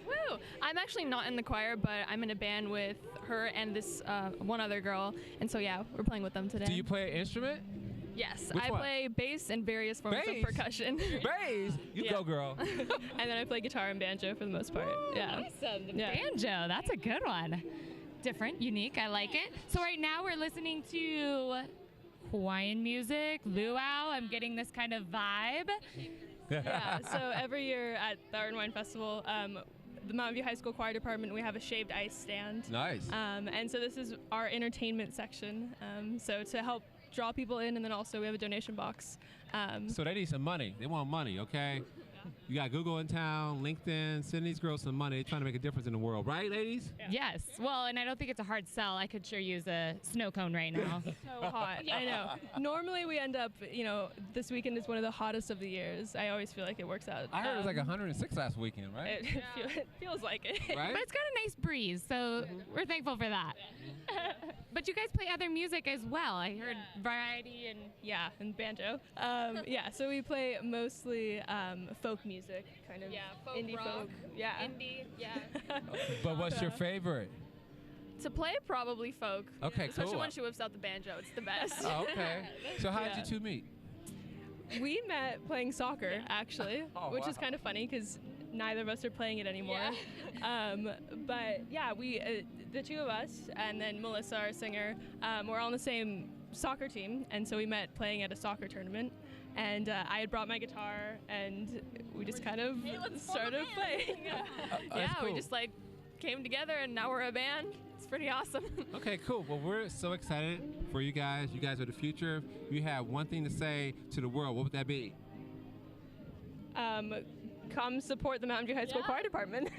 Speaker 24: Woo! I'm actually not in the choir, but I'm in a band with her and this one other girl, and so yeah, we're playing with them today.
Speaker 1: Do you play an instrument?
Speaker 24: Yes,
Speaker 1: Which
Speaker 24: I
Speaker 1: one?
Speaker 24: play bass and various forms of percussion.
Speaker 1: Bass? You go, girl.
Speaker 24: And then I play guitar and banjo for the most part. Yeah.
Speaker 2: Awesome. The banjo, that's a good one. Different, unique, I like it. So right now we're listening to Hawaiian music, luau. I'm getting this kind of vibe.
Speaker 24: Yeah, so every year at the Art and Wine Festival, the Mountain View High School Choir Department, we have a shaved ice stand.
Speaker 1: Nice.
Speaker 24: And so this is our entertainment section. So to help draw people in, and then also we have a donation box.
Speaker 1: So they need some money. They want money, okay? You got Google in town, LinkedIn, send these girls some money. They're trying to make a difference in the world, right, ladies?
Speaker 2: Yes. Well, and I don't think it's a hard sell. I could sure use a snow cone right now.
Speaker 24: So hot. I know. Normally we end up, this weekend is one of the hottest of the years. I always feel like it works out.
Speaker 1: I heard it was like 106 last weekend, right?
Speaker 24: It feels like it.
Speaker 1: Right?
Speaker 2: But it's got a nice breeze, so we're thankful for that. But you guys play other music as well. I heard variety
Speaker 24: and banjo. So we play mostly folk music, kind of folk indie rock, folk. Yeah. Indie,
Speaker 1: But what's your favorite?
Speaker 24: To play, probably folk.
Speaker 1: Okay,
Speaker 24: Especially
Speaker 1: cool.
Speaker 24: when she whips out the banjo, it's the best.
Speaker 1: Oh, okay. So how did you two meet?
Speaker 24: We met playing soccer, actually, which is
Speaker 1: wow.
Speaker 24: kind of funny because neither of us are playing it anymore. But yeah, we, the two of us, and then Melissa, our singer, we're all on the same soccer team, and so we met playing at a soccer tournament. And I had brought my guitar, and we just kind of started playing.
Speaker 1: Cool.
Speaker 24: We just came together, and now we're a band. It's pretty awesome.
Speaker 1: Okay, cool. Well, we're so excited for you guys. You guys are the future. If you have one thing to say to the world, what would that be?
Speaker 24: Come support the Mountain View High School Choir Department.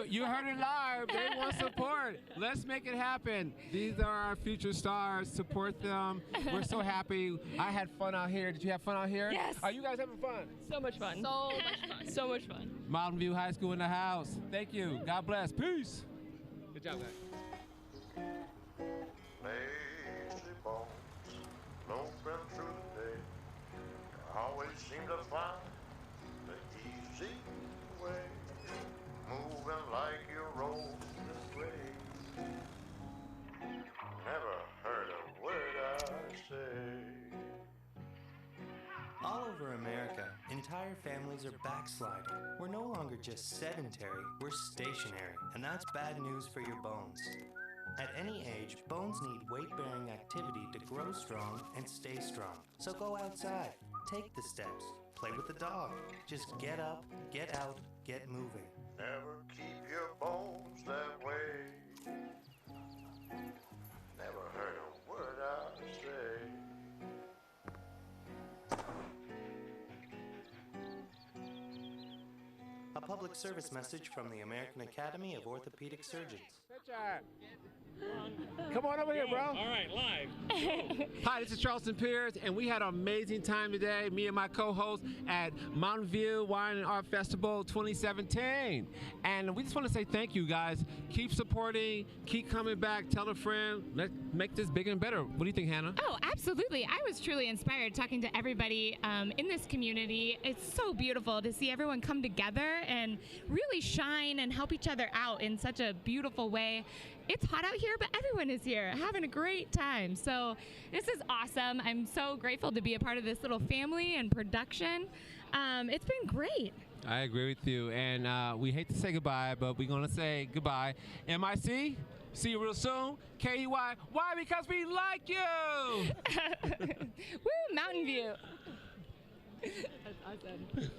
Speaker 1: You heard it live. They want support. Let's make it happen. These are our future stars. Support them. We're so happy. I had fun out here. Did you have fun out here?
Speaker 24: Yes.
Speaker 1: Are you guys having fun?
Speaker 24: So much fun. So much fun. So much fun.
Speaker 1: Mountain View High School in the house. Thank you. God bless. Peace. Good job, guys.
Speaker 25: Lazy bones, loafing through the day, always seem to find the easy way, moving like you roll this way. Never heard a word I say.
Speaker 26: All over America, entire families are backsliding. We're no longer just sedentary, we're stationary, and that's bad news for your bones. At any age, bones need weight-bearing activity to grow strong and stay strong. So go outside, take the steps, play with the dog. Just get up, get out, get moving.
Speaker 25: Never keep your bones that way. Never heard a word I say.
Speaker 26: a public service message from the American Academy of Orthopedic Surgeons.
Speaker 1: Come on over here, bro.
Speaker 7: All right, live.
Speaker 1: Hi, this is Charleston Pierce, and we had an amazing time today, me and my co-host at Mountain View Wine and Art Festival 2017. And we just want to say thank you, guys. Keep supporting, keep coming back, tell a friend, let's make this bigger and better. What do you think, Hannah?
Speaker 2: Oh, absolutely. I was truly inspired talking to everybody in this community. It's so beautiful to see everyone come together and really shine and help each other out in such a beautiful way. It's hot out here, but everyone is here having a great time. So this is awesome. I'm so grateful to be a part of this little family and production. It's been great.
Speaker 1: I agree with you, and we hate to say goodbye, but we're going to say goodbye. MIC, see you real soon. KEY, why? Because we like you!
Speaker 2: Woo, Mountain View. That's awesome.